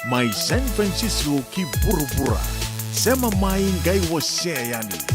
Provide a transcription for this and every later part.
Mai San Francisco ki buru-bura. Sema mai ngai wose yani.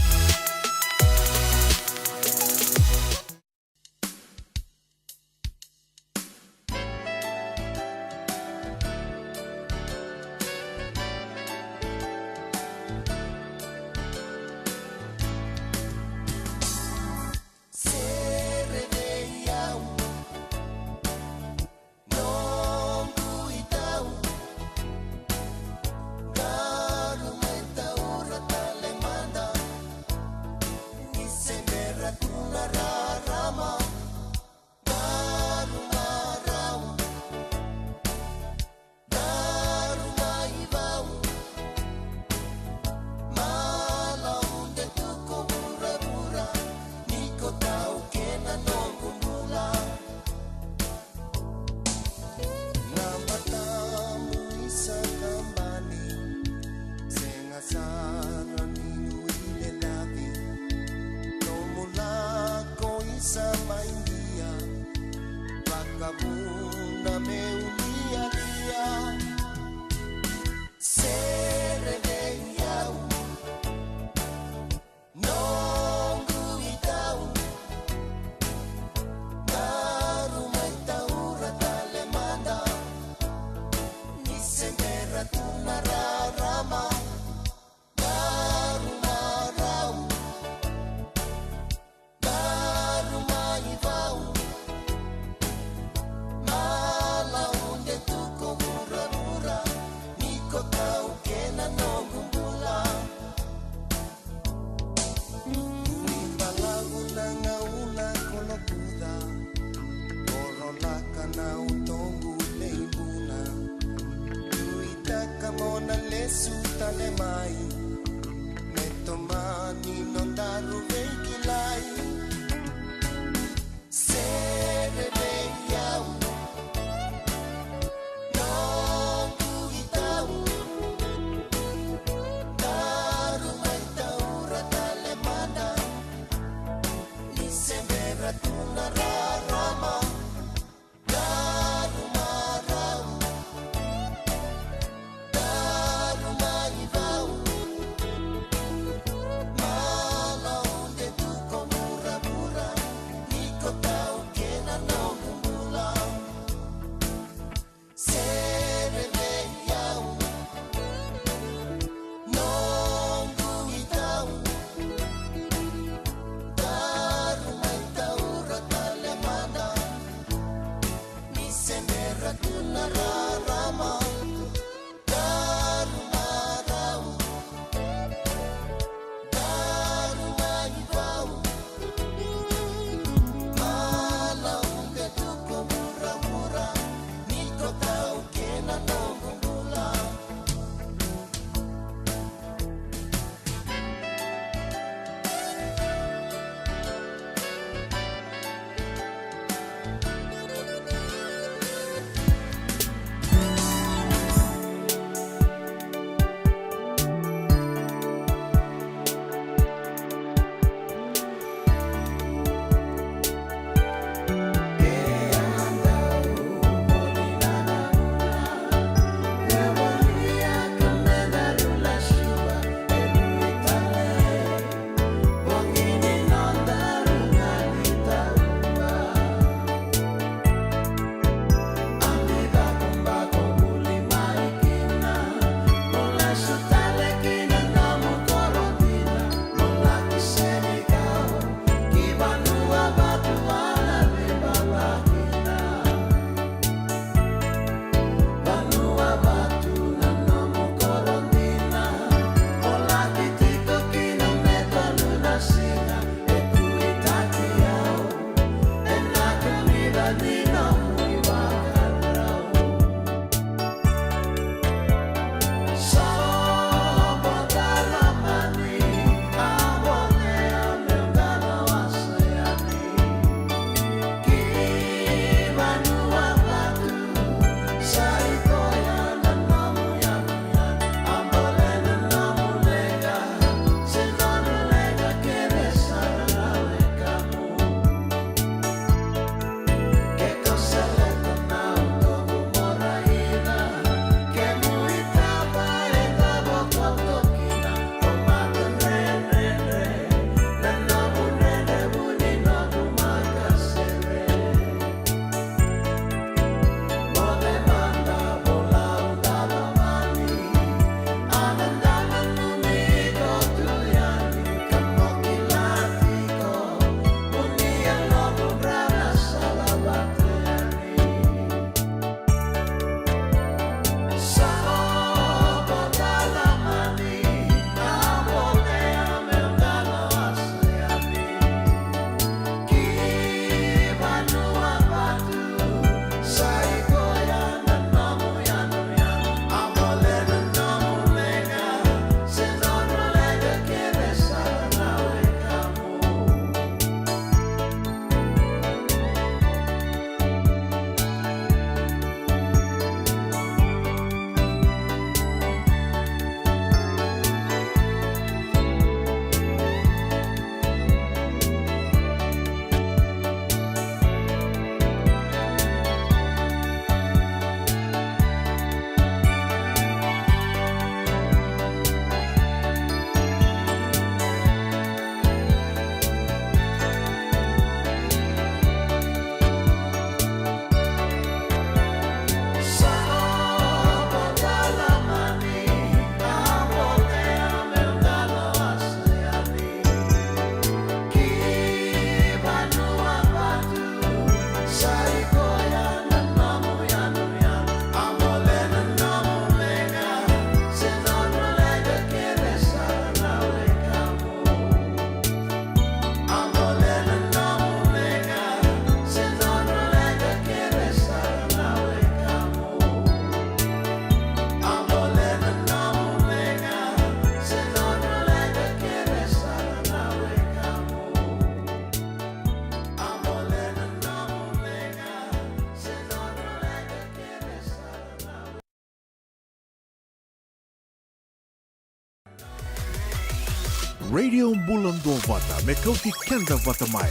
Radio Bulan Vata Mekauti Kenda Vata Mai.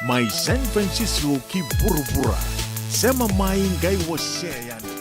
Mai San Francisco ki Burubura. Sema mai ngai waseani.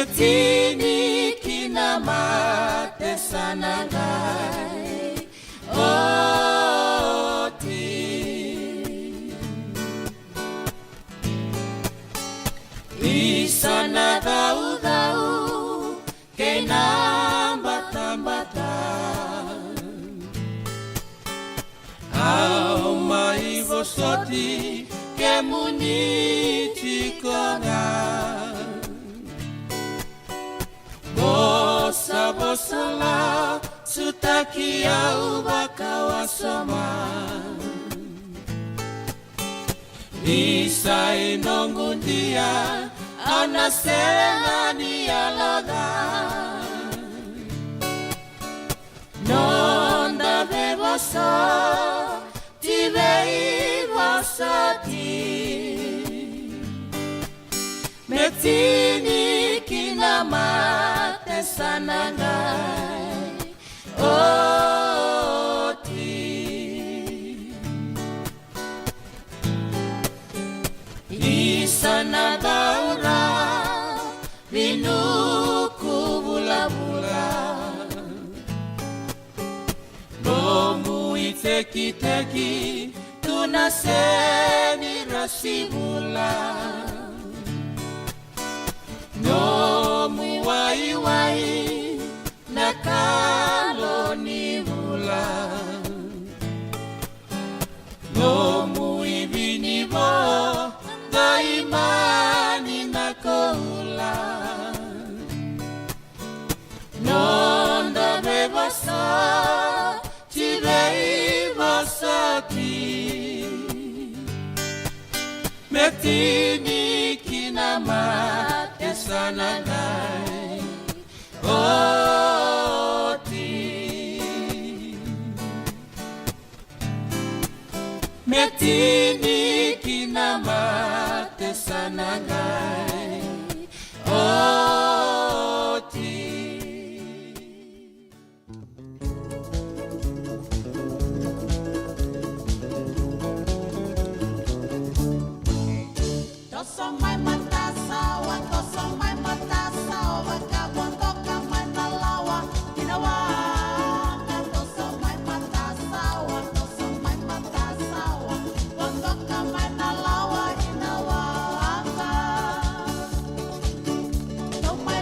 Metini kina mate sanagai oti Isana dau kena bata-bata Au mai vosoti ke muni chikona Bosa-bosala sutakia ubakawasama Isai nongundia anaselengani aloga Nonda bebosa tibei bosati Metini kinamate sanangai oti Isana daura binuku bula-bula Bomu iteki-teki tunaseni rasibula No muwai-wai nakalo ni bula No muibinibo daimani nakoula Nonda bebasa tibei basati Metini kinamate sanangai oti Metini kinamate sanangai oti Tosong mai mata sawa, tosong mai mata sawa, kabon toka mai nalawa, ginawa. Tosong mai mata sawa, tosong mai mata sawa, bondok ka mai nalawa, inawa. Tomai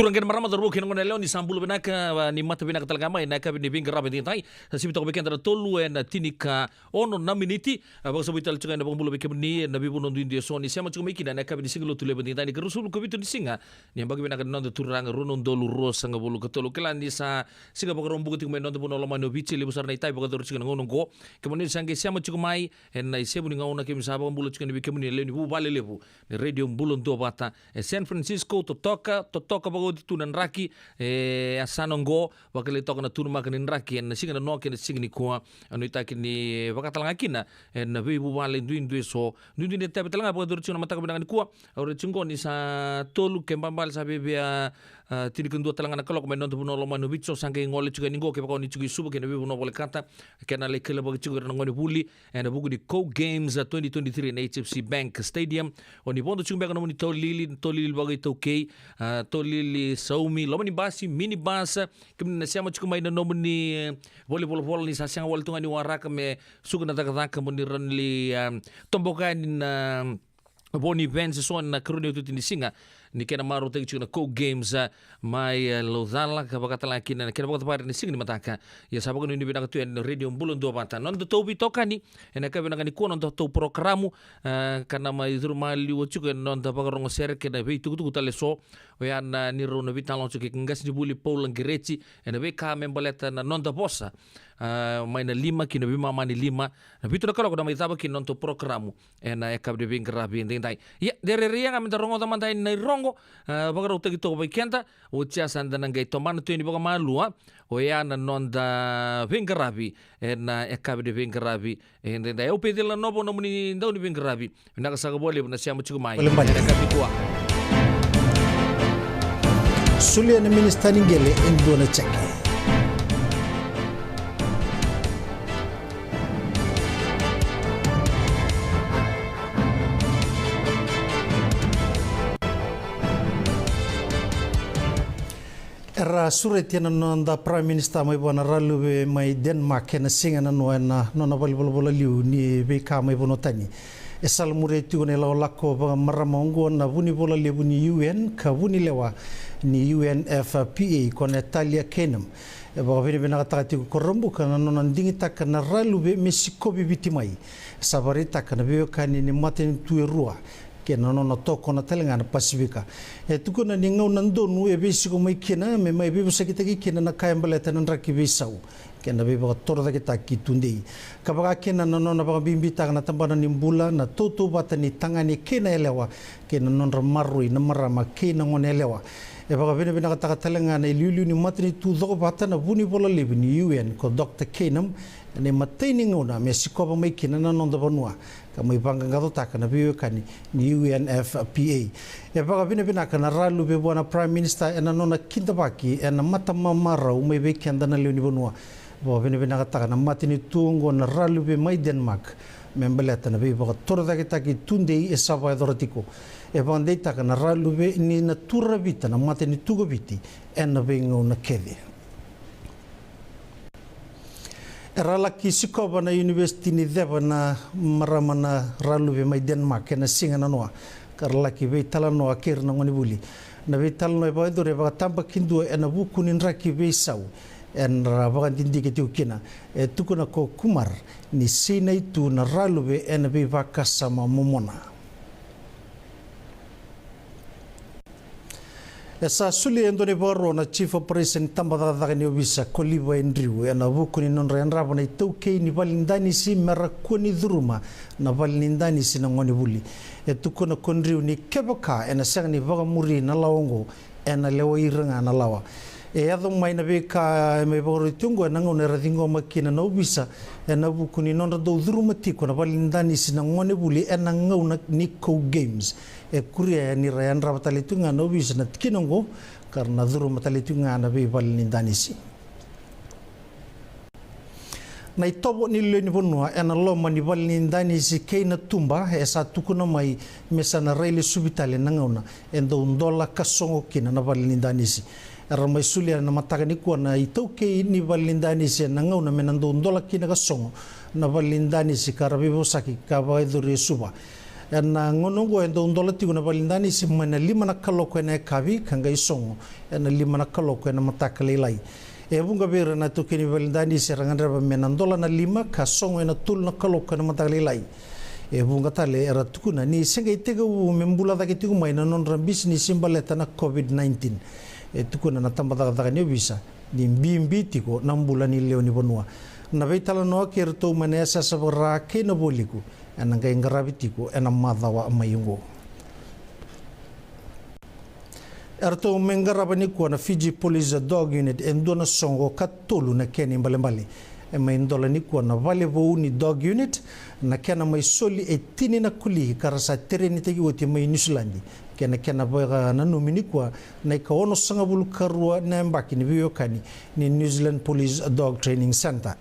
Turangkan marama darbo kina ngone leo ni sambulu benaka ni mata benaka talagama inaka ni binga rabe tintai sibito ko bekenda tolu en tinika ono na miniti abang sabital chunga na bulu bekem ni na bibu non duindi so ni sama chunga mikina naka bi singlo tule bentintai ni kerusul ko bitu ni singa ni bagi benaka non turang runon dolu ros nga bulu ketolu kelan di sa singa bagi rombu ketik men non buno loma no bici le besar na itai bagi dur chunga ngono go kemudian sange sama chunga mai en na isebu ni ngauna kem sa bagi bulu chunga ni bekem ni le ni bu bale lebu ni radio bulon do bata San Francisco totoka bago tunan raki asanongo wakili toka na tunuma kanin raki en singa na noke na singa ni kuwa anu ita kini wakatalanga kina en bibu wale nduin so nduin tabe talanga bago dur chunga mataka benang ni kuwa ore chungo ni sa tolu kembambal sa bebia tini kendua talanga na kalok menon tubuno loma no bicho sangke ngole chuga ningo ke bakoni chugi subu ke na bibu no bole kata ke na le kele bagi chuga na ngone buli en bugu di Co Games 2023 in HFC Bank Stadium oni bondo chuga no ni tolili bagi tokei tolili saumi loma ni basi mini basa kemudian na siama chuga mai no ni volleyball ni sa siang wal tunga ni waraka me suga na taka muni ranli tomboka ni na boni events so na kruni tu tini singa ni kena maru tegi chuna Co Games mai lodala kabakata laki na kena bakata pare ni singa ni mataka ya sababu ni bina katu en radio mbulon do bata non to bi tokani ena ka bina kani kono to programu kana mai zurmali wo chuka non ta bagarong ser ke na be tuku tale so ya na ni ro na vital chuka ngas ni buli Paul Ngerechi ena be ka membaleta na non ta bossa mai na 5 kina bi mama ni 5 na bitu na kala ko na mai taba kin non to programu ena ka be grabi ndai ya dere ria ngam rongo tamantai na rongo bagaro tegi to baikenta o tia sanda nangai tomana tu ni baga malua o ya na non da vingarabi ena ka be vingarabi ndai o pedela nobo no muni ndau ni vingarabi na ka saga bole na siamu chuku mai ena ka bikwa sulia na ministani ngele endo na cheki Era suretiana nonda Prime Minister mai bona ralu mai Denmark na singa na noena nona bol liu ni be ka mai bono tani e salmure tu ne la lako ba maramongo na vuni bola le vuni UN ka vuni lewa ni UNFPA kon Italia kenam e ba vini bena ta ti ko rombu kana nona ndingi tak na ralu be Mexico bi bitimai sabarita kana be kani ni maten tu rua ke nono no toko na telenga na Pasifika e tuko na ningau nando nu e bisi ko mai kena me mai be sa kita ki kena na kaimbala tanan raki besau ke na be ba tor da kita ki tundei ka ba kena nono na ba bimbi ta na tambana nimbula na toto bata ni tangani kena elewa ke nono marui na marama kena ngone elewa e ba bene bena ka telenga na liulu ni matni tu do bata na buni bola lebi ni UN ko Dr. Kenam ne mateni ngona me sikoba mai kena na nonda banua kami bangga ngato takana biwe kani ni UNFPA e baga bina kana ralu be bona Prime Minister ena nona kinta baki ena mata mamara umai be kenda na leoni bonua bo bina takana matini tungo na ralu be mai Denmark membeleta na be baga torda kita ki tundei e sava dorotiko e bande takana ralu be ni na turra vita na matini tugo viti ena be ngona kede Rala ki sikoba na university ni deba na marama na ralu be mai Denmark na singa na noa karla ki be tala noa ker na ngoni buli na be tala noa ba dore ba tamba kindu na buku nin raki be sau en rabaga dindi ke tukina e tukuna ko kumar ni sina itu na ralu be en be vakasama momona Esa suli endone baro na Chief Operation tambada daga ni obisa Koliva Andrew na buku ni non renraba na itauke ni balindani si merakuni dhuruma na balindani si na ngoni buli e tuko na kondriu ni kebaka ena sang ni vaga muri na laongo ena lewa iranga na lawa e ado mai na beka me boro tungo na ngone radingo makina na obisa ena buku ni non do dhuruma tiko na balindani si na ngoni buli ena ngau na ni Co Games e kuria ni rayan rabatalitunga no bisa na kinongo karena dhuru matalitunga na be balindani si na itobo ni le ni bonua ena loma ni balindani si keina tumba e sa tukuna mai mesana raile subitale nangauna endo undola kasongo kina na balindani si era mai sulia na mataka ni kuwa na itauke ni balindani si nangauna menando undola kina kasongo na balindani si karabibo saki kabaiduri suba na ngonongo endo ndola tiguna balindani si mana lima na kaloko ena kavi kanga isongo ena lima na kaloko ena matakalilai e bunga bera na tukini balindani si rangandra mena ndola na lima ka songo ena tul na kaloko ena matakalilai e bunga tale era tukuna ni senga itega u membula da kitigu mai na non rambis ni simbaleta na COVID-19 e tukuna na tambada da ni bisa ni mbimbi tiko nambula ni leo ni bonua na veitala no kerto manesa sabara ke na boliku ena ngai ngarabitiku ena madawa mayungo erto mengarabani ko na Fiji Police Dog Unit endona songo katolu na keni mbalimbali ema indola ni ko na vale vo ni dog unit na kena mai soli e tini na kuli karasa tereni tegi woti mai New Zealand kena ba na nomini ko na ka ono sanga bulu karua na mbaki ni biokani ni New Zealand Police Dog Training Center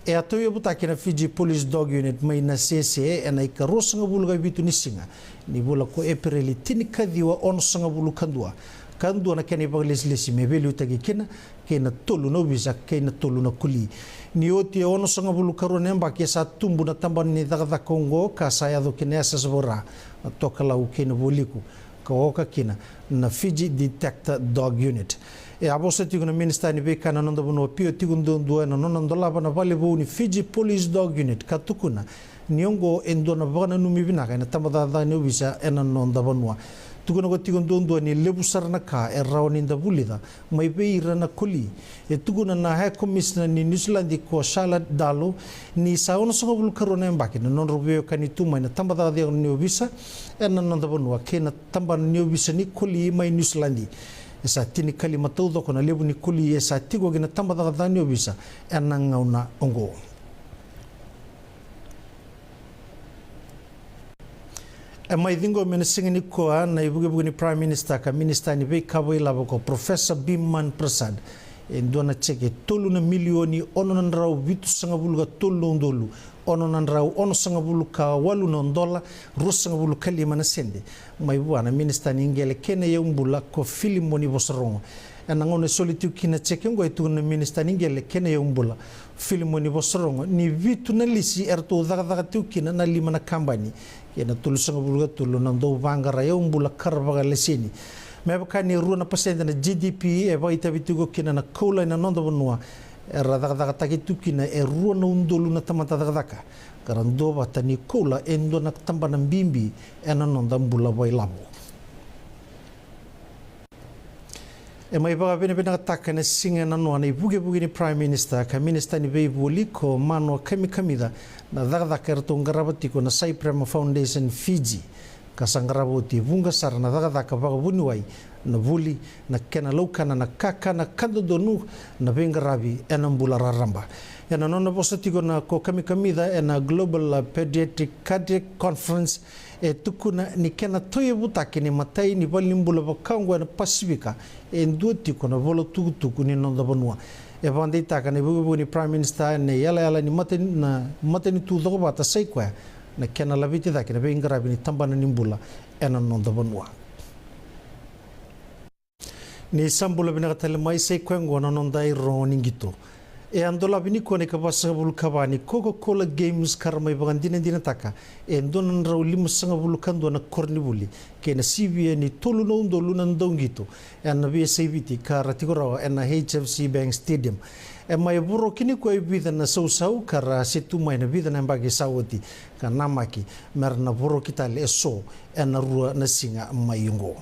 e atoyo butaki na Fiji Police Dog Unit mai na CCA e na ikaro sanga bulu ga bitu ni singa ni bula ko April tini kadiwa ono sanga bulu kandua na kene bagleslesi mebeli utagi kena tolu no bisa kena tolu na kuli ni oti ono sanga bulu karo nemba ke sa tumbu na tamban ni daga Kongo ka saya do kene asasbora toka la ukene boliku ka oka kina na Fiji Detector Dog Unit e abosa tiguna minister ni beka na nonda bono pio tigundo ndo na nonda laba na vale bo ni Fiji Police Dog Unit katukuna niongo endona bana numi binaka na tambada da ni bisa ena nonda bonwa tuguna go tigundo ndo ni lebusar na ka e rawni nda bulida mai beira na kuli e tuguna na ha commissioner ni New Zealand ko Charlotte Dalo ni saono so bulu karona mbaki non robeo kanitu mai na tambada da ni bisa ena nonda bonwa kena tambana ni bisa ni kuli mai New Zealand esa tini kali mataudo kona lebu ni kuli esa tigo gina tambada da ni bisa ena ngauna ongo mai dingo mena singini ko na ibuge ni prime minister ka minister ni be kabo ilabo ko professor Biman Prasad ndona cheke tolu na milioni ono na ndrau vitu sanga buluga tolu ndolu ono na ndrau ono sanga buluka walu na ndola ro sanga buluka lima na sende mai bwana minister ni ngele kene yumbula ko filimo ni bosrongo ena ngone solitu kina cheke ngo itu na minister ni ngele kene yumbula filimo ni bosrongo ni vitu na lisi erto daga tu kina na lima na kambani kena tolu sanga buluga tolu na ndo vangara yumbula karbaga lesini mebaka ni rua na pasenda na GDP e vai tabitugo kina na kola na nonda bonua e radagadaga takitu kina e rua na undolu na tamata dagadaka karando bata ni kola endo na tamba na mbimbi e na nonda mbula vai labo e mai baga bene bene ataka na singa na noa na ibuge ni prime minister ka minister ni beibuli ko mano kamida na dagadaka erto ngarabatiko na Cyprema Foundation Fiji kasangaraboti vunga sar na daga ka baga bunuai na vuli na kena laukana na kaka na kando donu na bengarabi enambula raramba ena nona posatigo na ko kamida ena Global Pediatric Cardiac Conference e tukuna ni kena toye butaki ni matai ni balimbula bakangwa na Pasifika e nduti kona volo tuku ni nonda bonua e bandi taka ni bubu ni prime minister ne yala ni mateni tu dogo bata seikwa na kena labiti da kena bengarabi ni tambana nimbula ena nonda bonua ni sambula bina katale mai sei kwengo na nonda i roningito e andola bini kone ka basa bulu kabani Coca-Cola Games karmai bagandina dina taka e ndona nrau lima sanga bulu kando na korni buli kena CBA ni tolu na undolu na ndongito e na BSABT ka ratigora e na HFC Bank Stadium e mai buro kini ko ibida na sau kara situ mai na bida na mbagi sawati ka namaki mer na buro kita le so e na rua na singa mayungo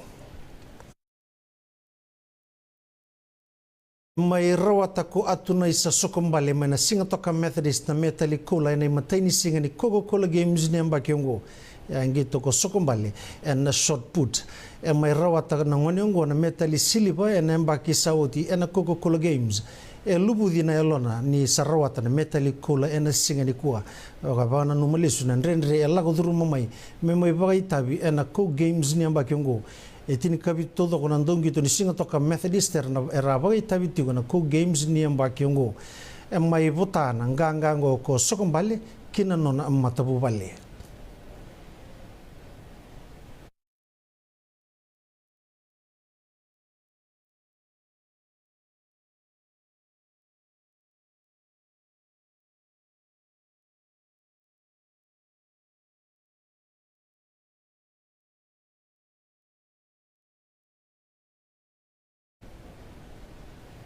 mai rawata ko atuna isa sokombale mai na singa toka Methodist na metali kola na mataini singa ni Coca-Cola Games ni mbaki ngo ya ngito ko sokombale na shot put e mai rawata na ngone na metali siliba na mbaki sawati na Coca-Cola Games e lubu dina elona ni sarawata na metali kola na singa ni kuwa ka bana numalisu na ndrendre ela ko duru mai me mai bagai tabi na Coca Games ni mbaki ngo e tini kabi todo kona ndongi to ni singa toka Methodist era bagai tabi tigo na Coca Games ni mbaki ngo e mai votana nganga ngo ko sokombale kina nona matabu bale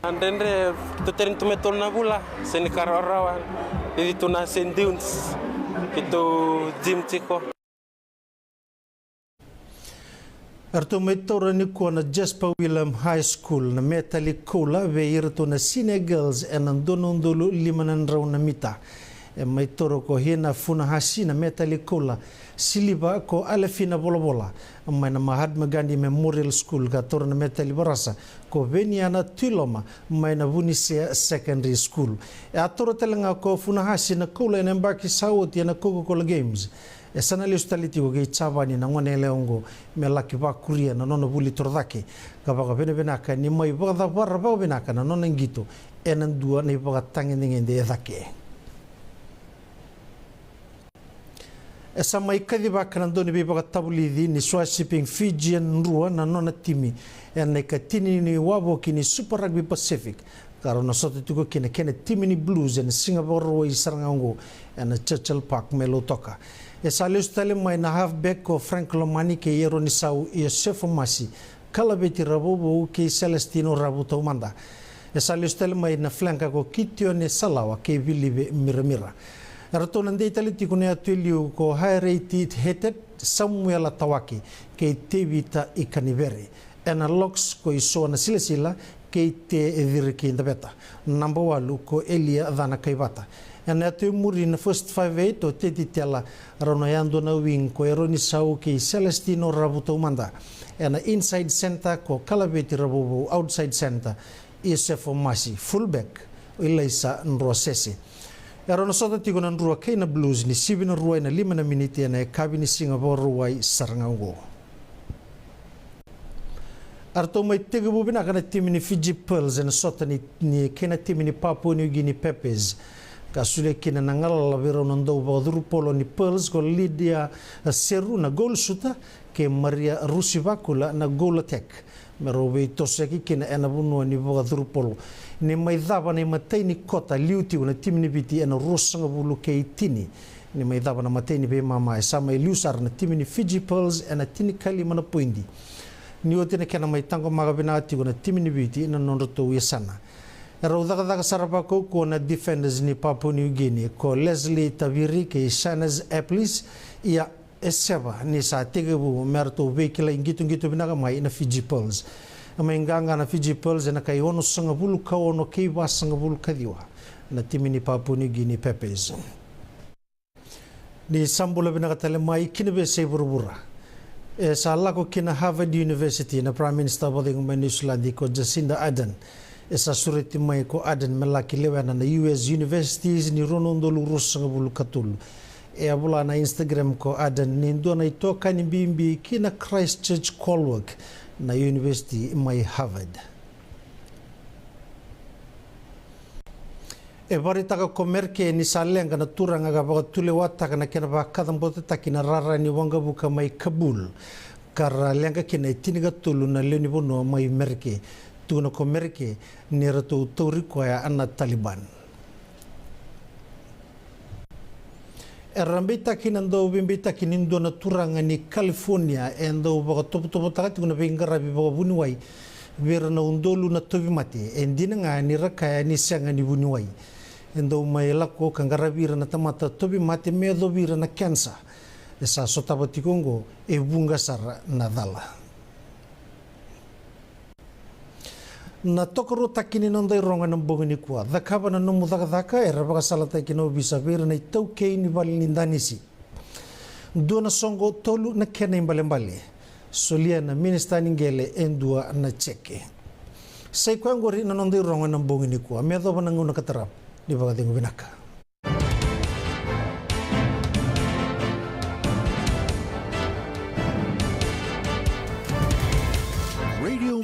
Andende tuterin tumetol na bula seni karawan idi tuna senduns itu gym chiko. Artumetora ni na Jasper William High School na metali kola veirto na Senegals en donondolo limanan raw na mita. E mai toro ko hina funa hasina metali kola siliba ko alefina bola mai na Mahatma Gandhi Memorial School ka toro na metali barasa ko veniana Tuloma mai na Vunisea Secondary School. E atoro telanga ko funa hasina kola en embaki sauti na Coca-Cola Games. E sana le ustaliti ko ge chavani na ngone leongo me laki ba kuria na nono buli tordake ka ba bene benaka ni mai ba da ba benaka na nono ngito enan dua ni ba tangi ngende edake e sama ikadi ba kana doni be ba tabulidi ni shipping Fijian rua na nona timi en ka tini ni wabo kini Super Rugby Pacific karo na soto tuko kene timi ni Blues en Singapore rua isarangango en Churchill Park melotoka. E salius tale mai na halfback ko Frank Lomani ke yero ni sau e Sefo Masi kala beti rabobo ke Celestino Rabuto Manda. E salius tale mai na flanka ko Kitio ne Salawa ke Vilibe Miramira. Rato nande tale tikune atuliu ko high rated headed Samuel Tawaki ke Tevita Ikanivere. Ena Locks ko iso na silesila ke te ediriki ndabeta. Number 1 ko Elia Dana Kaibata. And at the muri na first 5-8 o teti tela ronoyando na wing ko eroni sau ke Celestino Rabuto Manda. And inside center ko Kalabeti Rabubo outside center Isefo Masi fullback Ilaisa Nrosese. Erono sota tigo na Nrua Kaina Blues ni 7 na ruai na 5 na miniti na kabini Singapore ruai Sarangango. Arto mai tega bubina kana timi ni Fiji Pearls na sota ni kena timi ni Papua New Guinea Pepes. Kasule kina nangala labiro nondo baduru polo ni Pearls ko Lydia Seru na goal shooter ke Maria Rusivakula na goal attack. Merobe toseki kina enabuno ni baduru polo. Ni maidhaba ni matei ni kota liuti una timi ni biti ena rosanga bulu ke tini. Ni maidhaba na matei ni be mama esama ilusar na timi ni Fiji Pearls ena tini kali mana poindi. Ni otene kena maitango magabina ati na timi ni biti ena nonroto yesana. Raudaka sarapako ko na defenders ni Papua New Guinea ko Leslie Taviri ke Shanaz Applis ia eseba ni sa tegebu merto vekila ingito binaga mai na Fiji Pearls. Amainganga na Fiji Pearls na kai ono sangabulu ka ono kei wa sangabulu kadiwa na timi ni Papua New Guinea Pepes. Ni sambula binaga tale mai kinebe se burubura. E sa lako kina Harvard University na Prime Minister boding Manuslandi ko Jacinda Ardern. Esa sureti mai ko Aden melaki lewana na US Universities ni ronondolu rosangabulu katulu. E abula na Instagram ko Aden ni ndona itoka ni bimbi kina Christchurch Colwick na University mai Harvard. E baritaka ko merke ni salenga na turanga ga baga tule wataka na kena ba kadambote takina rara ni wangabuka mai Kabul. Kara lenga kina tiniga tulu na leni bono mai merke. Tuna ko merke ni rato tauriko ya ana Taliban. Erambita kinando bimbita kinindo na turanga ni California endo baga topo takati kuna bingara bi baga bunuai bira na undolu na tobi mati endina nga ni rakaya ni sanga ni bunuai endo mai lako kangara bira na tamata tobi mati medo bira na cancer esa sotabati kongo e bunga sara nadala. Na tokoro takini nondai ronga ng bongini kuwa. Dhaka na numu dhaka era baka salata kino bisa bira na itau kei ni bali nindanisi. Dua na songo tolu na kena imbale. Solia na minista ningele endua na cheke. Sai kwangori na nondai ronga ng bongini kuwa. Medo ba nanguna katarap. Di baka tingo binaka.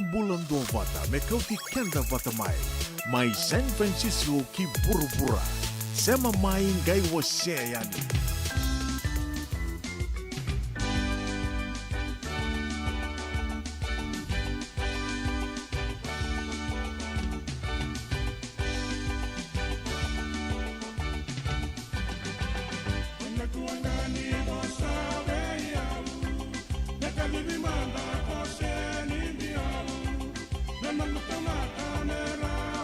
Bulando Vata mekauti kenda vata mai San Francisco ki burubura sema mai ngai wase yani. Manda kose ni bialu, na maluka makamera.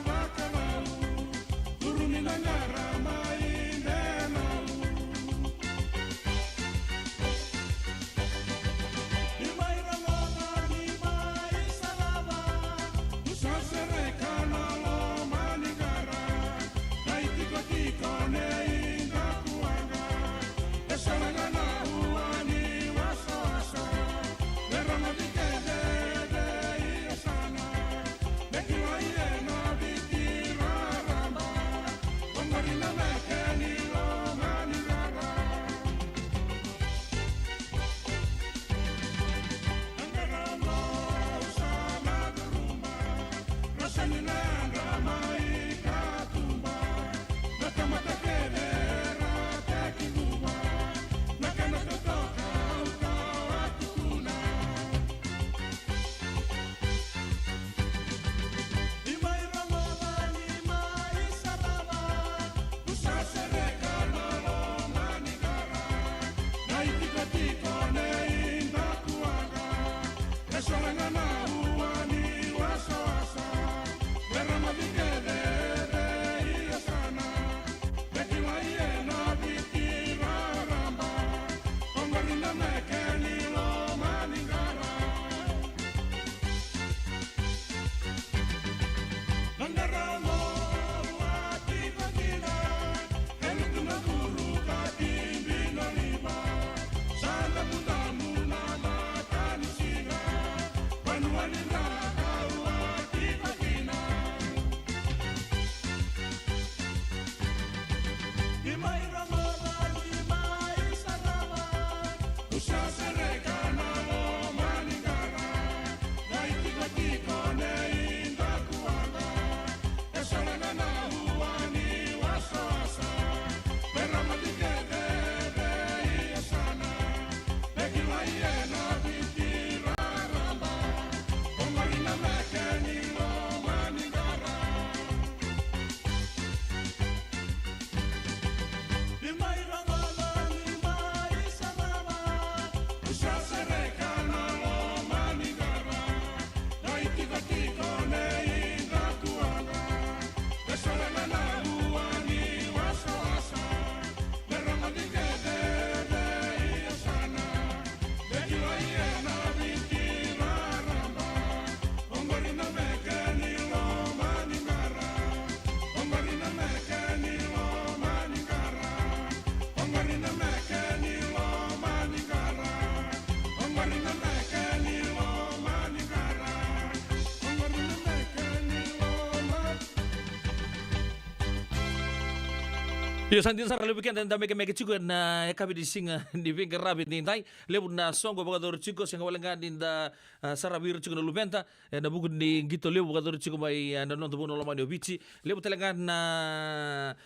Yo santin sara lebu kenta ndame ke meke chico na ekabi di singa di vinga rabi ni tai lebu na songo bagador chico singa walenga dinda sara biru chico na lubenta na buku ni gito lebu bagador chico mai na nonto bono lomani obici lebu telenga na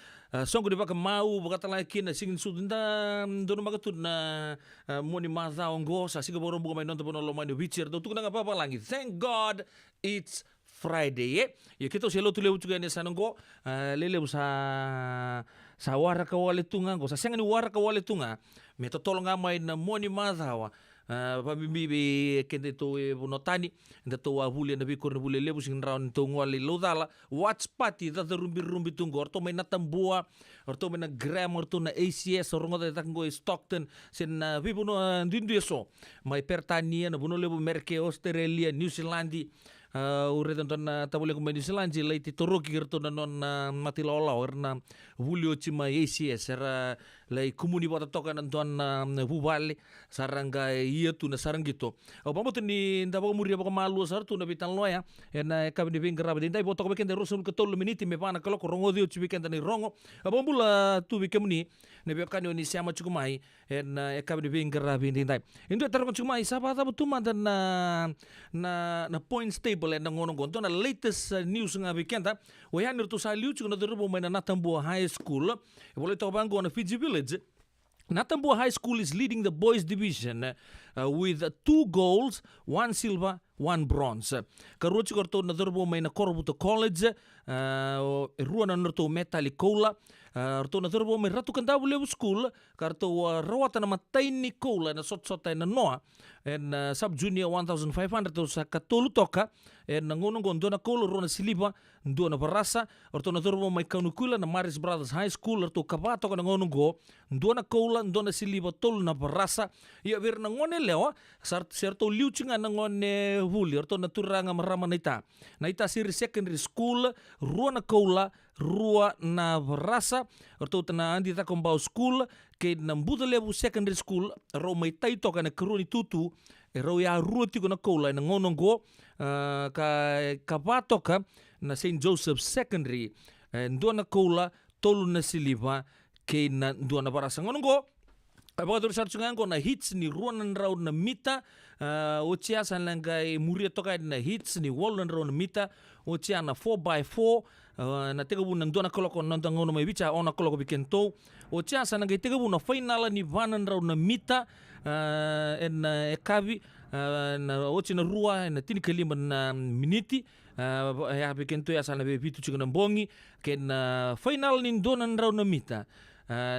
songo di baka mau bakata laki na singin sudinda dono magatu na moni maza ongo sa singa borom buka mai nonto bono lomani obici erdo tukuna ngapa langi. Thank God it's Friday ya kita selo tu lebu juga ni sanongo lele sa wara ka wale tunga go sa senga ni wara ka wale tunga me to tolonga mai na moni madhawa pa bibi kende to e bonotani nda to wa bule na bi korne bule lebu sing raun to ngwali lodala watch party da rumbi tungo orto mai na tambua orto mai na gram orto na ACS orongo da tango Stockton sen bi bono ndindu so mai pertania na bono lebu merke Australia New Zealand uretan ton tabule ko New Zealand lai ti toroki gerto na non mati lola orna vulio chima ACS era lai kumuni bota toka nan ton bubale saranga iya tu na sarang gitu o pamot ni ndaba muri ba malu sar tu na bitan loya ena kabi ni vingra ba dindai boto ko beken de rosul ko tolu miniti me pana kalo ko rongo dio chibiken tani rongo abambula tu bikemni ne be kanyo ni siama chukumai ena kabi ni vingra ba dindai indo tar ko chukumai saba ta butuma na points table and ngono gonto na latest news nga bikenta we hanir to sa liu chuna derbo mai na Natambua High School bole to bango na Fiji Village. Natambua High School is leading the boys division with 2 golds, 1 silver, 1 bronze. Karuchi korto na derbo mai na Corbuto College rua na norto Metali Kola orto na derbo mai Ratu Kandabu Lebu School karto rawata na Mataini Kola na sot-sota na Noa and sub junior 1500 to sa katolu toka and ngono gondo na Kola rona Siliba ndo na Barasa orto na derbo mai Kanukula na Maris Brothers High School orto kabato na ngono go ndo na Kola ndo na Siliba tolu na Barasa ya ver na ngone lewa serto liuchinga na ngone huli orto na turanga marama na ita siri secondary school rua na Kola rua na Barasa orto na andi ta kombau school ke na Mbuda Lebu secondary school ro mai tai toka na Karuni Tutu ro ya rua tiko na Kola na ngono go ka batoka na St. Joseph secondary ndo na Kola tolu na Siliva ke na ndo na Barasa ngono go Apakah terus harus na hits ni ruanan raun na mita ochia sanlangai muria toka na hits ni wallan raun na mita ochia na 4x4 na tega bu nang dona koloko nonta ngono mai bicha ona koloko bikento ochia sanlangai tega bu na final ni vanan raun na mita en ekabi na ochi na rua na tini kalima na miniti ya bikento ya sanlangai bitu chika na bongi ken final ni donan raun na mita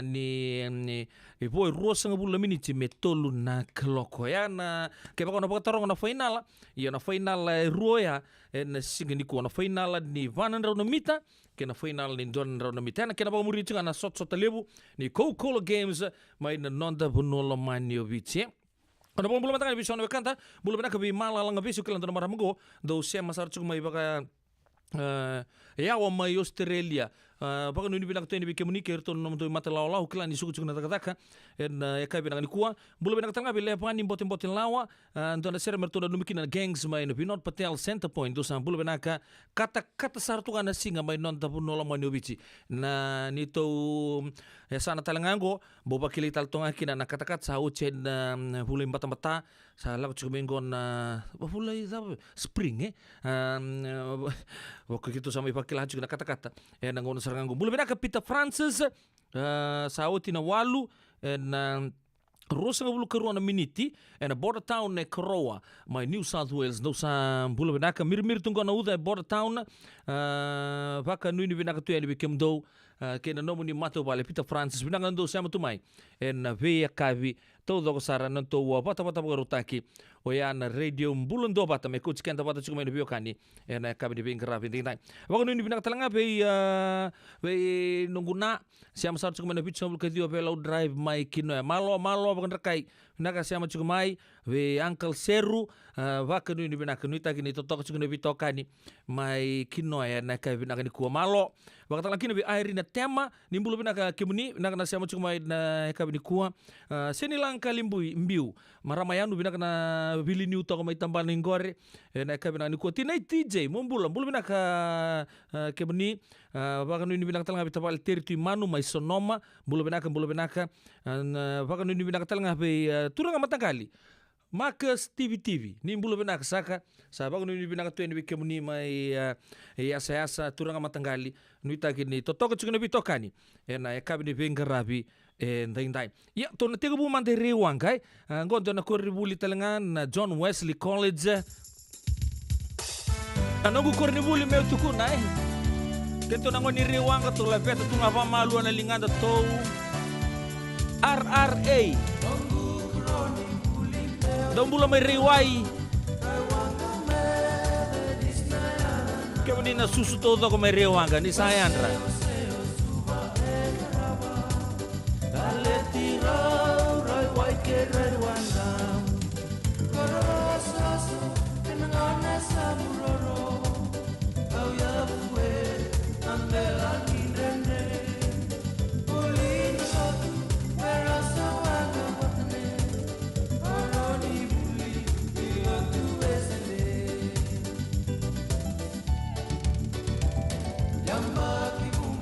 ni boy rosa ngabula miniti metolu na kloko ya na ke bako na pagtarong na final ya na final roya na singini ko na final ni vanan raw na mita ke na final ni don raw na mita na ke na bako muri na sot lebu ni Coca-Cola Games mai na nonda bunolo manio biche. Ano bang bulama takan biso na bekanta bulama na kabi malala nga biso kilang to na maramugo do siya masar chuk mai baka yawa mai Australia baka nuni binak to ni bikemuni kerto no to mata lawa klan ni suku na taka en eka binak ni kuwa bulu binak tanga bile pa ni botin lawa to na ser merto na numikin na gangs mai no Vinod Patel Center Point to sa bulu binaka kata sartu kana singa mai non tapu no lama ni obici na nito sana talangango boba kili tal tonga kina na kata sa uchen bulu mata sa labu chumengon bulu spring waktu itu sama ipakilah juga na kata na ngono saranggo bulu binaka Peter Francis sa utina walu na rosa nga bulu karuan na miniti na border town ne Korowa mai New South Wales no sa bulu binaka mir tunggo na uda border town baka nuni binaka tu yani bikem do kena nomu ni mato bale Peter Francis binaka ndo sama tu mai en vea kavi todo ko sara nanto wa bata rutaki o ya na radio bulan do bata me kuch kenta bata chukuma ni biokani en kavi ni bingra bindinai baka nuni binaka talanga be nunguna siam sar chukuma ni bicho bulu kadio be low drive mai kino malo bakan rekai binaka siam chukumai be Uncle Seru baka nuni binaka nuita kini totok chukuna bitokani mai kino ya na kavi binaka ni kuwa malo baka talanga kini be Irene tema nimbulu binaka kemuni binaka na siamo chuma na heka binikua senilang kalimbui mbiu maramayanu binaka na vili ni utoko mai tambal ningore na heka binaka nikua tinai TJ mumbulu binaka kemuni bakanu ini binaka talanga bitabal teritu manu mai sonoma bulu binaka bakanu ini binaka talanga be turanga matakali Marcus TV ni mbulu binaka saka sababu ni binaka tu ni kemuni mai yasa turanga matanggali nuita kini totoko chukuna bitokani na ekabini bengarabi ndai ya to na tego bu mande rewangai ngondo na korribuli talangan na John Wesley College anongu korribuli meu tukunai keto na ngoni rewanga to la peta tunga pa malu na linganda to RRA Dombula may riwai Kaya na susuto ako may riwanga ni Sayandra Yamba kibunga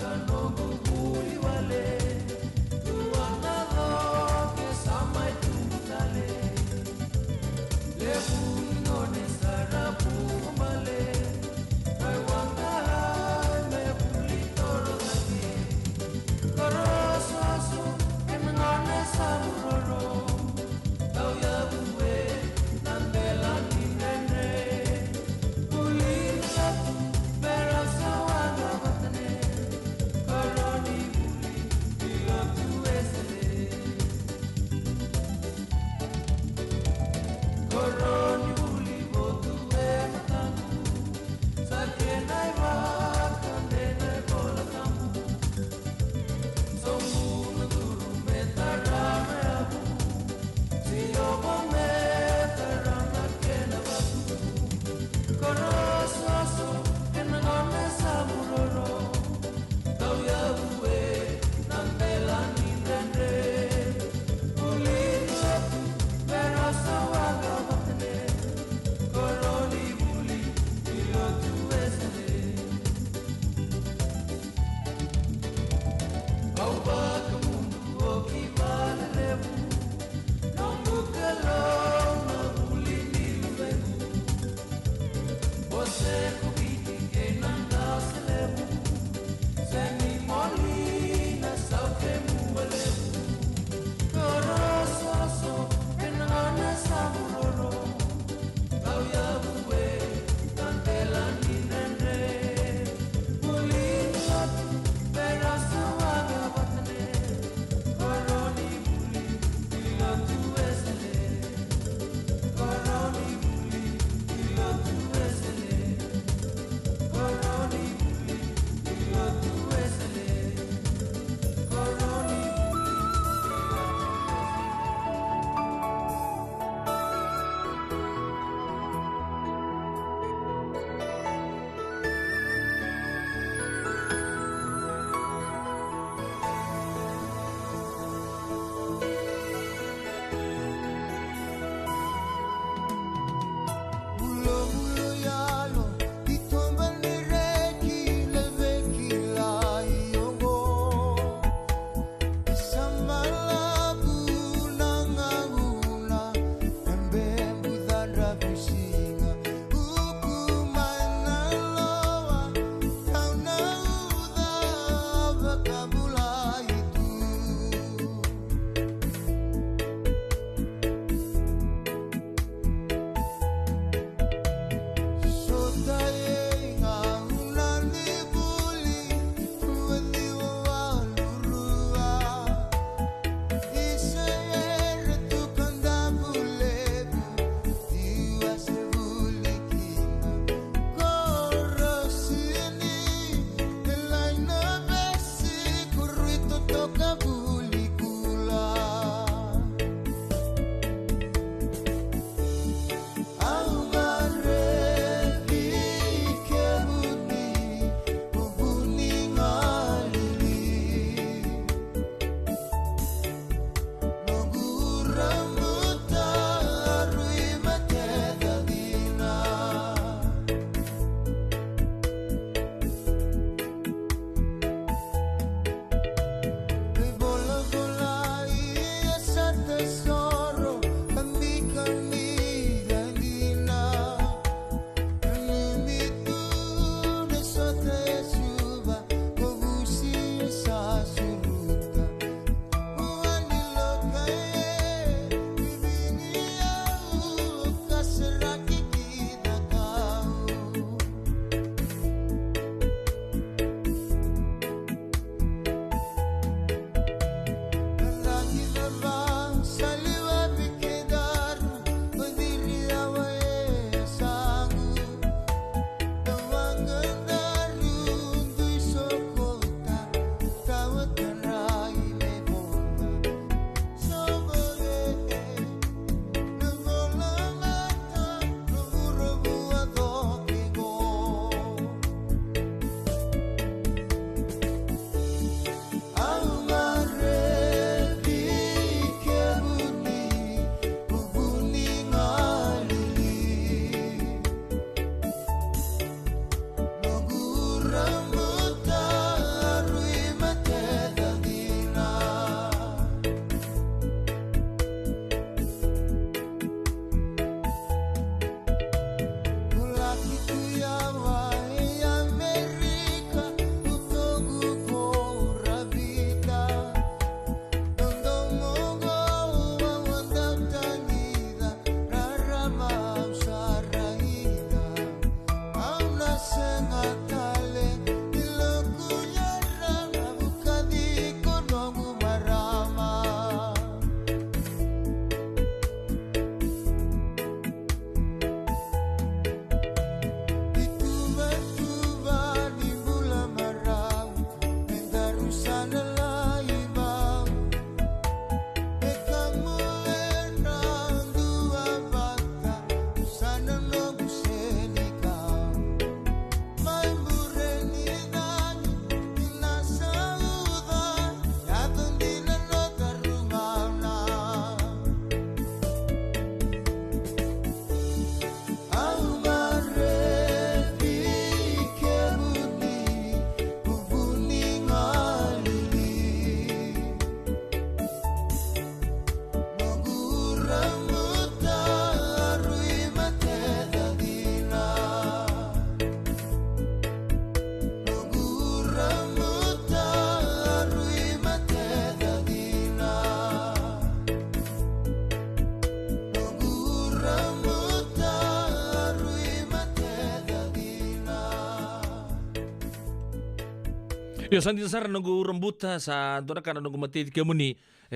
Yo santi sar nunggu rembuta sa dona kana nunggu mati kemuni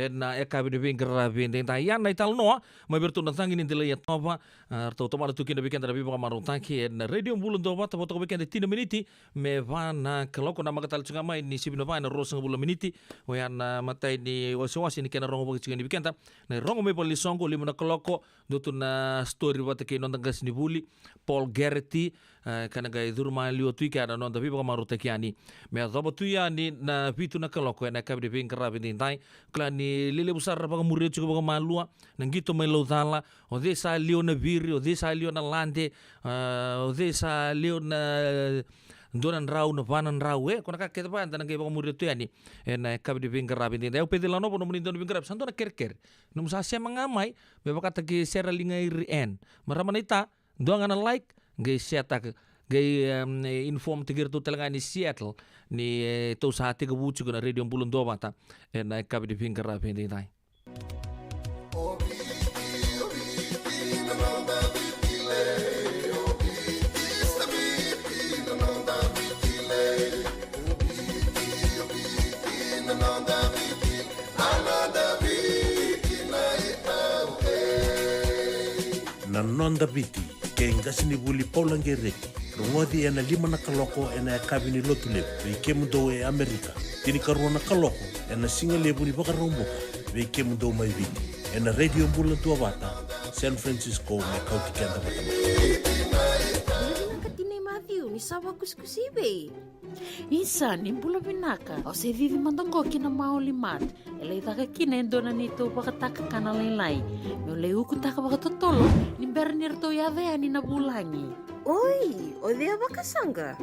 na eka bide bingkera binde tayan na ital noa mai bertu na tangi ni ya tova to toma tu kinda bikin terapi baka marung tanki na radio bulun tova to to bikin de 3 miniti me vana keloko na magatal cunga mai ni sibino pa na rosa ngabula miniti oyan matai ni wasi ni kena rongo bagi cunga bikin ta na rongo me poli songo lima na keloko dotu na story wata ke non tangas ni buli Paul Gerti kana gai durma liu tu ka na non tapi baka marung takiani me zobo tu ya ni na vitu na keloko na kabide bingkera binde tai klan ni lele besar baka murid juga baka malua nangito may lautala o de sa leo na viri o de sa leo na lande o de sa leo na donan rau na vanan rau kona ka kita pa tanang kay baka murid tu yani na kabidi bingkera bindi eu pede lano po no mulindo bingkera santo na kerker num sa siya mangamay be baka tagi sera lingay rien maraman ita doang na like gay siya tak gay inform tigir tu talaga ni Seattle ni to sa hati kebucu na radio bulun do mata na kabidi bingkera bindi tai Nonda biti ke ngasini buli paulangereki rongodi ena 5 na kaloko ena kabini lotule ve kemundo e Amerika tini karona kaloko ena singale buli baka romboka ve kemundo mai viti ena radio bula tua bata San Francisco me kauti kenda batama Katine Matthew ni sawa kusikusibe. Isa ni bula binaka. O se vivi mandongo kina maoli mat. Ele itaka kina endona nito bakataka kana lailai. Yo leu kutaka bakatotolo. Ni bernirto yave ani na bulangi. Oi, o dia bakasanga.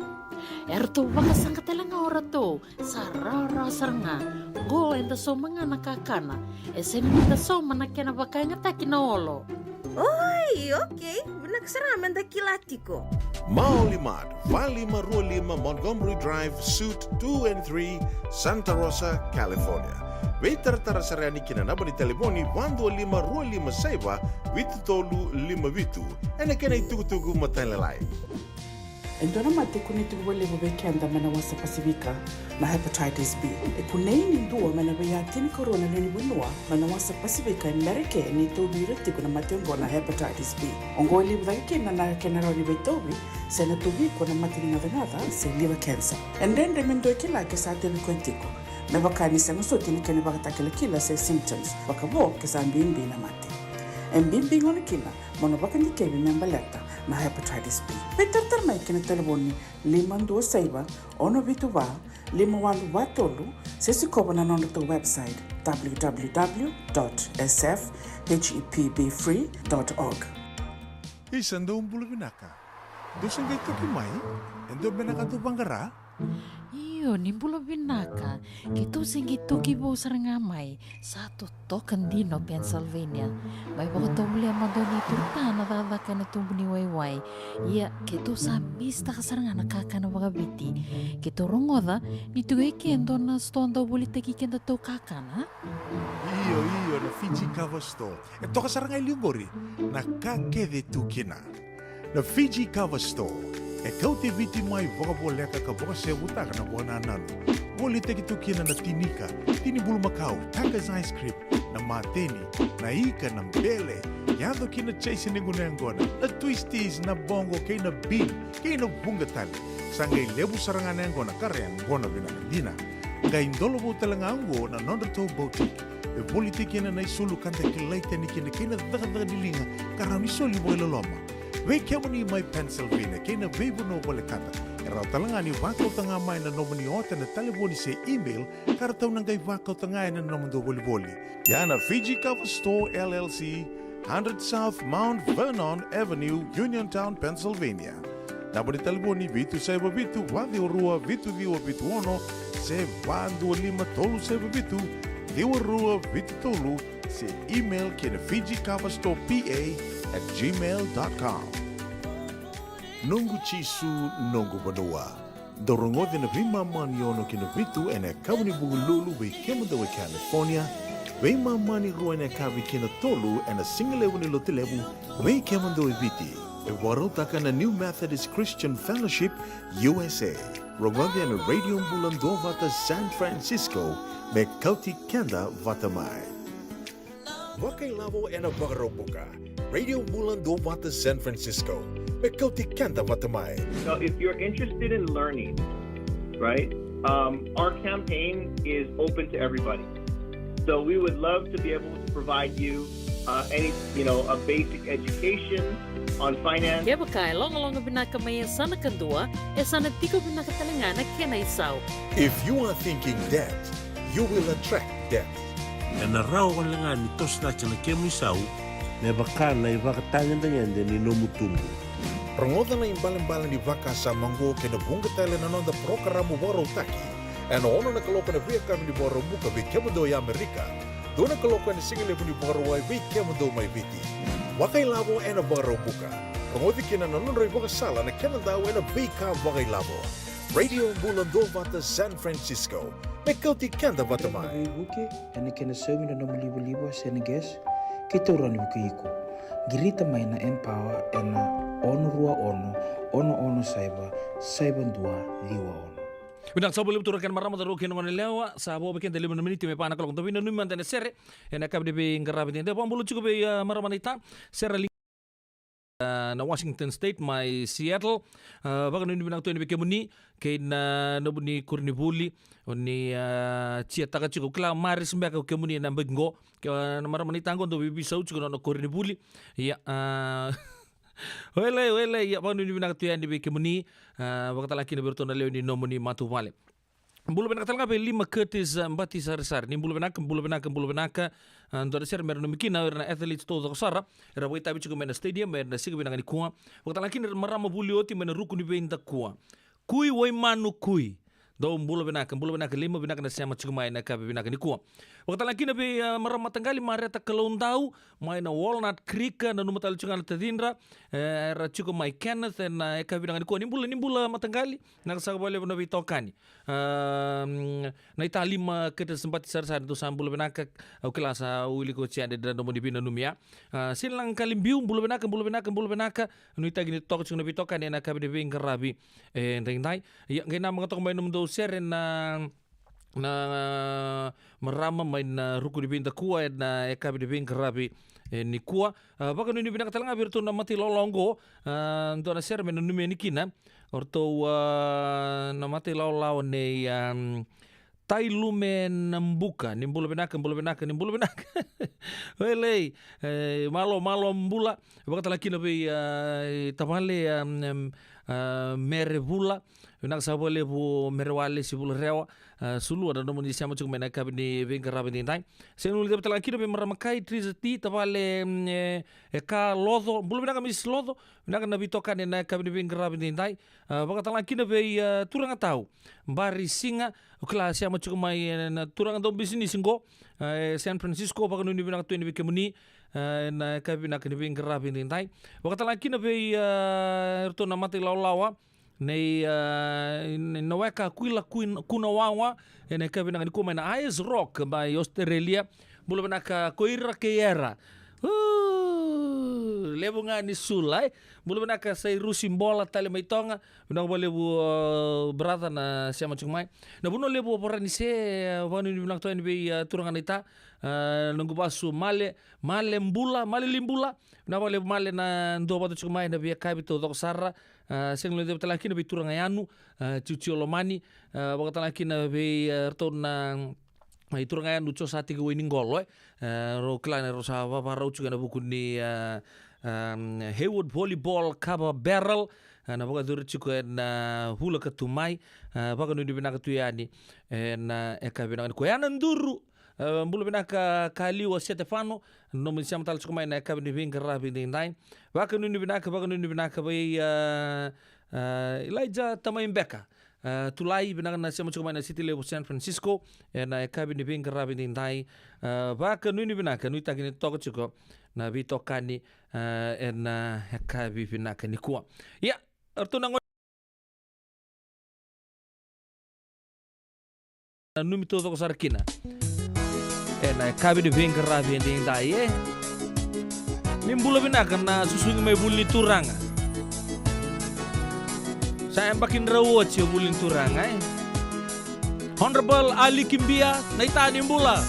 Erto bakasanga telanga orato. Sarara saranga. Go enda so mga nakakana. Esen minta so manakena bakanya takina olo. Oi, okay. Nagsaraman da kilatiko. Maulimad, Valima Rualima Montgomery Drive, Suite 2 and 3, Santa Rosa, California. Veitartara sarani kinanaba ni telefoni 125 Rualima Saiba, Vitutolu 5 Ene kena itugutugu matalalai. Endona mate kuniti wale bubekenda mana wasa Pasifika na hepatitis B. Ekunei ni nduwa mana bayatini corona nini bunua mana wasa Pasifika Amerike ni tobi reti kuna matengo na hepatitis B. Ongoli bubeke na kenara ni betobi sena tobi kuna matini ngadha se liver cancer. Endende mendo kila kesa tele kwentiko. Mebakani sema soti ni kene bakatakele kila se symptoms. Bakabo kesa mbimbi na mate. Mbimbi ngoni kila monobaka ni kebi membaleta na hepatitis B. Petartar mai kena telefoni 52 ono vituva 51 sesi kobo na nondo to website www.sfhepbfree.org. Isando umbulu binaka. Dosen gaito kimai, endo benaka tu bangara. Iyo ni bula binaka. Kito singi toki bo sarangamay sa totokan dino Pennsylvania. May baka tumuli ang madoni turta na dadaka na tumuni wayway. Iya kito sa mista ka saranga nakaka na mga biti. Kito rongoda nito kendo na stonda bulita kikenda to kakana. Iyo na Fiji Cover Store. Ito ka sarangay liugori. Nakakede tu kina. Na Fiji Cover Store. E kau te viti mai wakaboleka ka waka se utaka na wana nanu. Woli te kitu kina na tinika, tini bulu makau, Taka's Ice Cream, na mateni, na ika na mbele. Yado kina chase ningu na ngona, na twisties, na bongo, kay na bean, kay na bungatali. Sangay lebu sarangan na ngona, kare ngona binakadina. Ngay indolo mo talanga ango na nondato boutique. E woli te kina na isulu kanta kilaita ni kina daga nilinga, karami soli mo ilaloma. Wei kemani mai Pennsylvania, kena weibu no wale kata. Erau talanga ni wakau tanga mai na nomani ota na telefoni se email, kara tau nangai wakau tanga na nomando woli. Yana Fiji Cover Store LLC, 100 South Mount Vernon Avenue, Uniontown, Pennsylvania. Nabo ni telefoni vitu saiba vitu, wadi orua vitu diwa vitu ono, se wandu lima tolu saiba vitu, diwa orua vitu tolu, se email kena Fiji Cover Store PA@gmail.com. Nungu chisu nungu badua. Dorongo de na vima mani ono kina vitu ene kawani bugululu we kemada we California. We mani ro ene kavi kina tolu ene singalewu ni lotilewu we kemada we viti. E warotaka na New Methodist Christian Fellowship USA. Rongo de na Radio Mbulando vata San Francisco me kauti kenda vata mai. Wakai lavo ena bagarobuka. Radio Mbulando vata San Francisco. Mekauti kanda vatamai. So if you're interested in learning, right, our campaign is open to everybody. So we would love to be able to provide you a basic education on finance. Kaya baka long binaka may sana kadua, sana tiko binaka talangana kena isaw. If you are thinking debt, you will attract debt. Na rao ka lang nga nitos na siya na kemisaw, na baka na ibakatangan na yan din inomutungo. Rongoda na imbalan-balan ni Vaka sa manggo kinabunga tala na nonda programo waro taki. Ano ono na kaloko na via kami ni waro muka vi kemudo ya Amerika. Doon na kaloko na singile ni waro ay vi kemudo may viti. Wakay labo ena waro muka. Rongodi kina na nonroy waka sala na kenadaw ena vi ka wakay labo. Radio Mbulando vata San Francisco. Mekauti kanda vata mai. Buke ena kena semi na nomalibo-libo Senegas. Kita urani buke iko. Girita mai na empower ena ono rua ono saiba dua liwa ono. Unang sa boleh turunkan marama daru kena mana lewa sa bo bikin 5 menit me pana kalau tapi nanu mantene sere ena kab de be ngarabe de bo bulu cukup be marama nita sere na Washington State mai Seattle baga nanu binang tu ni be kemuni kaina nobuni kurni buli oni ciata ka cukup kla maris mbe ka kemuni na bengo ke marama nita ngondo bibi sau cukup no kurni buli ya Wele ya panu ni binaka tu yang di kemuni waktu laki na bertona leo ni nomoni matu vale. Bulu benaka talanga be lima Curtis mbati sar ni bulu benaka ndo ser mer no mikina na athletes to do sara era boita bichu mena stadium mer na siga benanga ni kuwa waktu laki na marama bulioti mena ruku ni benda kuwa kui woi manu kui do bulu benaka lima benaka na sama cuma na kabe benaka ni kuwa waktu laki na be marama tanggali mareta kelondau mai na Walnut Creek na numatal chunga tadindra era chuko mai Kenneth na kabe benaka ni kuwa nimbula matanggali na sakabale no bitokani na ita lima kita sempat sar tu sambul benaka au kelasa uli ko cia de no dibina numia silang kalimbiu bulu benaka no ita gini tok chung no bitokani na kabe de bingarabi ndai ya ngena mengatok mai num do ser na marama main ruku di binta kuwa na ekabi di bingarabi ni kuwa baka no ni binaka talanga birtu na mati lolongo ndo na ser men numia nikina orto na mati law ne tai lume nambuka nimbulu benaka wele malo mbula baka talaki na be tamale mere bula nak sabole bu merwale sibul rewa sulu ada nomor di sama cuma mena kabini bengkarabi ni tai senul de talaki na be maramakai trizati tamale ka lodo bulu benaka mis lodo benaka na bitokan na kabini bengkarabi ni tai baka talaki na be turang atau bari singa kelas yang macam na turang atau bisnis singo San Francisco baka nuni benaka tu ni kemuni na kabina kini bengkarabi ni tai baka talaki na be erto na mati lawa nei naweka kuila kuna wawa ene kabina ni kuma na Ice Rock by Australia bulu benaka koira keera lebunga ni sulai bulu benaka sai rusim bola tali maitonga bina boleh bu berata na siapa cuma na buno lebu opera ni se wanu ni bilang tu ni be turangan ita nunggu basu male limbula na boleh male na ndo batu cuma na be kabi to dok sarra seng lo de talaki na be turanga yanu cuci olomani bakal talaki na be na itu orang yang lucu saat itu winning goal, roklan rosa apa raucu kan buku ni Haywood Volleyball Cover Barrel, na baga dulu cukup na hula ketumai, baga nu dibina ketuyani, na eka bina kan koyanan duru, bulu bina kali was Stefano, nomor siapa tal cukup main eka bina bingkarabi dindai, baga nu dibina ke bay Elijah Tamaim Beka. Tulai benarkan nasi macam mana City Level San Francisco na kabin di bingkarabi dindai baka nuni benarkan nui tagini toko cukup na bitokani na kabi benarkan ni kuat ya ertu nangon numi to toko sarkina na kabi di bingkarabi dindai nimbula benarkan na susungi mai buli turanga saya makin rawat sih bulin turang, Honorable Ali Kimbia, naita nimbula.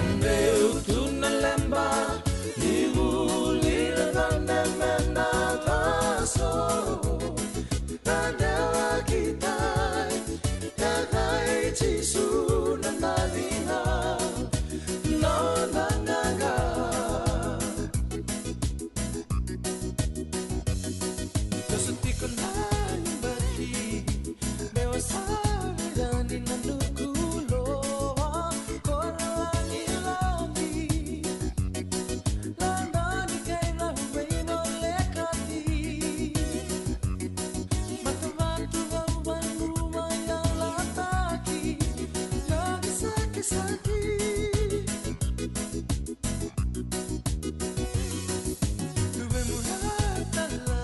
Sandeu tunalemba Niwulirangandemena taso Nadewa kita Yagai Jisu Nanadina Nonananga Kesuntikan hanya bagi Dewasa dan inanukulo Korangi lagi Landani kay lahubay molekati Matavatu gawan lumayang lataki Nagisaki-saki Luwe muhatala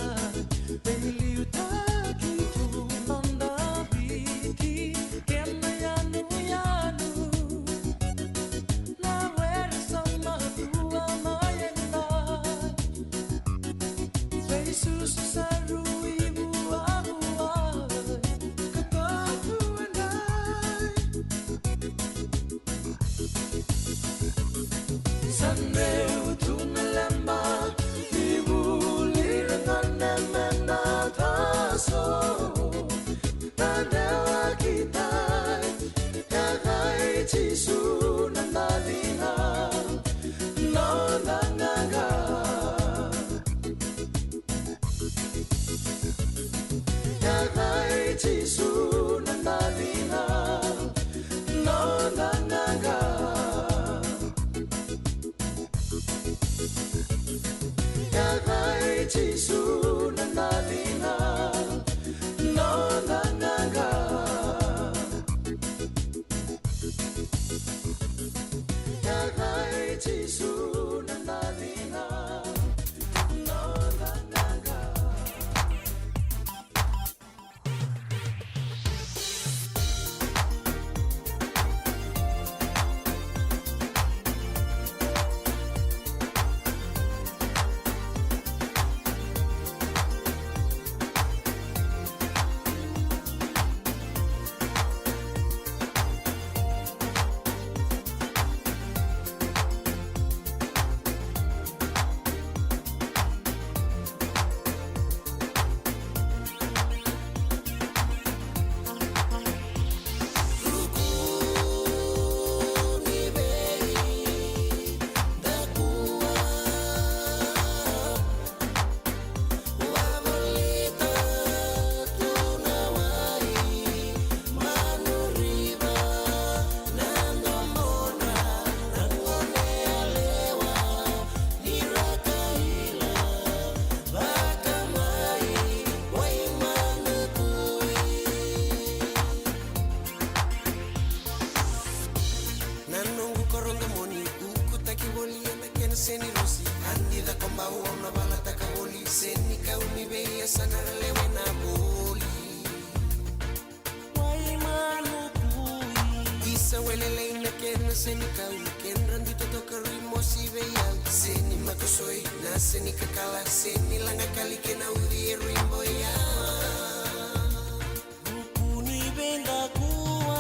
Pemiliutaki tunandabiti Kena yanu-yanu Nawera sama tua mayenda Besusu saru ibu abuai Katahuanai Sandeu tunalemba Iwulirangandemena taso Nadewa kita Yagai Jisu Nanadina Nonananga Yagai Jisu Nanadina Nonananga Yagai Jisu Nanadina Nonananga Yagai Jisu Nanadina Nonananga Nanungu koronga moni uku taki boli ena kena seni rosi andi da komba una bala taka boli seni ka umi beya sanara lewe na boli wai manu kui isa welele ina kena seni ka umi ken randi toto karimo si beya seni makosoi na seni kakala seni langa kali kena udi rimbo ya ukuni benga kuwa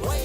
Why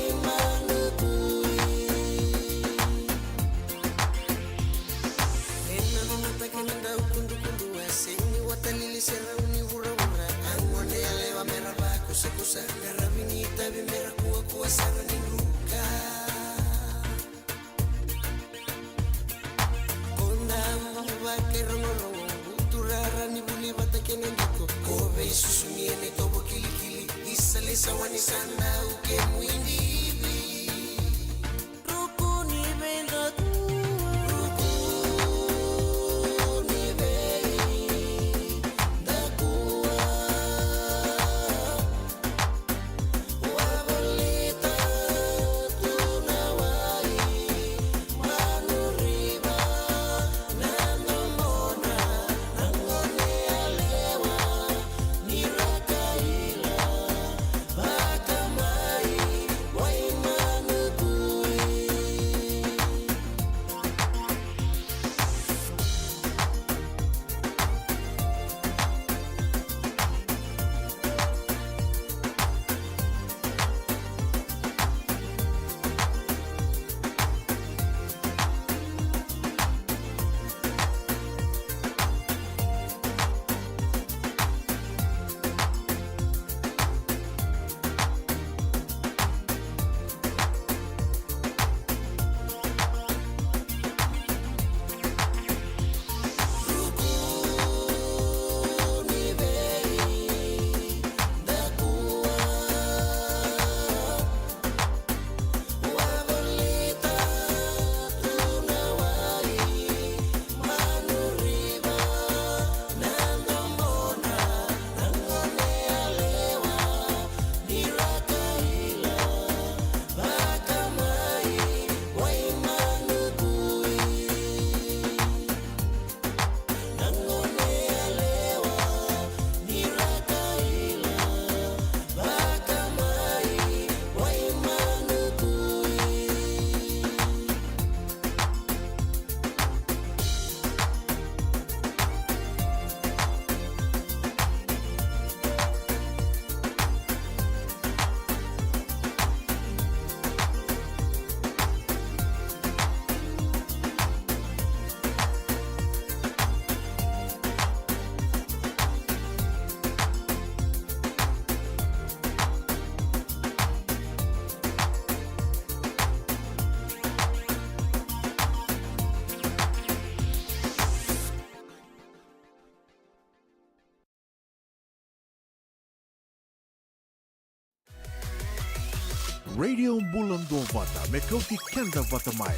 Radio Bulan Dua Vata, me kauti kenda vata mai.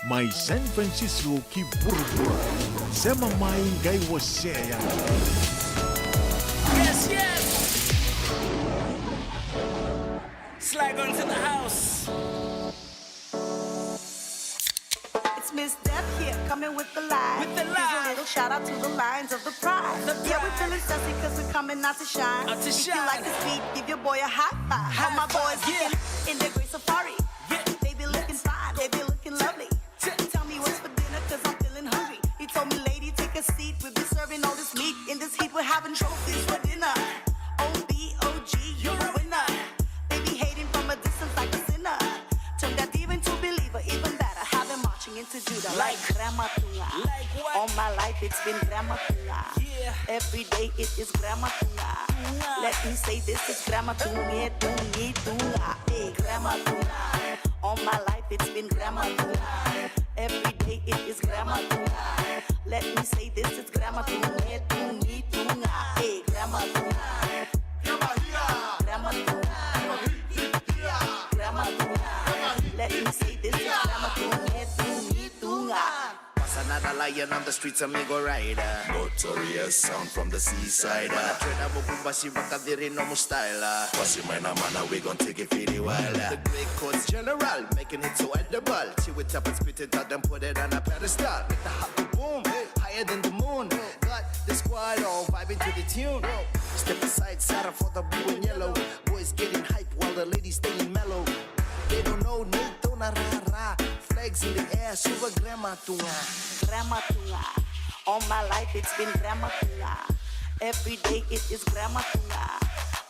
Mai San Francisco ki burubura. Sema mai gai waseya. Yes, yes. Slag onto the house. It's Miss Deb here, coming with the line. Here's a little shout out to the Lions of the Pride. Yeah, we're feeling sassy because we're coming out to shine. If you like this beat, give your boy a high five. All my boys in their great safari. They be looking fine, they be looking lovely. Tell me what's for dinner because I'm feeling hungry. He told me, lady, take a seat. We'll be serving all this meat. In this heat, we're having trophies for dinner. OBOG, you're a winner. They be hating from a distance like a sinner. Turn that diva into a believer, even better. Have them marching into Judah like Grandma Tunga. Like what? All my life it's been Grandma Tunga. Yeah. Every day it is Grandma Tunga. Let me say this is Grandma Tunga, Tungi Tunga. Hey, Grandma Tunga. All my life it's been Grandma Tunga. Every day it is Grandma Tunga. Let me say this is Grandma Tunga, Tungi Tunga. Hey, Grandma Tunga. Grandma Tunga. Grandma Tunga. Let me say this is Grandma Tunga, Tungi Tunga. Another lion on the streets, amigo rider. Notorious sound from the seaside. Trena bukubasi bakadiri no mustyle. Wasi mana, we gon' take it pretty wild. The great courts general, making it so edible. Chew it up and spit it out, then put it on a pedestal. Make the hot boom, higher than the moon. Got the squad all vibing to the tune. Step aside, Sarah for the blue and yellow. Boys getting hype while the ladies staying mellow. They don't know, Nato na ra. Flags in the air, super Grandma Tunga. Grandma Tunga. All my life it's been Grandma Tunga. Every day it is Grandma Tunga.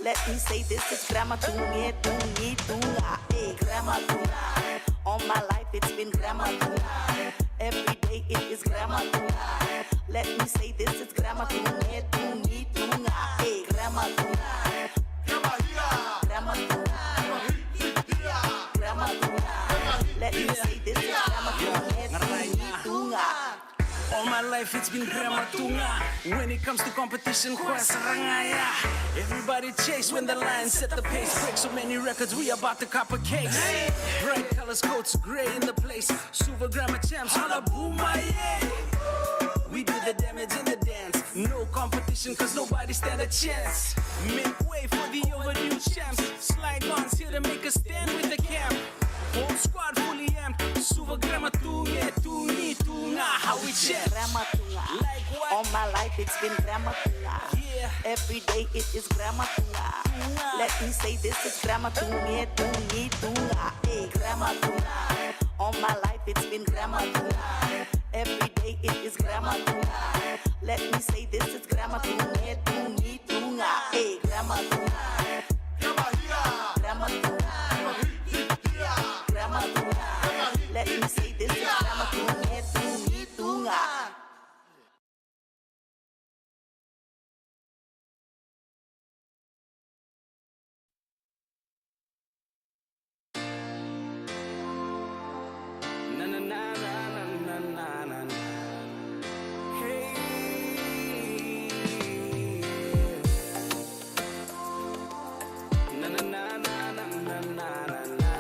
Let me say this is Grandma Tunga, Tungi Tunga. Hey, Grandma Tunga. All my life it's been Grandma Tunga. Every day it is Grandma Tunga. Let me say this is Grandma Tunga, Tungi Tunga. Hey, Grandma Tunga. Grandma Tunga. Grandma Tunga. Let me say this is Grandma Tunga, Tungi Tunga. All my life it's been Grandma Tunga. When it comes to competition, Kwasarangaya. Everybody chase when the lion set the pace. Break so many records, we about to cop a case. Bright colors, coats, gray in the place. Super Grandma champs, holla boom, my yeah. We do the damage in the dance. No competition, cause nobody stand a chance. Make way for the overdue champs. Slide ons here to make a stand with the camp. Whole squad fully amped. Super Grandma Tunga, Tungi Tunga. How we chat? Grandma Tunga. Like what? All my life it's been Grandma Tunga. Yeah. Every day it is Grandma Tunga. Let me say this is Grandma Tunga, Tungi Tunga. Hey, Grandma Tunga. All my life it's been Grandma Tunga. Every day it is Grandma Tunga. Let me say this is Grandma Tunga, Tungi Tunga. Hey, Grandma Tunga. Grandma Tunga. Grandma Tunga. Let me say this is Grandma Tunga, Tungi Tunga. Na na na na na na na na. Hey. Na na na na na na na na.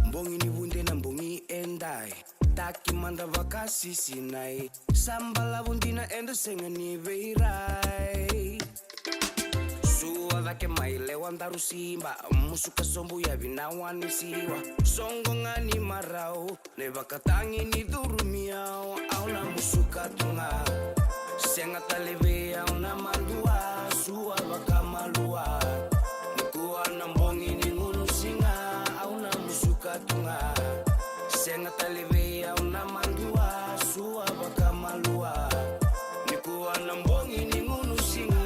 Mbongi ni bunde na mbongi endai. Taki manda vakasi sinai. Sambala bundina endo senga ni veirai. Suwa vake maile wandaru simba. Musuka sombu ya vinawani siwa. Songo ngani marau. Nevakatangi ni durumiao. Auna musuka tunga. Senga taleve auna mandua. Suwa vaka malua. Nikuwa na mbongi ni ngunu singa. Auna musuka tunga. Senga taleve auna mandua. Suwa vaka malua. Nikuwa na mbongi ni ngunu singa.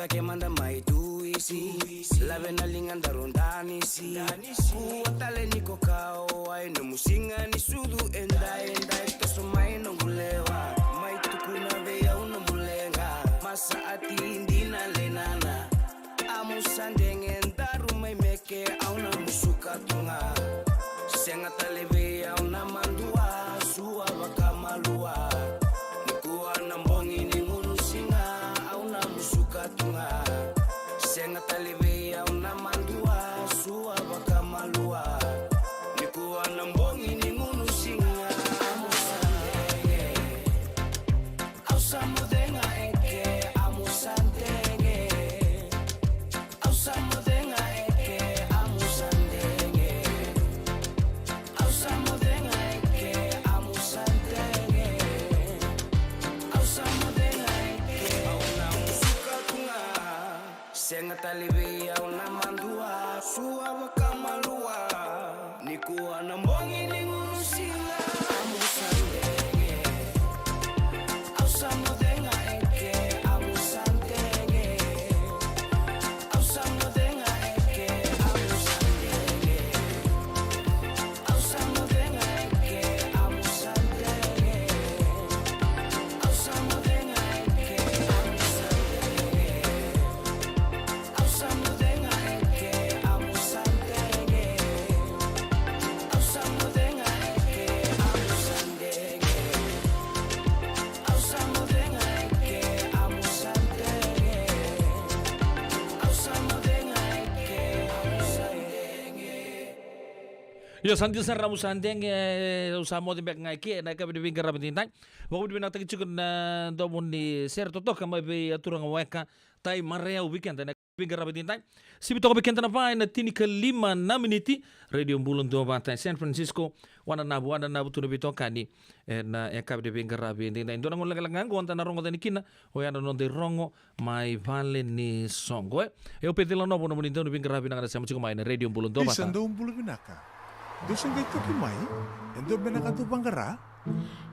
Que manda isi labe na linganda rondani si kuatale niko kao ai no musinga ni sudu endai toso mai no mulewa mai tukuna veya uno mulenga masa ati indina lenana amusandenge ndaru mai meke auna musuka tunga senga talebe auna mandua suwa bakamalua nikuwa nambongi ni ngunusinga auna musuka tunga senga talebe auna mandua suwa bakamalua nikuwa nambongi ni ngunusinga amusandenge ausamudenga eke amusandenge ausamudenga eke amusandenge ausamudenga eke amusandenge ausamudenga eke auna musuka tunga senga talebe auna mandua suwa bakamalua nikuwa nambongi ni ngunusinga amusandenge ausamudenga eke amusandenge ausamudenga eke amusandenge ausamudenga eke amusandenge ausamudenga eke amusandenge ausamudenga eke amusandenge ausamudenga eke amusandenge ausamudenga eke amusandenge ausamudenga eke amusandenge. Yo santi sa ramu sandeng usamo di bek ngai ke na ka bi bingkar rabin tan. Wa bi na tagi chukun na do mun ni ser to ka mai be aturang weka tai marea weekend na bingkar rabin tan. Sibi to weekend na pa na tini ka 5 na miniti radio bulun do bata San Francisco wana nabu tu bito kani na e ka bi bingkar rabin tan. Do na ngol lagang ko na rongo tani kina o ya no de rongo mai vale ni songo. Eu pedilo no bono mun do bingkar rabin na sa mucho mai na radio bulun do bata. Isang bulu binaka. Dosen gay toki mai, endo benaka tu bangara.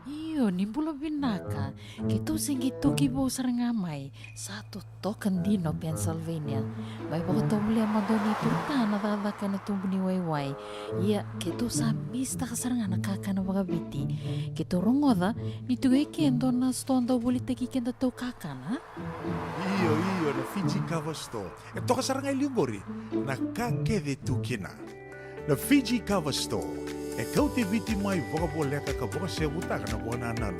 Iyo, nimbula binaka. Kito singi toki bo sarangamay. Satu token dino Pennsylvania. May baka muli ang madoni turta na dadaka na tumbuni wayway. Iya, kito sa mista kasaranga nakaka na bagabiti. Kito rongoda, nito gay kendo na stonda wuli tagi kenda to kakana. Iyo, na Fiji Cover Store. Ito kasaranga ilibori, nakakede tu kina. Na Fiji Cover Store, kau te viti mai voka po leka ka voka se butaka na voka na nanu.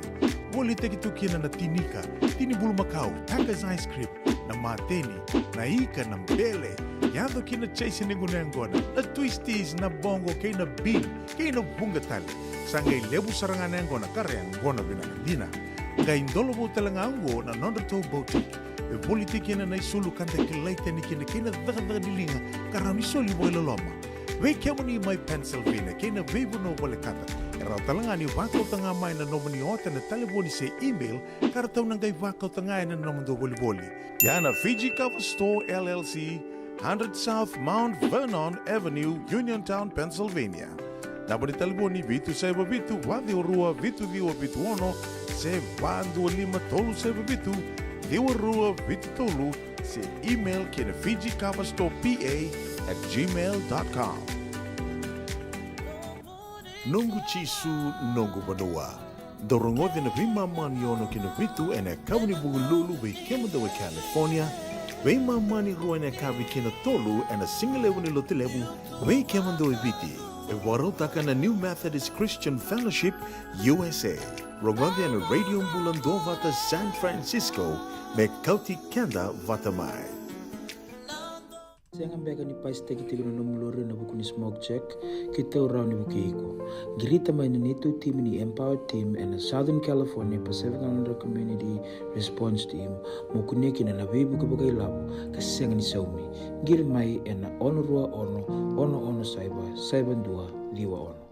Woli te ki tu kina na tinika, tini bulu makau, Taka's Ice Cream, na mateni, na ika, na mbele, yado kina chase ningu na ngona, na twisties, na bongo, kay na bean, kay na bungatali. Sangay lebu saranga na ngona, kare ang ngona binakandina. Ngay ndolo bo talanga ango na nondato boutique. E woli te kina na isulu kanta kilaita ni kina daga dilinga, karami soli boy loloma. Wei kemuni mai Pennsylvania, kena veibu no wale kata. Era talanga ni wakau tanga mai na nomani ota na telefoni se email, kara tau nangai wakau tanga na nomando boli. Yana Fiji Cover Store LLC, 100 South Mount Vernon Avenue, Uniontown, Pennsylvania. Nabari telefoni vitu saiba vitu, wadi orua vitu diwa vitu ono, se bandu lima tolu saiba vitu, diwa rua vitu tolu, se email kena Fiji Cover Store PA@gmail.com. Nungu chisu nungu badua. Dorongode na vima mani ono kina vitu ene kabuni bugululu we kemuda we California. Vima mani rua ene kabi kina tolu ene singalewu ni lotilewu we kemuda we viti. E warotaka na New Methodist Christian Fellowship USA. Rongode ene radio mbulando vata San Francisco me kauti kenda vata mai. Saya ngambeka ni pais tegi no nomulore na buku ni smoke check kita urau ni bukeiko. Girita mai ni tu team ni Empower Team and Southern California Pacific Islander Community Response Team mukune kina na bibu kabagai labo kaseng ni saumi. Gir mai ena ono rua ono saiban dua liwa ono.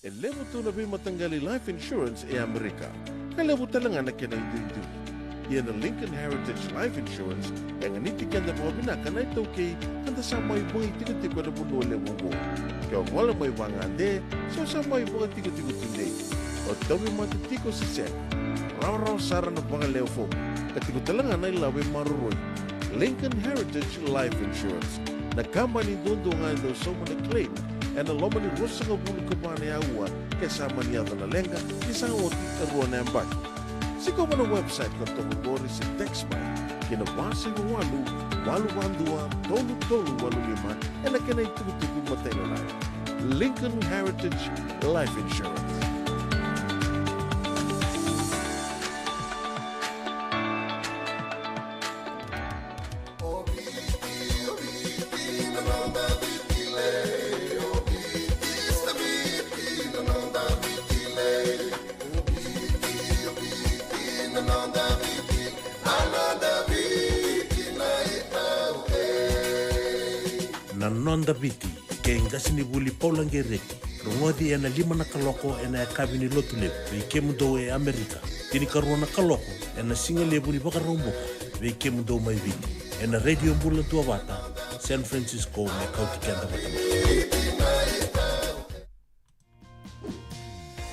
E levo tu na bima tanggali life insurance e Amerika. Kalevo talanga na kena itu. Ia na Lincoln Heritage Life Insurance yang niti kanda mo binaka na ito kay kanda sa may bungi tigo-tigo na buno le mo. Kaya wala may bangande, so sa may bunga tigo-tigo tunde. O tawi matitiko si Sen. Raw-raw sara na banga leo fo. Katigo talanga na ilawi maruroy. Lincoln Heritage Life Insurance. Na company dundungan do somo na claim. E na loma ni rosa nga bulu kapane aua kasama ni na lenga isang oti karuan na ambak. Siko mo na website na tungkol si Texby. Kinabasa yung walu-walua, tolu-tolu-walulima, e na kinay tutubi matay na lang. Lincoln Heritage Life Insurance. Nanda biti ke ngasini buli paulangereki rongodi ena 5 na kaloko ena kabini lotule ve kemudo e Amerika tini karona kaloko ena singa lebu ni baka romboka ve kemudo mai viti ena radio mbula tua bata San Francisco me kauti kenda batama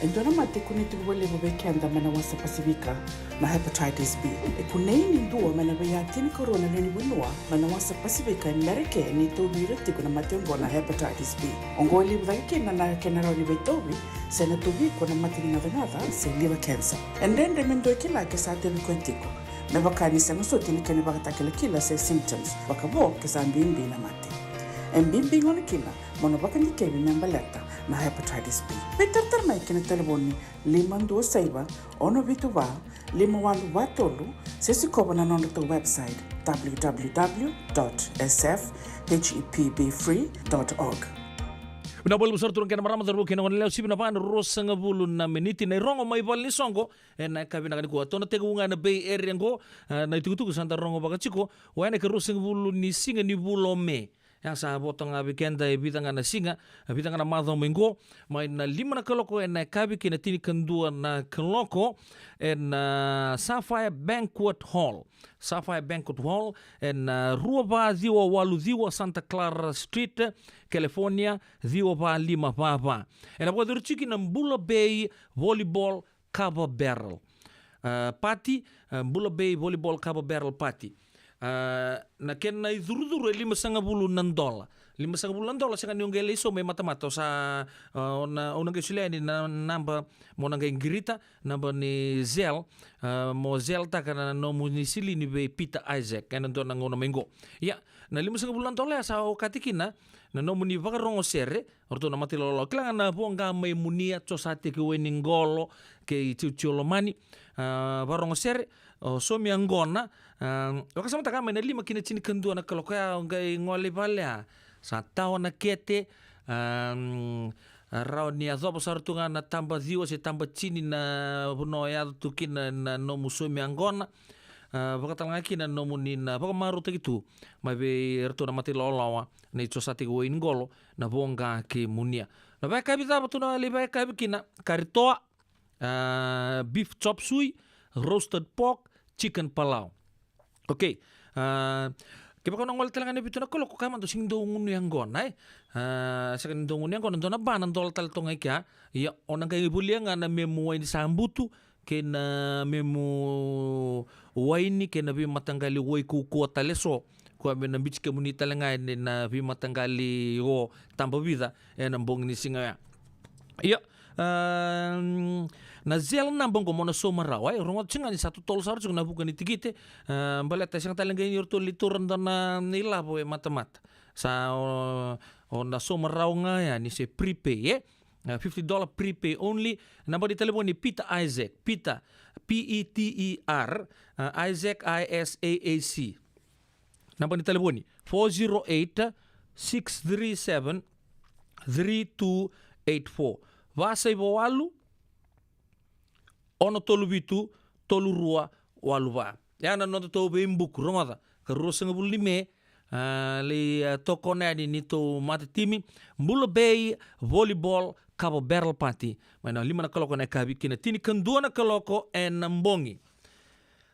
Endona mate kuniti wale bobe kenda mana wasa Pasifika na hepatitis B. Kuneini ndua mana baya tini corona nani winua mana wasa Pasifika Amerike ni tobi reti kuna matengo na hepatitis B. Ongoli bvaike na kenara ni betobi sena tobi kuna matini ngada se liver cancer. Endende mendo kila kesa temi kwentiko. Mebakani sengo soti ni kene bakata kila se symptoms. Bakabo kesa mbimbi na mate. Mbimbi ngoni kila mono bakani kebi membaleta na hepatitis B. Peter mai kena telefoni 52 ono vituva 51 sesi kobo na nondo to website www.sfhepbfree.org. Bina bolu besar turun kena marama terbu kena wanileu sibina pan rosanga bulu na meniti na rongo mai bal ni songo na kabina kani ko tona tegunga na Bay Area ngo na itukutuku santa rongo bagachiko wana ke rosanga bulu ni singa ni bulo me yang sa botong abikenda bitanga na singa bitanga na madho mengo mai na 5 na kaloko na kabi kina tini kandua na kaloko na Sapphire Banquet Hall rua ba ziwa walu ziwa Santa Clara Street California ziwa ba 5 papa na pode ruchiki na Mbula Bay Volleyball Cover Barrel party Mbula Bay Volleyball Cover Barrel party na kena iduru-duru $5,000 $5,000 sa kanyang gala iso may mata-mata sa unang kasulaya ni namba mo nang Girita namba ni Zel mo Zel ta kana no munisili ni Peter Isaac kana do nang una minggo ya na $5,000 sa katikina na no muni vakarongo sere orto na matilolo kailangan na buong may munia cho sa ati ke weningolo ke chiolomani varongo sere so mi angona wakasama takama na 5 kina chini kandua na kalokaya ngai ngole balea sa tao na kete rao ni azopo sartunga na tamba ziwa se tamba chini na buno ya tukina na no muso mi angona bakatalanga kina no munina bakamaru tegitu mabe erto na mati lolawa na icho sati go ingolo na bonga ke munia na ba kabita batuna liba kabikina karitoa beef chop suey roasted pork chicken palau. Okay. Kiba ko nang wala talaga na bito na koloko kama to sing dongun yang gon ay. Sa kan dongun yang gon na ba nang dol tal tong ay kya. Ya onang kay bulia nga na memo ay sambutu ken memo waini ken bi matanggali way kuko taleso. Ko na beach community lang ay na bi matanggali o tambawida en ambong ni singa. Ya na zel nambong ko mona somaraw ay rongot singa ni satu tol sar na bukan itigite baleta sing talengay yorto lituran na nila po matamat sa na somaraw nga ya ni se prepay $50 prepay only namba di telepon ni Peter Isaac Peter Peter Isaac ISAAC namba di telepon ni 408-637-3284 Vasay bawalu ono tolu bitu tolu rua waluba yana no to be mbuk rongoda ka rosanga bulime le tokona ni to matimi Mbula Bay Volleyball Cover Barrel party mana 5 na kaloko na kabi kina tini kandua na kaloko en mbongi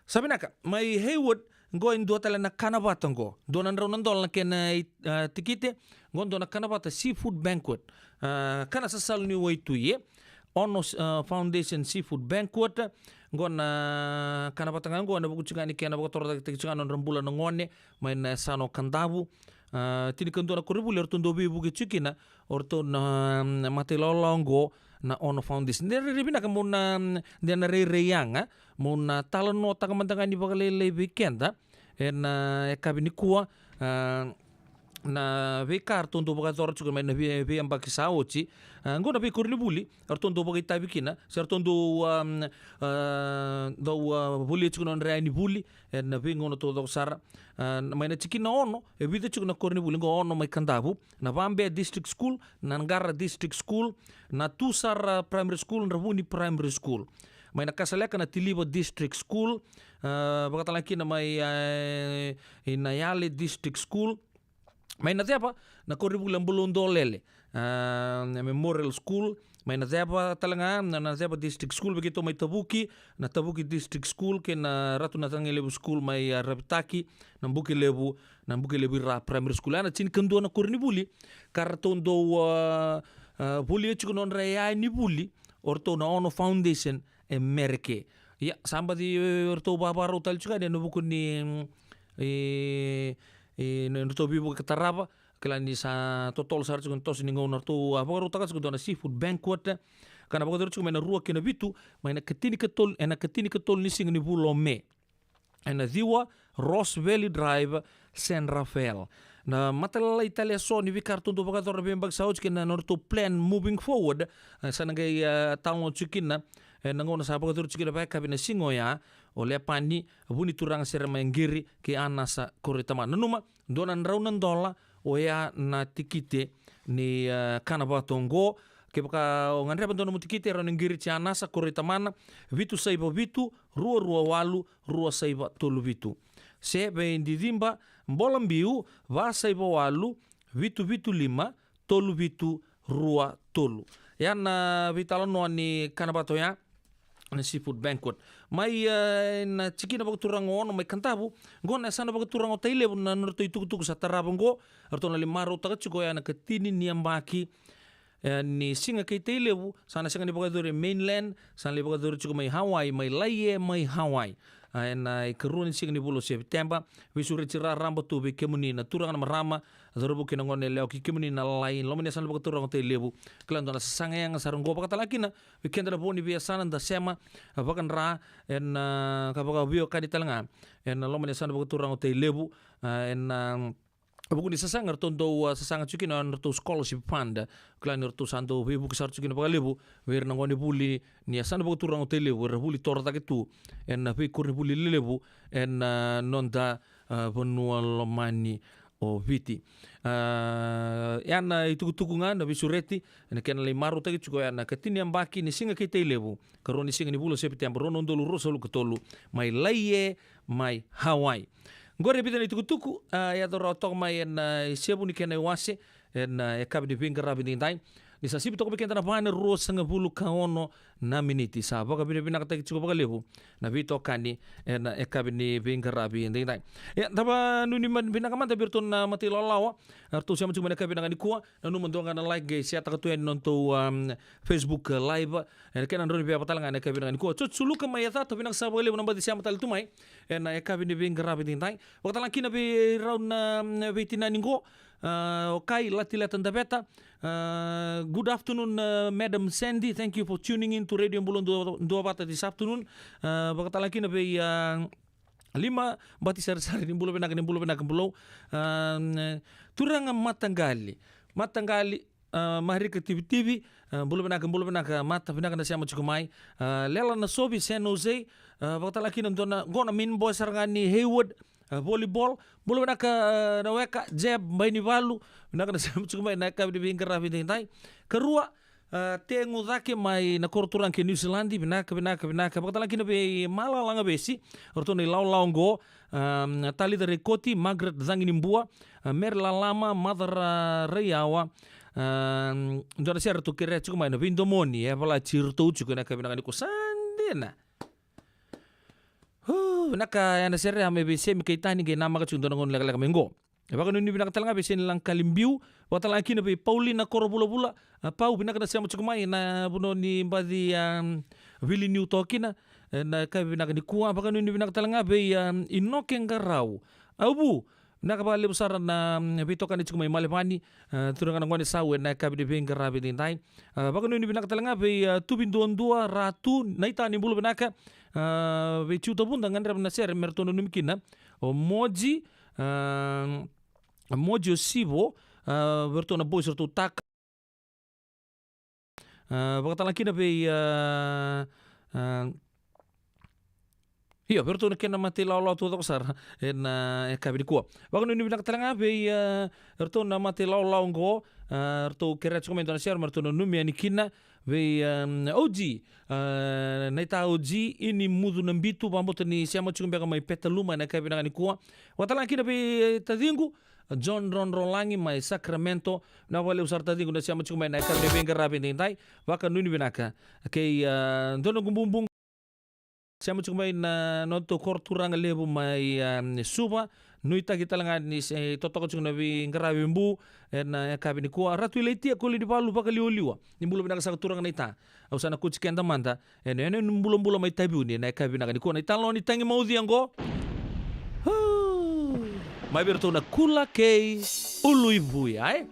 sabinaka mai Haywood going do tala na kanabata go do na raw nandol na kena tikite gondo na kanabata seafood banquet kana sa salni way tuye Ono Foundation Seafood Banquet ngona kana patanga ngona buku chingani kena buku torta chingano rambula ngone main sano kandabu tini kanto na koribuli ortondo bibu ke chikina orto na matelolongo na Ono Foundation nere ribina ka muna dena reyanga muna talano takamandangani bagalele weekenda en kabini kuwa na ve karton do baga tor chuko na ve amba kisaochi ngona ve kornibuli arton do baga tabikina sarton do buli chuko non reani buli na ve ngona to do sara mai na chikina ono e vide chuko na kornibuli ngo ono mai kandabu na Vambe District School na Ngara District School na Tusar Primary School na Ravuni Primary School mai na kasaleka na Tiliba District School bakatalaki na mai Inayale District School mai na tepa na Koribula Mbulundo Lele Memorial School mai na tepa talanga na tepa District School begitu mai Tabuki na Tabuki District School ke na Ratu Natangi Lebu School mai Rapitaki na Buki Lebu Ra Primary School ana chin kendo na Kornibuli kartondo buli chuko non rea ni buli orto na Ono Foundation Merke ya somebody orto baba rotal chuka de no buku ni no bibu kataraba kelani sa totol sar chuko tos ni ngona to aba rota ka chuko na Seafood Banquet kana bago chuko mena rua kena bitu maina ketini ketol ni sing ni bulo me ena diwa Ross Valley Drive San Rafael na matala Italia so ni vikarton do baga tor bembag sauch kena norto plan moving forward sanagay taon chukina nangona sa baga tor chukina ba kabina singoya ole pani buni turang serma ngiri ke anasa koritama nanuma donan raunan dola oya na tikite ni kanaba tongo ke baka ngandre bandono mutikite ron ngiri ci anasa koritamana vitu saiba vitu rua walu rua saiba tolu vitu se be indidimba mbolam biu va saiba walu vitu lima tolu vitu rua tolu yana vitalo no ni kanabato ya na Seafood Banquet mai na chikina baga turang ono mai kantabu ngona sana baga turang o taile na norto itu sa tarabongo arto na limaro taga chiko ya na katini niambaki ni singa kay tailebu sana singa ni baga dure mainland sana li baga dure chiko mai Hawaii mai Laie mai Hawaii na ikaruni singa ni bulo September visuri chira ramba tu be kemuni na turang na marama dorobu kina ngone leo ki kemuni na lain lomene sana baga turang o tailebu klando na sanga yang sarungo baga talakina weekend na boni biasana da sema bakan ra en kabaga bio kadi talanga en lomene sana baga turang o tailebu en buku ni sasang artondo sasang chukin on to scholarship fund klan to santo buku sar chukin baga lebu wer na ngoni buli ni asan baga turang o tailebu wer buli torta ketu en pe kurni buli lebu en nonda bonual mani o viti yana itu tukungan na bisureti na ken le maru tagi chuko yana katini ambaki ni singa kite lebu karoni singa ni bulo September rono ndolu rosolu ketolu mai Laie mai Hawaii gore bidana tuku ya do rotok mai en sebu ni ken wase en kabdi vingara bidindai ni sa sibi to beken na bana ro sanga bulu kaono na miniti sa baga bina kata chuko baga lebu na vito kani en kabni vingara bidindai ya taba nuni man bina kamanta birton na mati lolawa arto siya machuma na kabina ngani kuwa na numan do ngana like guys ya takatu en nonto Facebook live en ken andro bi apatal ngana kabina ngani kuwa chut suluka mai ya to bina sa lebu namba di siya matal tumai en kabni vingara bidindai wakta langkina bi round na vitina ningo okay, lati-latan dabeta. Good afternoon, Madam Sandy. Thank you for tuning in to Radio Mbulon Dua Bata this afternoon. Bakata lagi na bay 5 bati sari-sari ni bulo penakan bulo. Turang matanggali. Mahiri ke TV bulo penakan mata penakan na siya machukumay. Lela na sobi San Jose. Bakata lagi na gona min boy sarangani Hayward. Volleyball bulu naka na weka jeb baini valu naka na sam chuma na ka bi ngara bi dai karua tengu zake mai na korturan ke New Zealand binaka bakta lagi na be mala langa besi orto ni laulongo tali dari koti Margaret zangini mbua merla lama mother rayawa ndona ser to kire chuma na vindomoni bala chirto chuko na ka binaka ni ko sandena naka yana sere ame be semi kaitani ge nama ka chundo ngon lega mengo Baka nuni binakatal nga besen lang kalimbiu, watala kina pe Paulina Korobula-bula, pau binakana siya matukumay na buno ni mbadi Willie New Tokina, na kabi binakani kuwa, baka nuni binakatal nga be Inokeng Garau. Abu, nakabali besar na bitokan itu kumay malipani, turungan ngone sawe na kabi de bengarabi din tay. Baka nuni binakatal nga be tubinduan dua ratu naita ni bulu binaka, be chuta bunda ngandra na ser mertono numkina, o moji Mojo Sibo bertona boy sertu tak bakal lagi nabe iya bertona kena mati law tu tak besar en kabin kuah bakal ini bilang terang be bertona mati law ngo bertu keret komen Indonesia bertona numi ani kina be Oji naita Oji ini mudu nambitu pambot ni siapa cuma bega mai petaluma na kabin ani kuah bakal lagi nabe tadingu John Ron Rolangi mai Sacramento na wale usar tadi guna siya macam na karne bengar rapi nintai waka nuni binaka kay dono gumbung siya macam na nonto korturang lebu mai suba nuita kita langan ni toto ko na bi ngarabi mbu na kabini ko ratu leiti ko li balu baka liuliwa ni bulo binaka sa turang nita usana ku chiken tamanta ene bulo mai tabi ni na kabina ni ko na italo ni tangi maudi ango mai bertona kula kei ulu ibu ya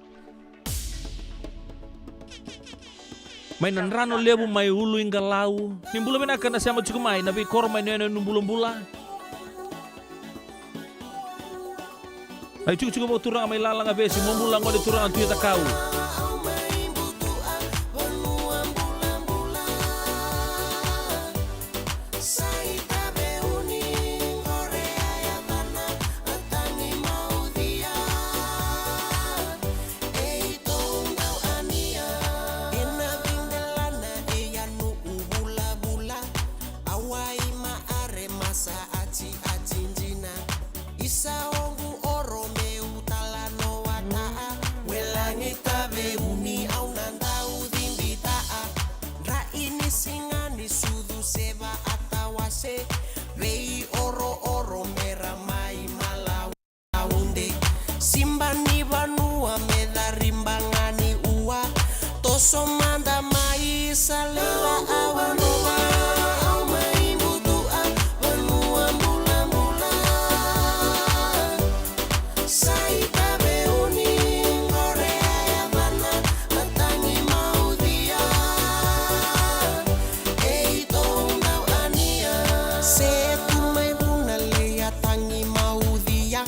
mai nanrano lebu mai ulu ingalau nimbula bena kana sama cukup mai nabi kor mai nene numbula ai cukup turang mai lalang abesi mombula ngode turang tu ta kau Somanda mai salera awanova au mai butua benua mula sai tabe uni Korea ya mana atangi mau dia tong dau ania se tu mai buna le atangi mau dia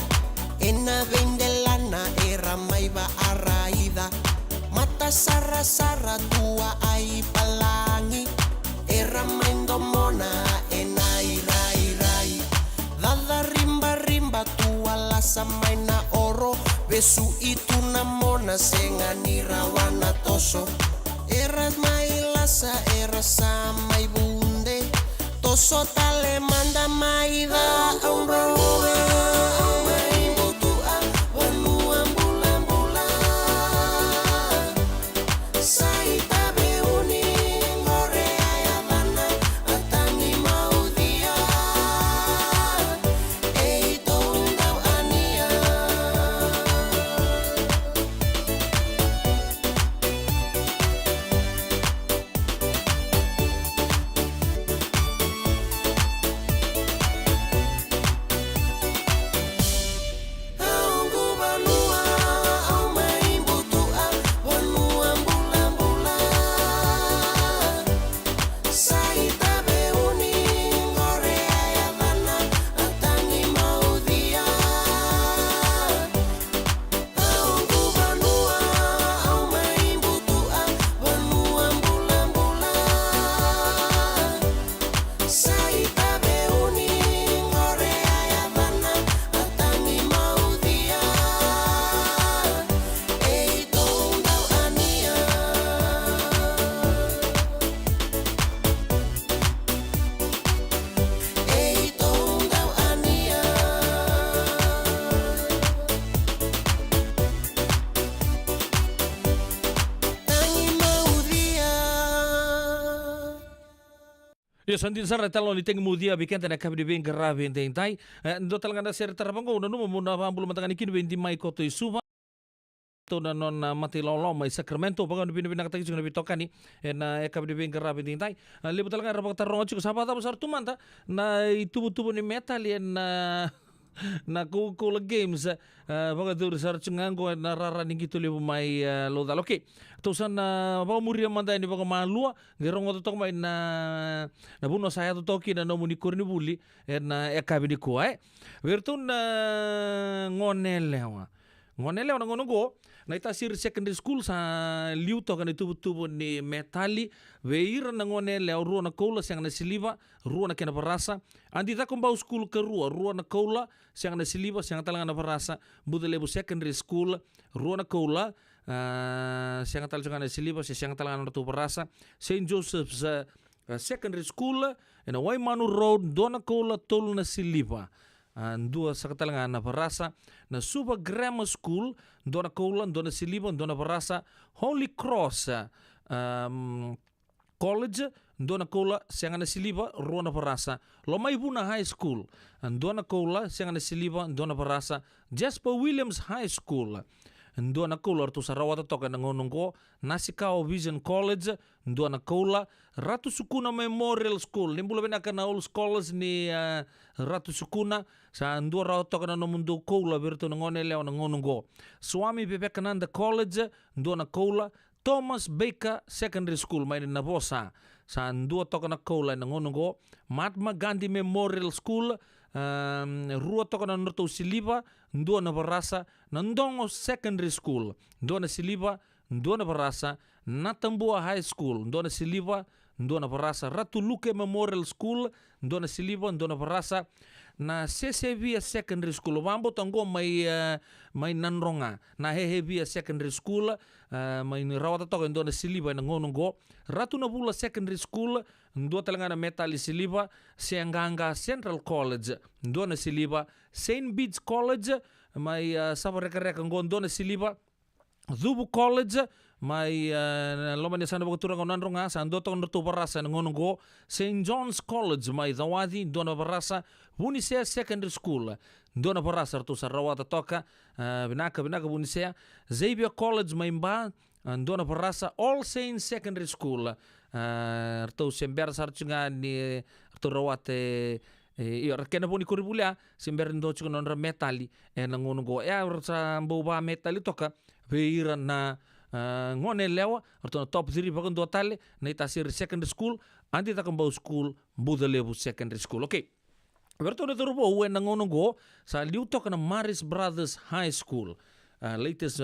ena vendelana era mai ba araida mata sara tua ai palangi era mendo mona enai rai dada rimba tua la samaina oro besu itu namona sengani rawana toso eras mai lasa era samai bunde toso tale manda mai da aurore Ya sandin sarra talo ni teng mudia bikenta na kabdi ben grave entai. Ndo talanga ser tarabango no muna pambulu matangani kin 20 mai koto isuva. To na non mati lolo mai Sacramento baga no binu binakata kisuna bitokani na kabdi ben grave entai. Lebu talanga rabak tarongo chiko sabata besar tumanta na itubu-tubu ni metal na Coca-Cola Games baga dur sar cungango na rara ningi lebu mai lodal. Okay. Tusan baga muria manda ni baga malua gerong to mai na buno saya to toki na no muni kurni buli na ekabi ni ko vertun ngonelewa na ngonogo na ita sir secondary school sa liu to kan tubu ni metali veira na ngonele ruo na koula siang na siliva ruo na kena parasa andi ta kumbau school ke ruo na koula siang na siliva siang talanga na parasa budelebu secondary school ruo na koula siang talanga na siliva siang talanga na tu parasa St. Joseph's secondary school na Waimanu Road dona koula tolu na siliva dua sakatalanga na parasa na Suba Grammar School dona koula dona siliva dona parasa Holy Cross College dona koula siang na siliva ruo na parasa Lomaibuna High School dona koula siang na siliva dona parasa Jasper Williams High School dona koula tu sarawata toka na ngonongko Nasikao Vision College dona koula Ratu Sukuna Memorial School nimbula benaka na all scholars ni Ratu Sukuna sa ndua raw toka na mundo koula berto na ngone leo na ngonongko Swami Vivekananda College dona koula Thomas Baker Secondary School may na bosa sa ndua toka na koula na ngonongko Mahatma Gandhi Memorial School rua toka na Norto Siliva ndua na barasa na Ndongo Secondary School ndua na Siliva ndua na barasa Natambua High School ndua na Siliva ndua na barasa Ratu Luke Memorial School ndua na Siliva ndua na barasa na CCV Secondary School wambo tango may nanronga na Hehevia Secondary School may rawata toka ndua na Siliva na ngonongo Ratu Nabula Secondary School ndua talanga na Metali Siliva Sianganga Central College ndua na Siliva St. Bede's College may sapa reka-reka ndua na Siliva Zubu College may loma ni sana bagutura ngonandro nga sa ando tong nertu barasa ngonongo St. John's College may Zawadi dona barasa Bunisea Secondary School dona barasa tu sarawata toka binaka Bunisea Xavier College may mba dona barasa All Saints Secondary School tu sember sarchunga ni tu rawate kena pun ikuribulya sember ndo chukon metali ngonongo sa mboba metali toka veira na ngone lewa arto top 3 bagon do tale na itasir secondary school anti takambau school Budalebu Secondary School. Okay. Berto na turupo uwe na ngonongo sa liuto ka na Maris Brothers High School. Latest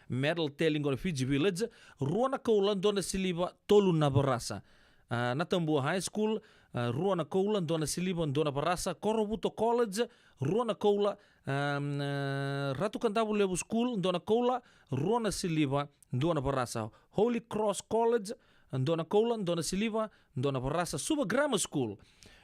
medal telling on Fiji Village ruo na kaulan do na siliva tolu na barasa. Natambua High School ruo na kaulan do na siliva do na barasa Korobuto College ruo na kaula Ratu Kantabu Lebu School do na kaula ruo na siliva do na barasa Holy Cross College do na kaula do na siliva do na barasa Suba Grammar School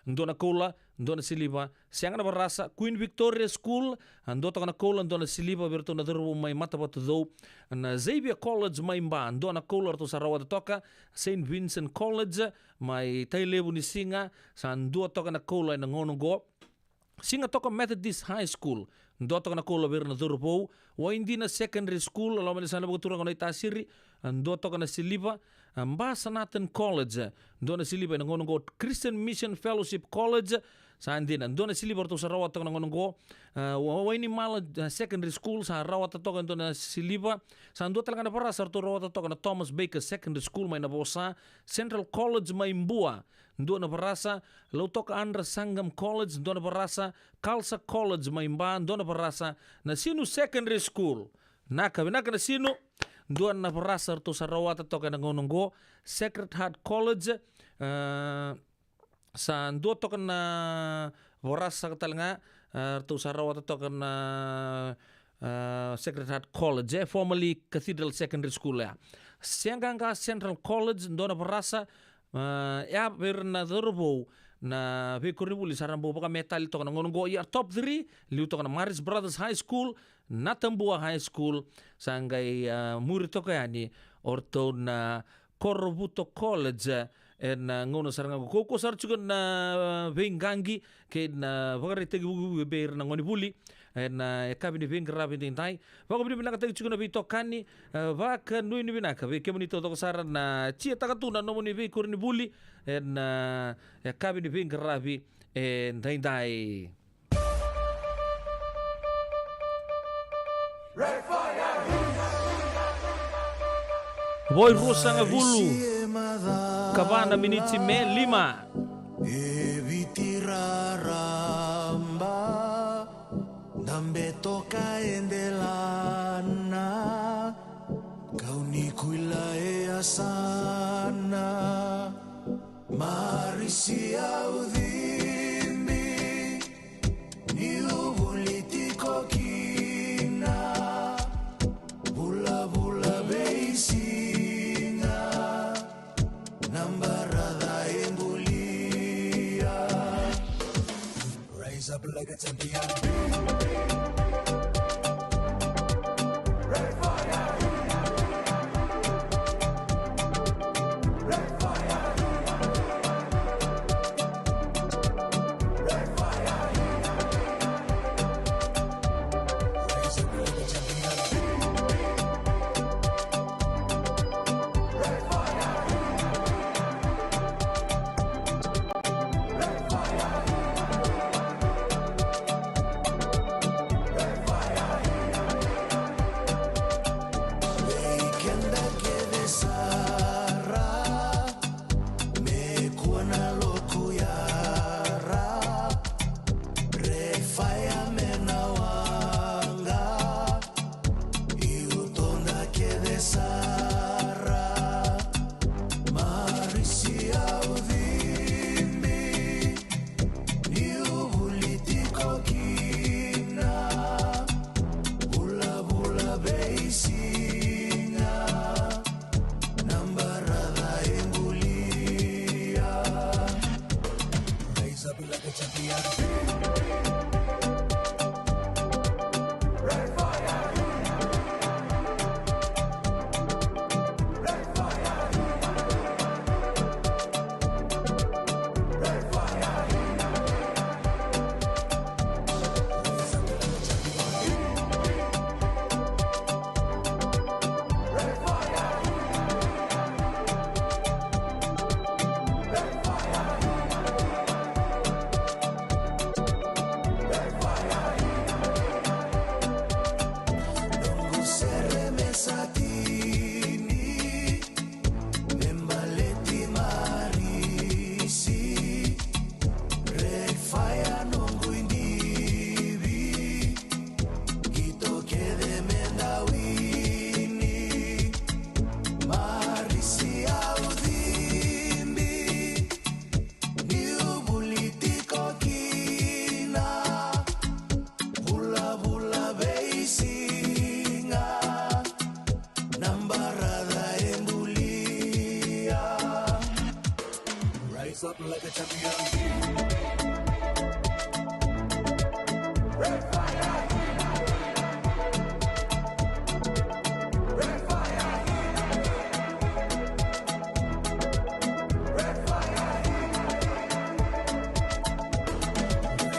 do na kaula do na siliva siang na barasa Queen Victoria School do na kaula do na siliva berto na duru may matabat do na Xavier College may mba do na kaula to sarawat toka St. Vincent College may Tailebu ni Singa sa do toka na kaula na ngonongo Singa toka Methodist High School ndo toka na kola ber na durpo wa hindi na secondary school alam ni sana bagutura na itasiri ndo toka na Siliva Mbasa Nathan College ndo na Siliva na ngonongo Christian Mission Fellowship College sa andin ndo na Siliva to sa rawat toka na ngonongo wa ini mala secondary school sa rawat toka ndo na Siliva sa ndo talaga na para sa to rawat toka na Thomas Baker Secondary School may nabosa Central College may Mbua ndo na barasa Lautoka Andra Sangam College ndo na barasa Kalsa College may mba ndo na barasa na Sinu Secondary School naka na Sinu ndo na barasa to sa rawata toka na ngonongo Sacred Heart College sa ndo toka na barasa talanga to sa rawata toka na Sacred Heart College formerly Cathedral Secondary School Sianganga Central College ndo na barasa ber na durbo na vekuribuli sarambo baka metal to na ngonongo top 3 liu to na Maris Brothers High School Natambua High School sangay muri to kayani orto na Korobuto College na ngono saranga koko sar juga na vengangi ke na vagare tegi bugu beir na ngoni buli na kabini veng rabi tintai vago bini binaka tegi juga na bitokani vaka nui ni binaka ve kemuni toto sar na chia takatuna no moni ve kurni buli na kabini veng rabi tintai. Voi rusanga vulu Kabana miniti me 5 Evitiraramba Nambe toka endelana Kau ni kuila e asana Marisi audhimbi Ni ubulitiko kina Bula bula beisi up like a champion. Red fire. Red fire. Red fire. Raise up like a champion. Red fire. Red fire. Something like a champion. Red fire. Red fire. Red fire.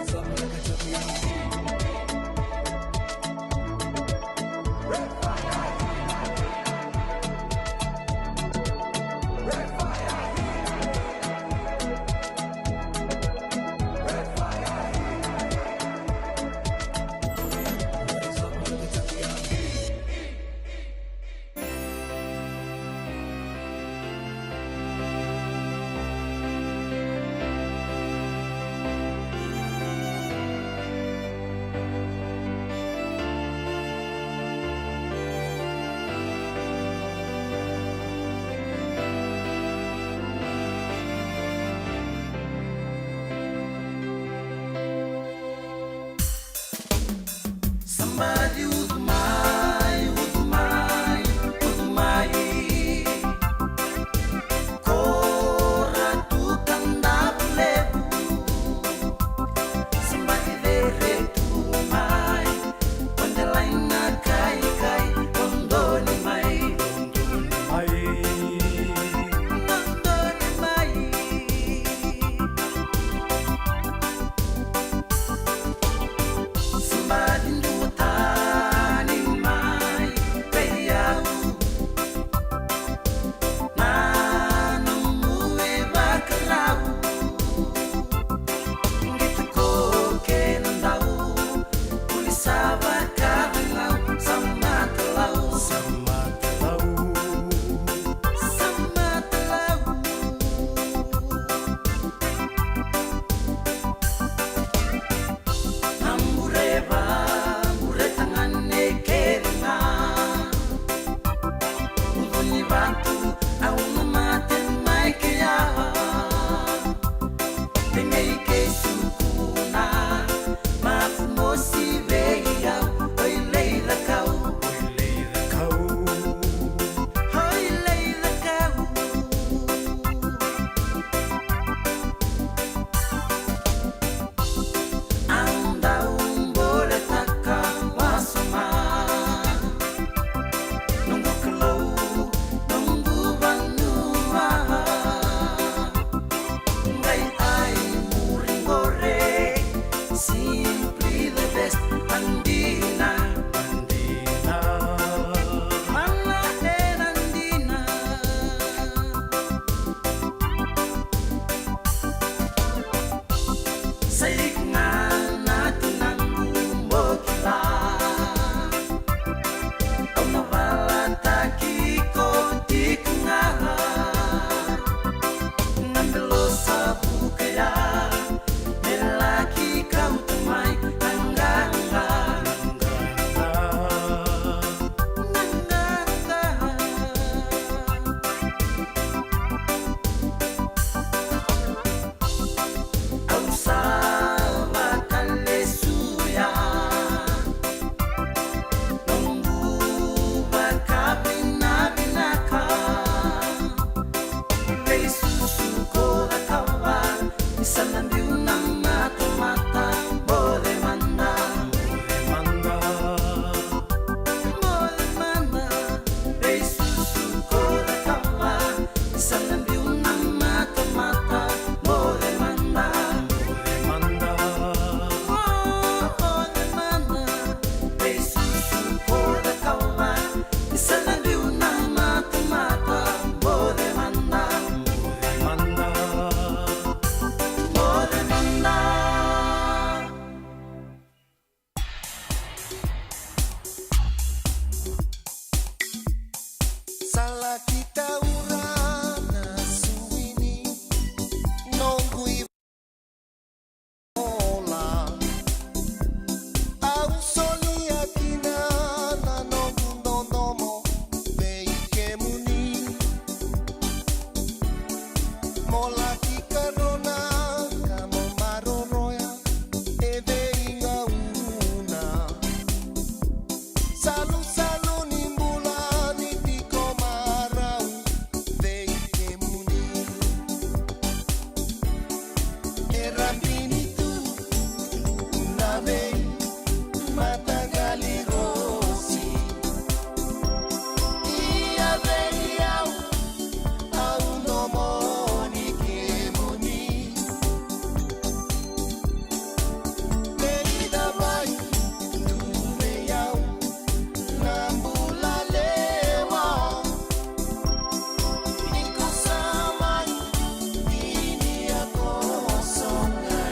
Something like a champion. Red fire. Red fire. Songa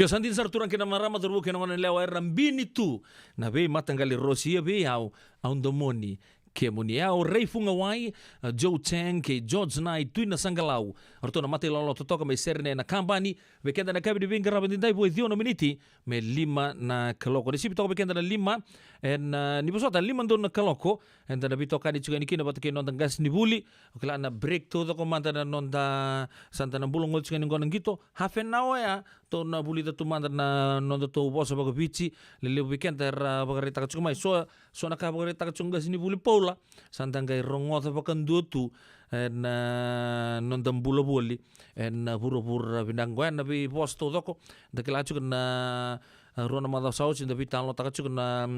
Yo sandin sarturan kena marama terbu kena wana lewa rambini tu na be matangali rosia be au domoni ke muni au rei funga wai Joe Chang ke George Knight tuina sangalau artona mate lolo totoka me serne na kambani bekenda na kabi de vinga rabindai bo dio nominiti me lima na kaloko disipi toka bekenda na lima en ni bosota lima don na kaloko en na bitoka ni chuga ni kina batake nonda gas ni buli okala na break to the commander na nonda santa na bulong ngol chuga ni ngona ngito half an hour ya to na buli da tumanda na nonda to bosa bago bici lele bekenda ra bagarita ka chuga mai so na ka bagarita ka chuga ni buli paula santa ngai rongota bakan dutu na nondam bula boli en pura bindangwan na bi posto doko dakila chuga na rona madau sauci da bitan lo takachu na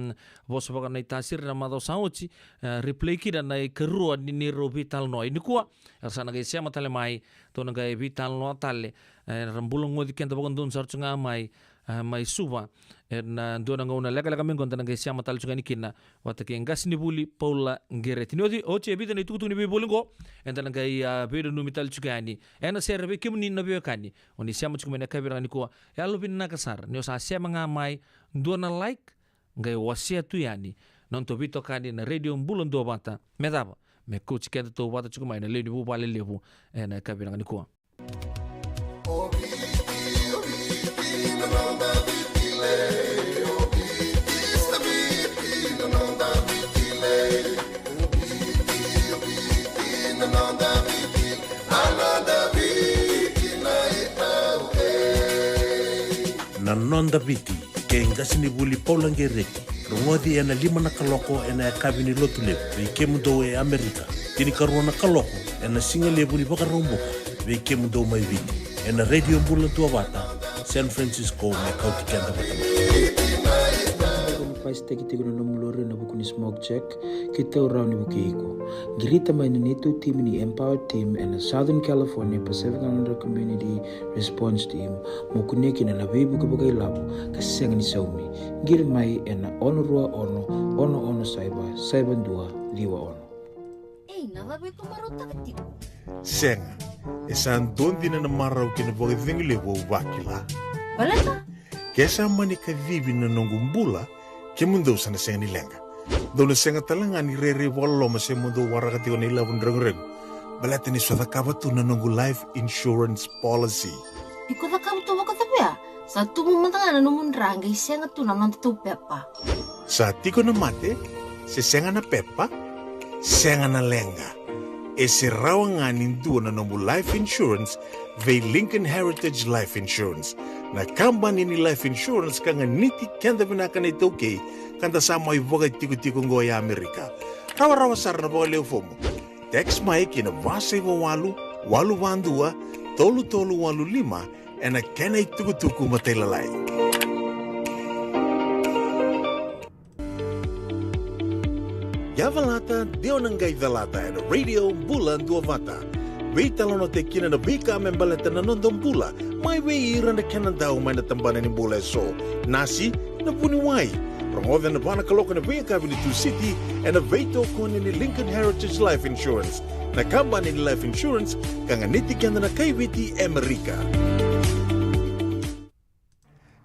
bos baka na tasir na madau sauci replay ki dan na kerua ni ro bital no ini kuwa sana ga sia matale mai to na ga bital no tale rambulong ngodi kenta bakon dun sarchu nga mai suba na dona ngona lega min konta nga sia matal chu kina watake ngas ni buli paula ngereti no oche bitan itu tu ni bi bolingo enda nga ya bedo no mital chu gani ena serbe kimni na bi kani oni sia machu mena kabira ni kuwa ya lo bin na kasar ni osa sia mai dona like ngai wasia tu yani non to bito kani na radio mbulon do bata medaba me coach kenta to bata chu mai na le bu bale lebu ena kabira ni kuwa Nonda viti ke ngasini buli Paula Ngereki rongodi ena lima na kaloko ena kabini lotu lebu vike mundo e Amerika tini karuana kaloko ena singa lebu ni baka romboka vike mundo mai viti ena radio mbula tua bata San Francisco me kauti kenda batama faz teki no mulore na buku ni smoke check kita urau ni buku iko girita mai ni tu team ni Empower Team and Southern California Pacific Islander Community Response Team mukune kina na bibu ke bagai labu kaseng ni saumi gir mai ena onurua ono saiba dua liwa ono na babe ko marota ketiku senga esan dondi na marau kina bagai thingile wo wakila baleta kesa mani ka vivi na nongumbula ke mundo sana senga ni lenga dona senga talanga ni rere wallo ma se mundo warakati oni 11 reng balata ni swada kabatu na nongu life insurance policy iko da kamu to wakata pia satu mo mantanga na numun ranga senga tu na non tu pepa sa tiko na mate se senga na pepa senga na lenga e se rawangani dua na nongu life insurance ve Lincoln Heritage Life Insurance na kambani ni life insurance kanga niti kenda vinakana itoke kanda sama ivoga tiko ngoya Amerika rawa sarna boga leo fomo text mai kina vase walu vandua tolu walu lima ena kena ituku matelalai Yavalata deonangai dalata ena radio bulan dua vata Weitalono te kina na bika membaleta na nondong bula. Mai wei ira na kena dau mai na tambana ni bula so. Nasi na puni wai. Rongoda na bana kaloko na Via Kabini 2 City and a veito ko ni Lincoln Heritage Life Insurance. Na kamba ni Life Insurance kanganiti kanda na kaibiti Amerika.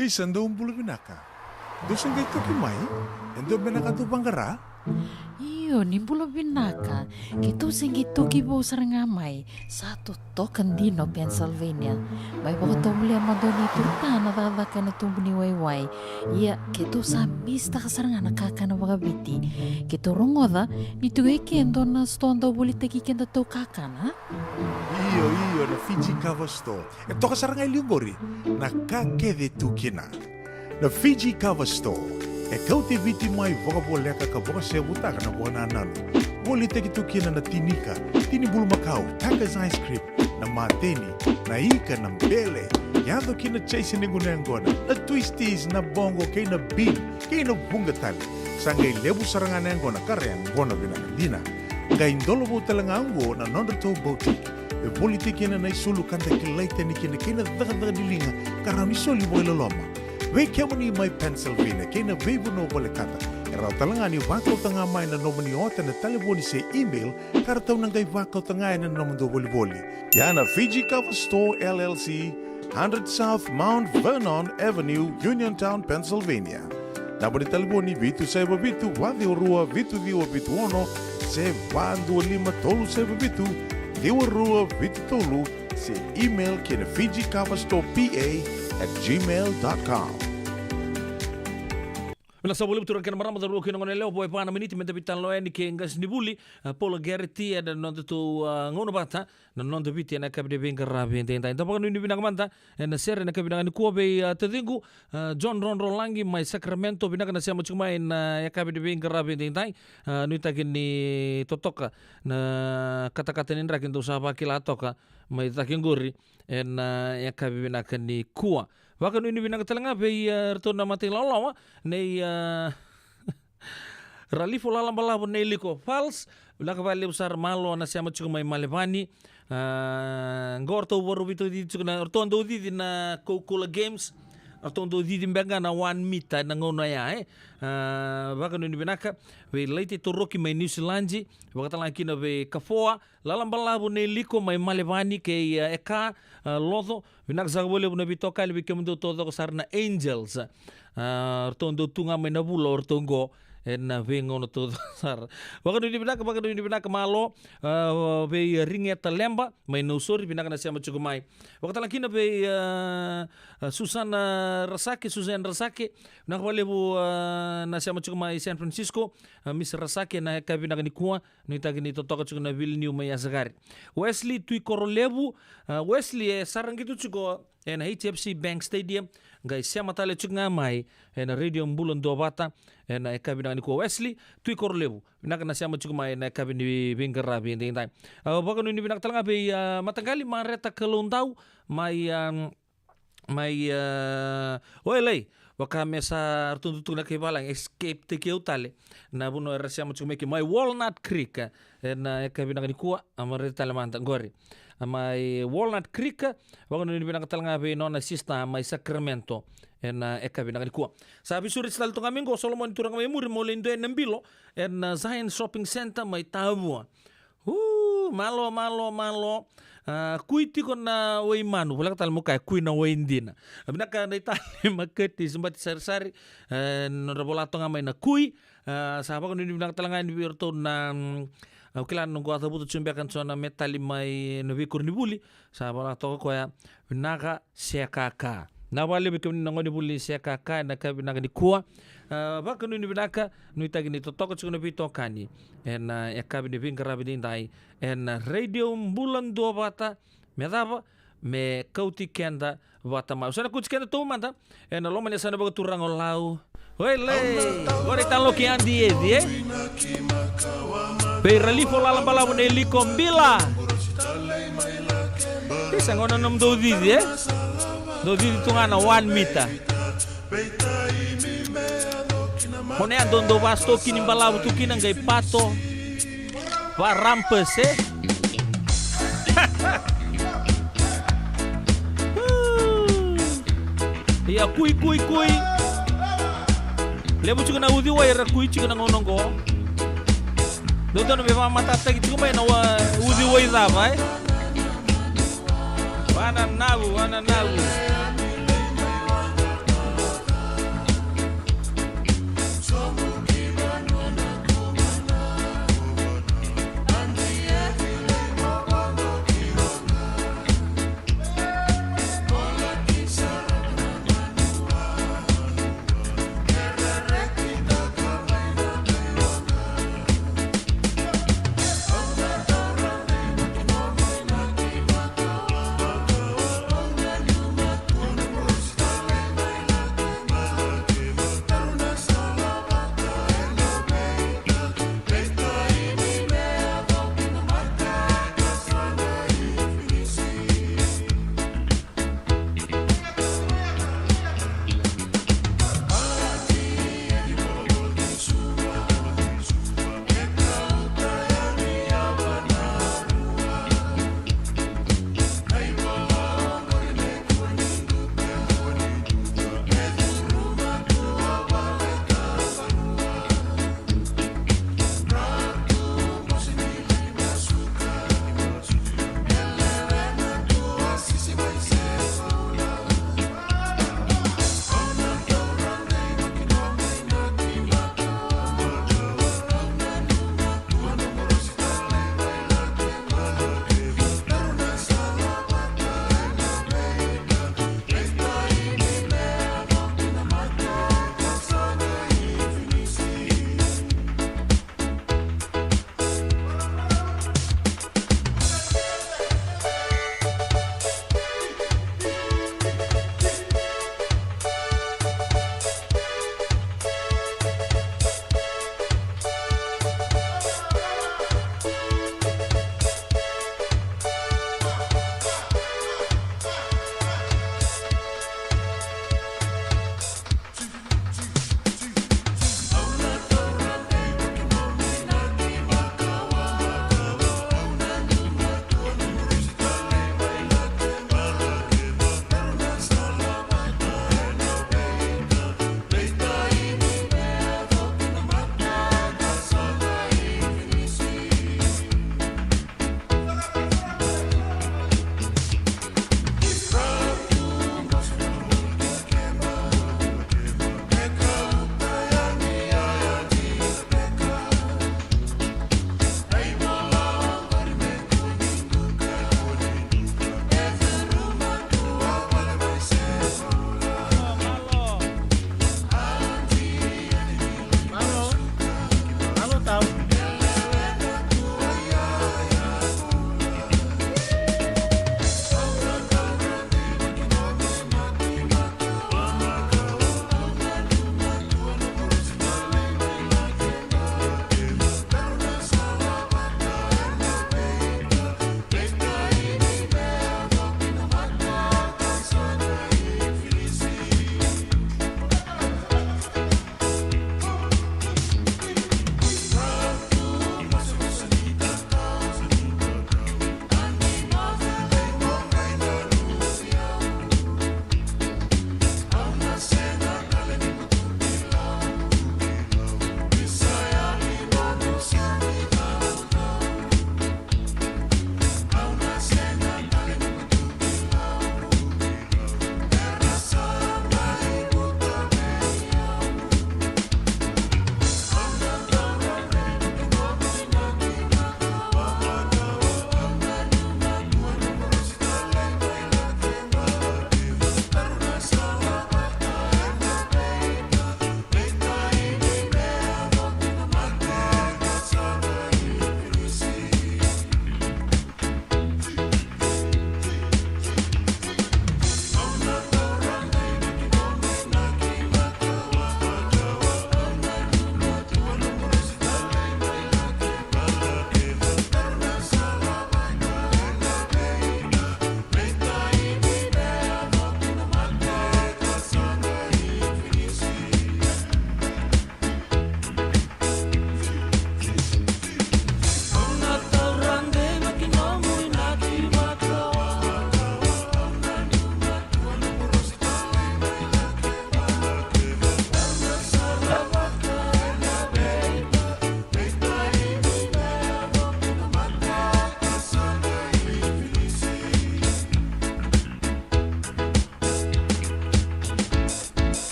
Isando umbulu binaka. Dosang gaito kimay, endo binaka tu banggara. Iyo, nimbulo binaka. Kito singito kibo sarangamay. Satu token dino Pennsylvania. May baka tumuli ang madoni turta na dadakan na tumbuni wayway. Iya, kito sa mista kasarangan nakaka na wakabiti. Kito rongoda, nito kendo na stonda ulit kenda to kakana. Iyo, na Fiji Cover Store. Ito kasarangay liumbori, nakakede tu kina. Na Fiji Cover Store. Kau te viti mai voka boleka ka voka se butaka na bona nanu. Boli te kitu kina na tinika, tini bulu makau, Taka's ice cream, na mateni, na ika na mbele. Yado kina chase ni gunengona, na twisties na bongo kay na bean, kay na bunga tali. Sangay lebu sarangan ngona karen ngona binakandina. Kay indolo bo talangango na Nonderto Boutique. E boli te kina na isulu kanta kilaita ni kina daga dilinga, karami soli boy loloma. Wei kiamani mai Pennsylvania, kena veibu no bole kata. Erau talangani wakau tanga mai na nomani ota na telefoni se email, karatau nangai wakau tanga na nomando boli. Yana Fiji Cover Store LLC, 100 South Mount Vernon Avenue, Uniontown, Pennsylvania. Nabani telefoni vitu seba vitu, wadi orua vitu diwa vitu ono, se vandu lima tolu seba vitu, diwa rua vitu tolu, se email kena Fiji Cover Store PA@gmail.com. Wala sa boleh betul kan marama daru kina ngone leo boy pana miniti menta bitan loe ni ke ngas ni buli Paul Gerti ada non tu ngono bata na non tu biti na kabde ben garabe enta enta pakan ni binang manta na ser na kabinang ni ko be tedingu John Ron Rolangi mai Sacramento binang na siamo cuma na ya kabde ben garabe enta nu takin ni totoka na kata-kata ni ndrakin tu sapa kilatoka mai takin gori na ya kabde binang ni kuwa. Bahkan ini binang telanga be retorna mati lalawa nei ralifo lalambala nei liko fals ulaka vale usar malo na siama chuku mai malevani ngorto waru bitu di chuku na ortondo di na Coca-Cola Games ortondo di benga na 1 mita na ngono ya bahkan ini binaka be leite toroki mai New Zealand wakata laki na be kafoa lalambala nei liko mai malevani ke eka lodo binak zagwele buna bitoka libi kemundo todo sarna Angels ortondo tunga mai na bulo ortongo na vengo no todo sar wakadu ni binaka malo be ringeta lemba mai no sori binaka na siama chugumai wakata lakina be Susan Rasake na wale bu na siama chugumai San Francisco Miss Rasake na ka binaka ni kuwa no itagi ni totoka chuguna Vilnius mai azagari Wesley tui korolebu Wesley sarangitu chugo na HFC Bank Stadium ngai siama tale chugnga mai na radio mbulon do bata na kabina ni ko Wesley tui korlebu binaka na siama chugma na kabini bingara bin dai bakan ni binaka talanga be matanggali mareta kelondau mai oelei waka mesa tuntu na kebalang escape te keutale na buno era siama chugma ke mai Walnut Creek na kabina ni ko amareta lamanta ngori mai Walnut Creek wakano ni binang talanga be nona sista mai Sacramento eka binang ni kuwa sabi suri selalu tunga minggo Solomon turang mai muri mo lindo nambilo Zion Shopping Center mai Tabua malo kui tiko na wei manu wala katal mo kay kui na wei indina binaka na itali maketi sembati sari-sari narabola tunga mai na kui sabi ko ni binang talanga ni birto na Ukilan nunggu atau butuh cumbiakan suara metali mai nabi kurnibuli sahabat atau koya binaka siakaka nawali bikin nangoni buli siakaka naka binaka di kuah bahkan ini binaka nuita gini totoko cukup nabi tokani en yakabini bingkara bidindai en radio bulan 2 bata medaba me kauti kenda bata mau sana kuci kenda tu manta en lomanya sana baga turang olau wele ore talo ki andi Pe ralifo lalambala bune liko mbila. Isa ngono nom do didi do didi tungana 1 mita. Hone andondo basto kini mbala tukina ngai pato. Va rampes Ya kui. Lebo juga na udi wa era kui juga na ngonongo. Dodo na beba matata gitu mai na udi wa ida bai. Wana nabu.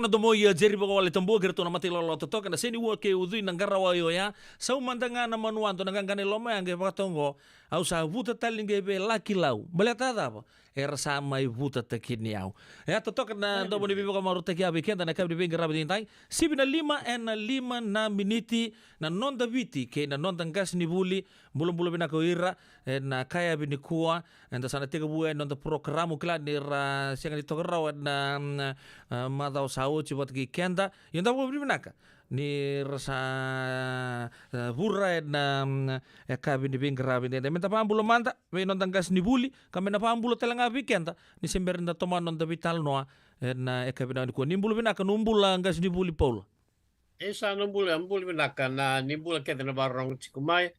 na domo ia jeri bako wale tambu gerto na mati lolo totoka na seni wa ke udui nangara wa yo ya sau mandanga na manuanto nangangane loma yang ke patongo au sa vuta talinge be laki lau baleta apa era sama vuta takini au ya totoka na domo ni biboko maru taki abi kenda na kabi binga rabi dintai sibina 5 na miniti na nonda viti ke na nonda ngas ni buli bulu bina ko ira na kaya bini kuwa enda sana tiga buah nonda programu klan ni ra siang di tokera na madau sau cibat ki kenda yang tahu bibinaka ni rasa burra na kabi ni binga rabi dintai minta pambulo manta we nonda ngas ni buli kami na pambulo telanga abi kenda ni semberinda toman nonda vital noa na kabi na ko nimbulu binaka numbula ngas ni buli paula esa numbula binaka na nimbula kenda na barong cikumai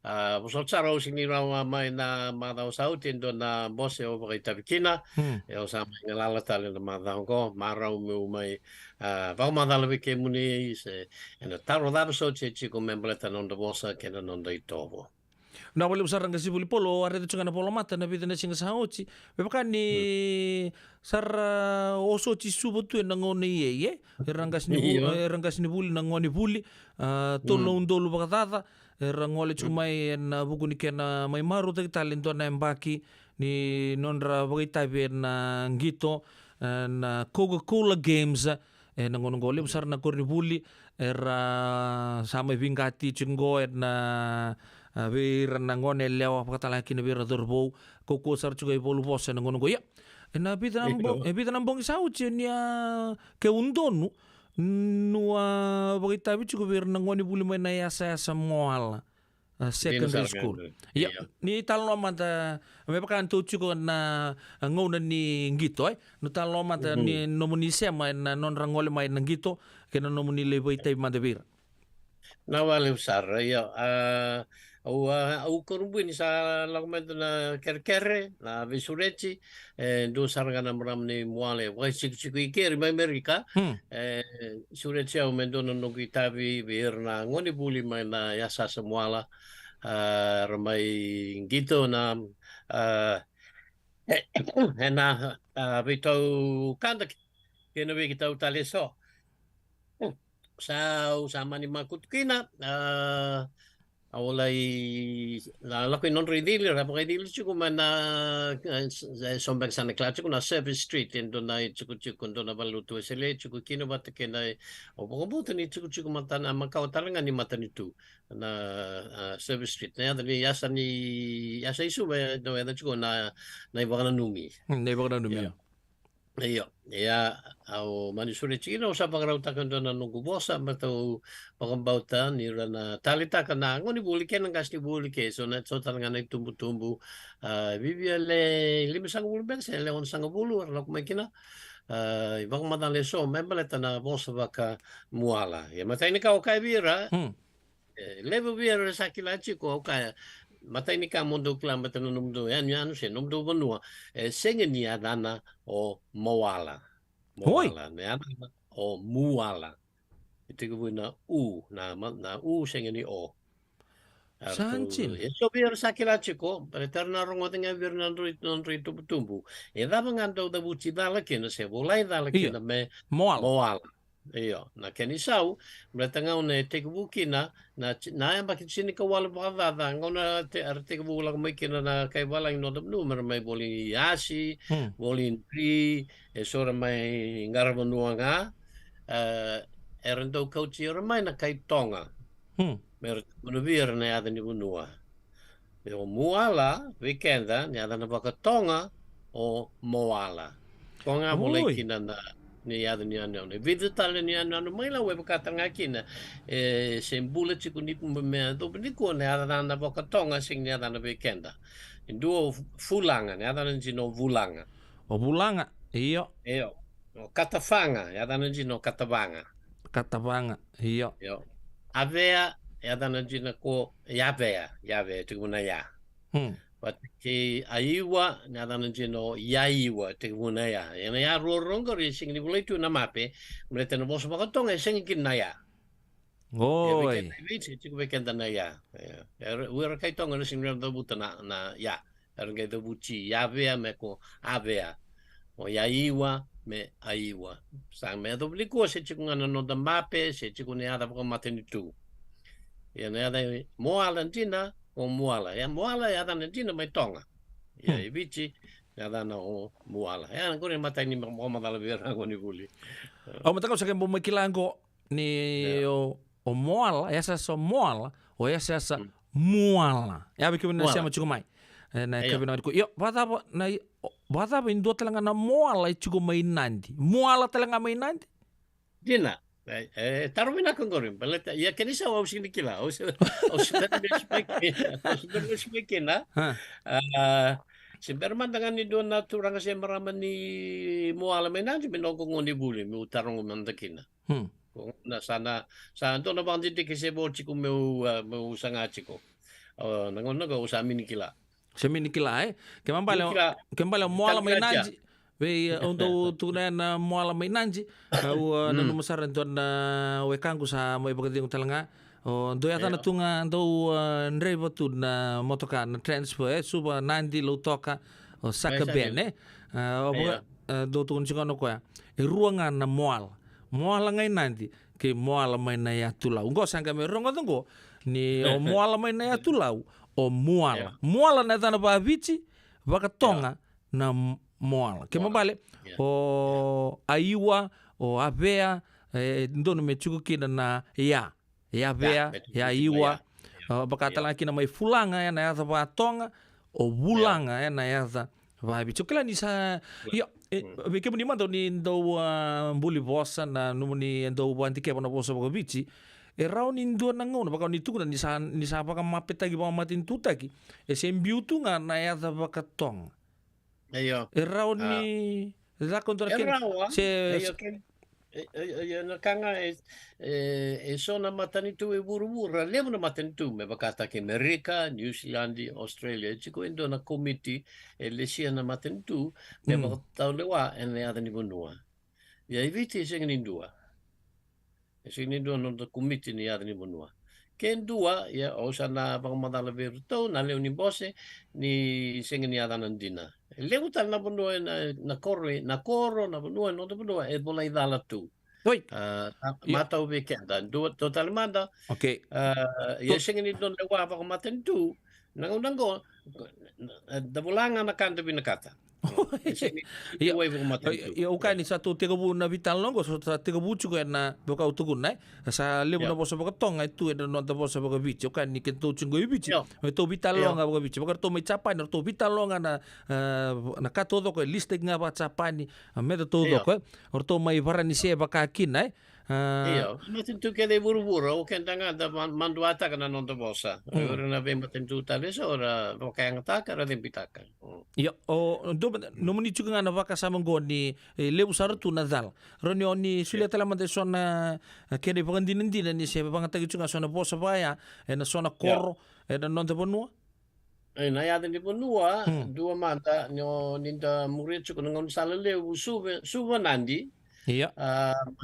Busol sini rawa mai na madau sautin do na bose o bagi tabikina eu sama ngalala tali na madau ko marau meu mai va madau lebih ke muni se na taro da so che chico membreta non da bosa ke non da itovo na wale usar nga sibuli polo are de chungana polo mata na bidana singa saochi bebakan ni sar oso chi subutu na ngoni ye rangas ni buli na ngoni buli tolo undolo bakatata rangole chumai na buku ni kena mai maru te talento na embaki ni nonra bagita na ngito na Coca-Cola Games na ngonongole besar na kornibuli era sama vingati chingo na vir na ngone lewa pakatala kina vir dorbo koko sar chuga bolu bosa na ngonongo ya na bita nambong sauchi nia ke undonu nua bagita bichu vir na ngone buli mai na yasa moal secondary school ya ni talo mata me pakan tu chuko na ngona ni ngito no talo mata ni nomuni sema na non rangole mai na ngito ke no nomuni le bagita manda vir na wale usar ya au korubuni sa lagmento na kerkere na visureci do sargana mramni muale wai chiku ikeri mai Amerika sureci au mendono no gitavi virna ngoni buli mai na yasa semuala ramai gitu na ena vitau kanda kena we kita utaleso sau sama ni makutkina awalai la lako non ridili ra ridili chuku mana sombek sana kla chuku na Service Street endo na chuku endo na balutu sele chuku kino bat kena obobo ni chuku mata na makau talanga ni mata ni tu na Service Street na ni yasa isu ba no ya chuku na ibagana numi Iyo, ya au manisuri chino sa pagrauta kando na nunggu bosa matau pagambauta ni rana talita kana ngoni buli ke nang kasni buli ke so na so talanga na tumbu bibia le 5 ben se le 11 arlo kumekina ibang madale so membeleta na bosa baka muala ya matai ni ka kai bira levo bira sakila chiko ka matai ni ka mondo klamba tano numdo ya nyanu se numdo bonua sengen ni adana o moala ne adana o muala itu na na sengen ni o Sanchin so biar sakila chiko retorna rongo tenga bir non tumbu da mangando da buci dala ke no se volai dala ke na me moala Iyo, na keni sau, mereka ngau ne te bukina na yang baki sini ka wala ba da ngau na te arte ka bula mai kina na kai wala no da nu mer mai boli yasi, boli pri e sora mai ngarva nuanga erendo coach mai na kai tonga. Mer no vir na ada ni bunua. Pero muala weekenda ni ada na baka tonga o moala. Tonga boleh kina na ni ada ni ano ne video tale ni ano mai la web ka tanga kina sembula chiku ni me do ni ko ne ada na boka tonga sing ni ada na weekenda indo fulanga ni ada ni no vulanga o vulanga iyo o katafanga ada ni no katavanga iyo avea ada ni ko yavea tu na ya Pati aiwa nada no yaiwa te guna ya ya rorongo ri sing ni boleh tu na mape mereka no bos bakatong e sing kin na ya oi visi tu weekend na ya wer kai tong no sing no butana na ya er ngai do buci ya vea me ko avea o yaiwa me aiwa. Sang me do bliko se chiku ngana no da mape se chiku ne ada ko mateni tu. Ya ne ada moala ntina o moala. Ya moala ya da ntina mai tonga. Ya ibichi ya da na o moala. Ya ngore matani mo madala vera ko ni buli. O mataka sa kembo makilango ni o moala, essa só moala ou essa moala. Ya bikin na siya machuko mai. Na kabina ko yo batapa indo talaga na moala chuko mai nandi. Moala talaga mai nandi. Dina. Tarumina kong gorin. Balata ya kanisa wa usini kila. O speaking na. Si Berman dengan ni doon na turang kasi maraman ni moala may nandi binogong ni buli mi utarong mandakina. Kung na sana to na bang diti kasi bo chiko meu sanga chiko. Nangon nago usami ni kila. Usami ni kila kembali moala may nandi. Ve untuk na moala may nanji au na numasaran to na wekangu sa may pagdating talanga o do yata na tunga do ndreva tu na motoka na transfer suba nandi lo toka o saka bene o do tu nchikono kwa ruanga na moala ngai nandi ke moala may na ya tulau ngo sanga me rongo ngo ni o moala may na ya tulau o moala na tana ba vici vakatonga na moala. Que mabale o aiwa o avea ndono me chuku kina na ya avea ya aiwa bakatala kina mai fulanga ya na ya ba tonga o bulanga ya na ya ba bicho kala ni sa yo be ke mani mando ni ndo mbuli bossa na numuni ndo banti ke bona bossa ba bichi rao ni ndo na ngono baka ni tukuna ni sa baka mapeta gi ba matin tutaki se mbiutu nga na ya ba katonga. Ayo. Errao ni da contra que se na kanga sona matanitu e burubura levo na matanitu me bakata ke Amerika, New Zealand, Australia chiko indo na committee lesia na matanitu me bakata lewa ene ada ni bonua. Ya iviti sengin indua. Sengin indua no committee ni ada ni bonua. Ken dua ya osana pangmadala virtu na leo ni bose ni sengin ni ada nandina. Leo tal na bunua na koro na bunua no bunua e bola idala tu. Oi. Mata ubi kenda dua total manda. Okay. Ya sengin ni don lewa pa maten tu. Nango da bulanga na kanta binakata. Ya ukai ni satu 30 na vital longo so 30 chuko na boka utukun nai sa lebo na bosa boka tonga itu na no bosa boka bici ukai ni kento chungo bici to vital longa boka bici boka to mai chapai na to vital longa na ka todo ko liste nga ba chapai ni me todo ko or to mai varani se baka kinai Iyo, matintu ke de buru-buru, kenta nga da manduata ka na nonto bosa. Ora na be matintu tali so ora kaya nga taka ra din pitaka. Iyo, o do no muni chuka nga na vaka sa mangoni lebu saratu na dal. Roni oni sulia tala mande sona kene pangandinandina ni se pangatagi chuka sona bosa baya na sona koro na nonto bonua. Na yada ni bonua, dua manta nyo ninda murid chuka ngon sala lebu suba nandi. Iya.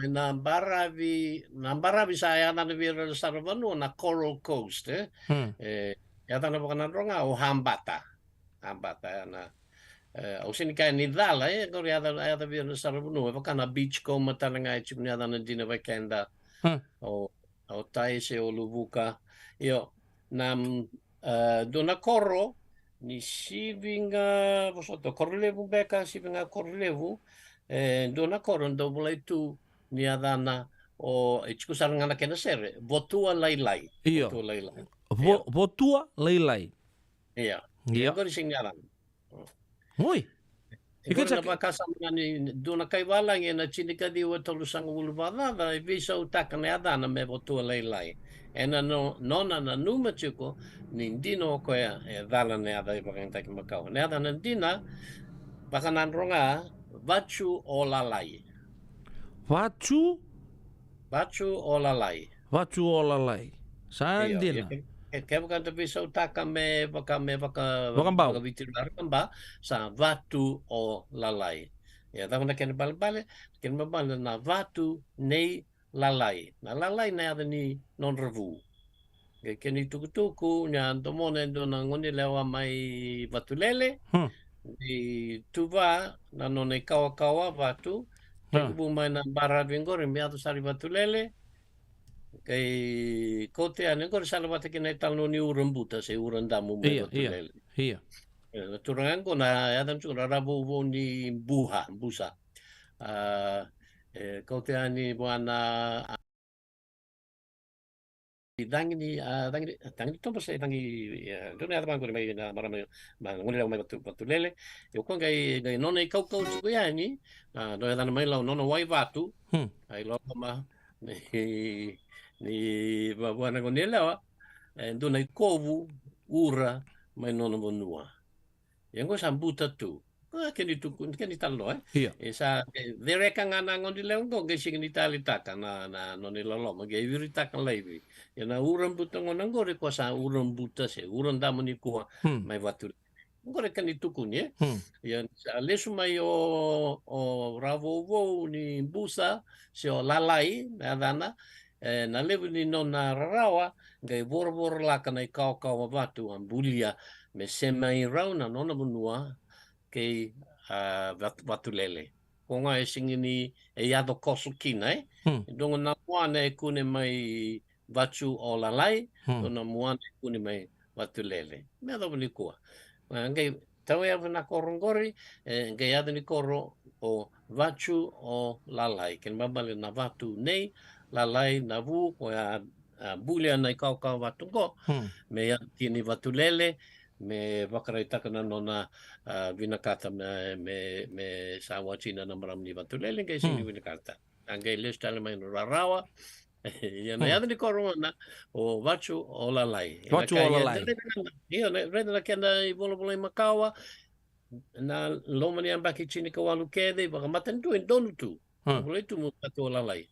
Nambaravi saya na nabira sa Ravanu na Coral Coast yata na baka ronga o hambata na o sinikay ni dala kor yata bira sa Ravanu baka na beach ko matalanga chip yata na dina weekenda o taise o lubuka yo nam do na Coro ni sibinga bosoto Corlevu beka sibinga Corlevu dona koron do mulai tu ni adana o ichiku sarang anak kena sere botua lailai botua lailai iya ko sing ngalan oi ikut sa pakasam ni dona kay walang na chinika di wa tolusang ulbana na visa utak na adana me botua lailai ena no nona na numa chuko ni dino ko ya dala ne ada ibang tak makau ne adana dina bakanan ronga Vachu o lalai. Vachu o lalai. Vachu o lalai. Sandina. Kaya bukan tapi sa utaka me baka bitilar kamba sa vatu o lalai. Ya tahu na kena bal-bal na vatu nei lalai. Na lalai na ada ni non revu. Kaya ni tuku-tuku nya tomone do na ngoni lewa mai vatu lele. Di tuva na none kawa-kawa vatu Kubu main barat vingor mi atu sari batulele. Kay kote ane ko sala bata kinay talno ni urambuta se urandamu me batulele. Iya. Turangan ko na yatan ko rarabu ni busa. Kote ani buana dangi tomba sai dangi dona ada bangko mai na marama ngone mai batulele yo ko ngai nona kau chiku ya ni no ya mai la nona wai vatu ai lo ma ni buana ngonela dona kovu ura mai nona bonua yang ko sambuta tu keni tukun keni tallo esa dereka ngana ngondi leongo ge sing ni talita kana na noni lolo ma ge virita kan levi ya na uram buta ngonang gore ko sa uram buta se uram da moni ko mai watu gore keni tukun ya lesu mai o ravo ni busa se o lalai adana na levu ni nona rawa ge bor la kana kau watu ambulia me semai rauna nona bunua ke watulele. Konga e singini e yado kosu kina Dongo na muane kune mai watu o lalai, dona muane kune mai watulele. Mea dobu ni kua. Ngai tau ea na korongori, ngai yado ni koro o watu o lalai. Ken babale na watu nei, lalai na vu, ko ya bulia na kau watu ko, me ya tini watulele, me wakareitaka na nona vinakata me sawa china na maram ni batulele ngai sini vinakata ngai listale mai no rarawa ya na yadni korona o vachu o lalai io ne reda na kenda i bolo makawa na lomani ambaki chini ka walu kede ba maten tu en donu tu bolo tu mo patu lalai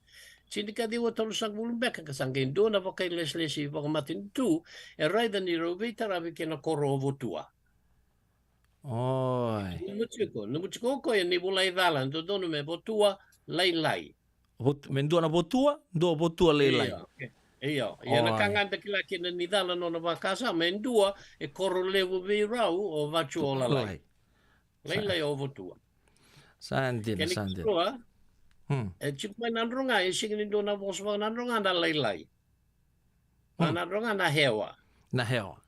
chini ka diwa tolu sang bulun beka ka sangin do na vakai leslesi ba maten tu e reda ni rovita ravi kena koro votua Oi. Numuchiko ko ya ni bulai dala ndo dono me botua lai. Mendua na botua, do botua lai. Iya, ya na kanganda kila kina ni dala no na vakasa mendua e koro levu vi rau o vachu o lai. Lai o botua. Sandin. E chiku nandronga e singini do na boswa nandronga na lai. Nandronga na hewa. Na hewa.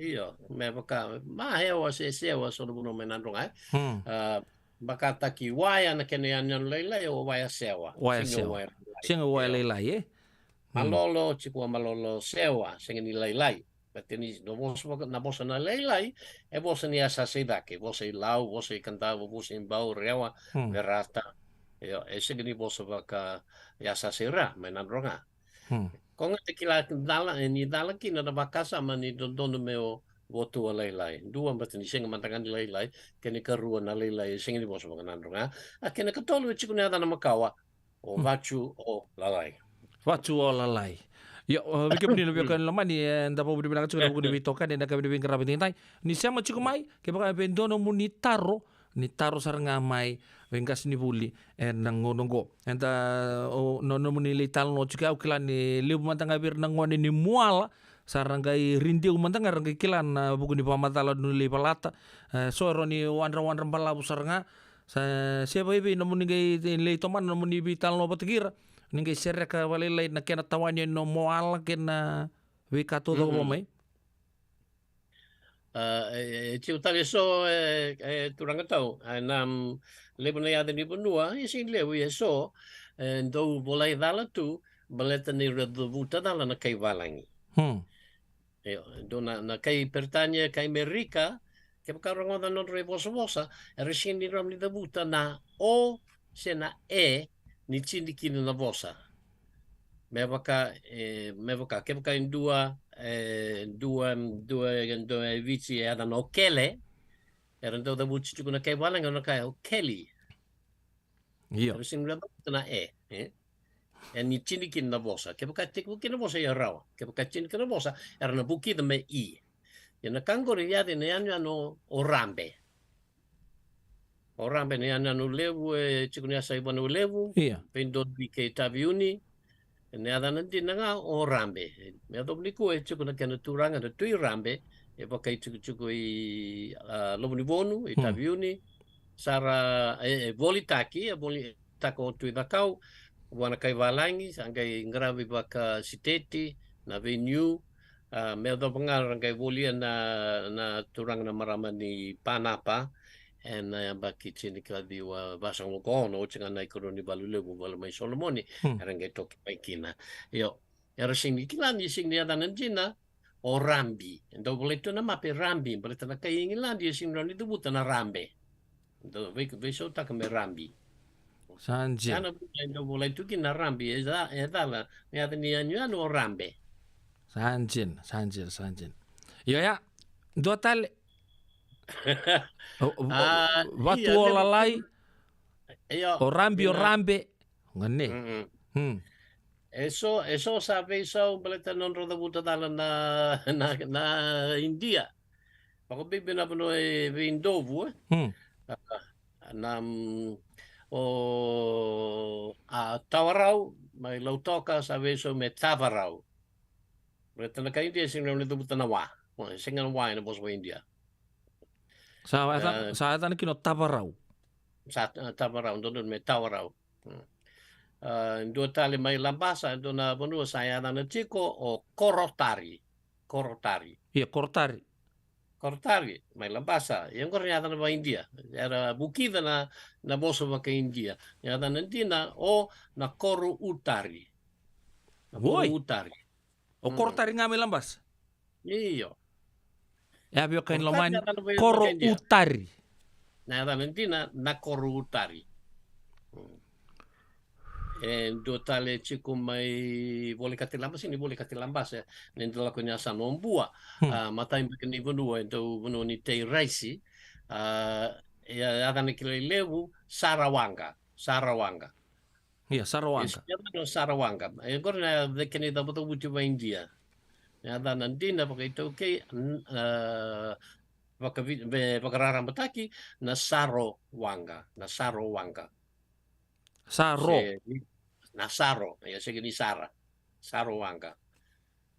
Iya, me baka ma hewa se so no me nandronga. Baka taki waya na kene yan leilai o waya sewa. Singa waya leilai Malolo chiku malolo sewa singini leilai. Bateni no boswa na bosa na leilai e bosa ni asa sedake, bosa i lau, bosa i kantava, bosa i bau rewa, verata. Yo, e singini bosa baka yasa sera me nandronga. Konga te kila dala ni dala kina na bakasa mani dono meo votu a leilai. Dua mbata ni singa mantangan leilai kene karua na leilai singa ni bosa nandronga. A kene katolu e chiku ni adana makawa o vachu o lalai. Vachu o lalai. Ya, bikin ni lebih kan lama ni nda po bilang cukup aku dibitokan dan kami dibing kerabat tintai. Ni siapa cukup mai ke baka bendono ni taro saranga mai vengas ni buli nang ngongo enta no muni lital no chika ukilan ni liu mantanga bir nang ngone ni muala sarangai rindiu mantanga rangai kilan buku ni pamatala nuli palata soro ni wanra balabu saranga siapa ibi no muni gai le toman no muni vital no patikira ningai sereka walelai na kena tawanya no muala kena wikato do mai Ciutale so turanga tau nam lebu na yada ni benua isin lebu so do bolai dala tu baleta ni reduvuta dala na kai valangi do na kai pertanya kai Amerika ke pakarong da non rebosa resin ni ram ni debuta na o sena ni chindikini na vosa me baka ke baka in dua vici erano Kele erano da buci tu na kai walang na kai Kelly Iya. Sing na ni chinikin na vosa ke baka tik bukin na vosa ya rawa ke baka chinikin na vosa erano buki da me yana kangori ya de yana no orambe ne yana no levu chikunya sai banu levu pendo ke taviuni ne ada nanti nanga o rambe me ado bliku chuku na kana turanga de tui rambe e baka chuku i lomuni bonu i taviuni sara volitaki e boli tako tu da kau wana kai valangi sangai ngravi baka siteti na venue me do pengar kai volia na turang na marama ni panapa and baki chini ka diwa basang kono chinga nai koroni balulegu bala mai solomoni rangai toki paikina yo era sing kilani sing dia danan jina o rambi ndo boleto na mape rambi boleto na kai ingilandi sing roni tu butana rambe ndo ve so ta kame rambi Sanjin. ana ndo boleto kina rambi eza la ne adni anyu o rambe Sanjin. Yo ya, dua tal watu olalai o rambe ngane. Eso sabe so baleta non roda buta dala na India. Pako bibi na puno vindovu na tawarau mai lautoka sabe so me tawarau. Baleta na ka India sing na buta na wa. Sing na wa na bos wa India. Sa ata kino tawarau. Sa tawarau don me tawarau. Dua tali mai lambasa dona bonua saya na chico o korotari. Iya korotari mai lambasa yang kornya na ba India era bukida na boso ba ka India ya na ndina o na koru utari o korotari ngame lambas iyo ya bio kain loman koru utari na ndina na koru utari dua tali chico mai boleh lambas ini boleh lambas ya nendo la konya sanombua matai mbekeni bonua ento bononi tei raisi ya adane kile lewu Sarawanga iya Sarawanga no Sarawanga agora de que da boto buti ba India ya adana ndina pakai to ke bakarara mataki na Sarawanga Nasaro ya segini Sarawanga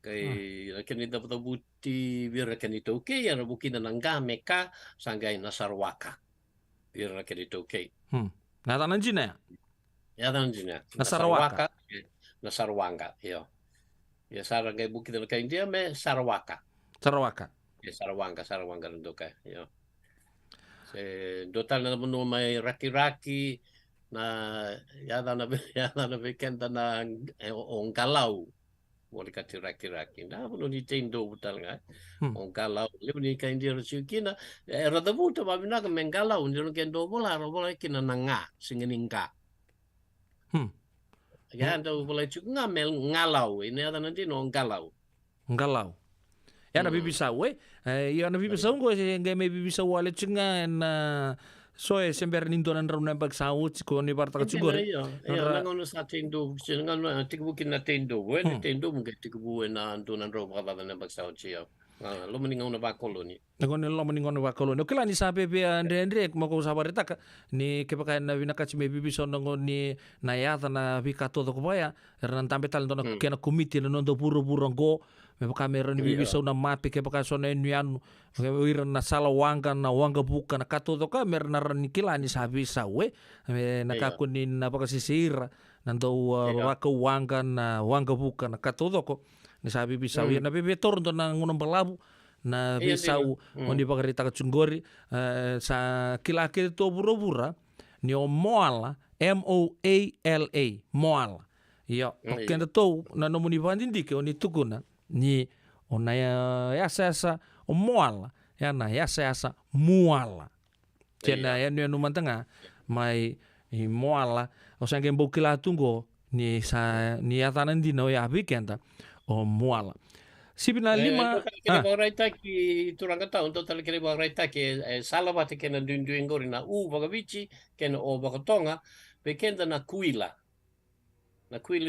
kai kini da buti bir kini to ke ya bukina nanga meka sangai Nasarwaka bir kini to ke na tanan jina Nasarwanga yo ya sarangai bukina ka India me Sarawaka ya Sarawanga ndoka yo se dotal na buno mai raki na yada na bekenda na ongalau boleh kati raki na buno ni tendo butal nga ongalau le ni ka India rusukina era da buta ba bina ka mengalau ni kendo bola kina nanga singeninga ya ndo boleh cuk ngamel ngalau ini ada nanti no ongalau ya na bibisa we ya na bibisa ngo ngame bibisa wale cunga na soe sember nindonan rauna bag saut ko ni barta kacugor iya nangono sa tendo sinangal tikbukin na tendo wen tendo mungkin tikbu na andonan rauna bag bag saut siya lo meningaw na ba koloni nagone lo meningaw na ba koloni kila ni sabe be andre mo ko sabarita ni kepakai na vinakachi me bibiso ngo ni na yata na vikato ko baya ran tambe tal ndona kena komiti na ndo puro ngo me kamera ni bibiso na mapi kepakai sona nian wir na Sarawanga na wanga buka na kato to kamera na ran kila ni sabe sawe na kakunin na pakasisira nando waka wanga na wanga buka na kato ko ni sabi bisau ya na bebe torun na ngunong balabu na bisau ondi pakarita kacunggori sa kilaki to bura-bura ni o moala MOALA moala ya kenda to na nomuni vandindike oni tukuna ni ona ya sasa o moala ya na ya sasa muala kena ya ni numantanga mai moala o sange mbokila tungo ni sa ni atanan dino ya bikenda o muala sibina lima raita ki turanga taun total kere raita ki salabate kena dundu ngori na bagavici kena o bagatonga bekenda na kuila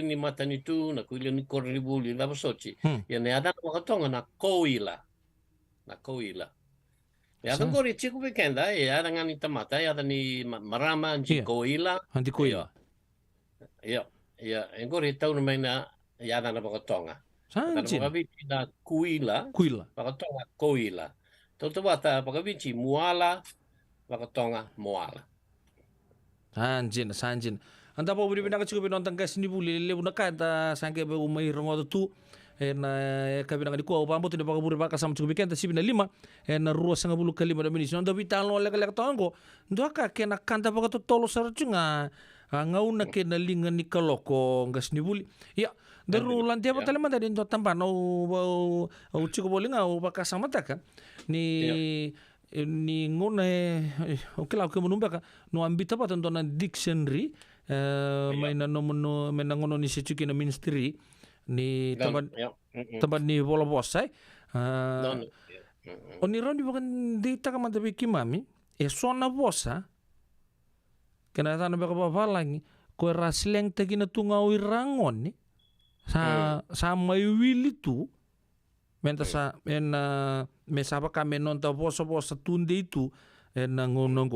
ni matani tu na kuila ni korribuli la basoci ya ne ada bagatonga na koila ya ada ngori chiku bekenda ya ada ngani tamata ya ada ni marama anji koila ya ngori taun maina ya ada na bagatonga pagavici na kuila pagatonga koila toto bata pagavici muala pagatonga moala sanjin anda pa budi binaka cukup nonton kas ni buli le bunaka anta sangke be umai rongo tu na kabinang di kuau pambo tidak pakaburi baka sama cukup ikan tasibina 5 na rua sanga bulu kalima da minisi nonda vitalo leka tongo ndoaka kena kanta pakato tolo sarjunga ngauna kena linga ni kaloko ngas ni buli ya daru lantia pa talema tadi ndo tampa no au cukup bolinga au baka sama taka ni ngona okela ke menumba ka no ambita pa tentona dictionary maina no mena ngono ni secuki na ministry ni tempat ni bola bosai oni ron di bukan di takamata biki mami sona bosa kena tana baka bapa lagi ko rasleng tagina tungau irangon ni sa mai wili tu menta sa mesaba kame nonta bosa tunde itu na ngono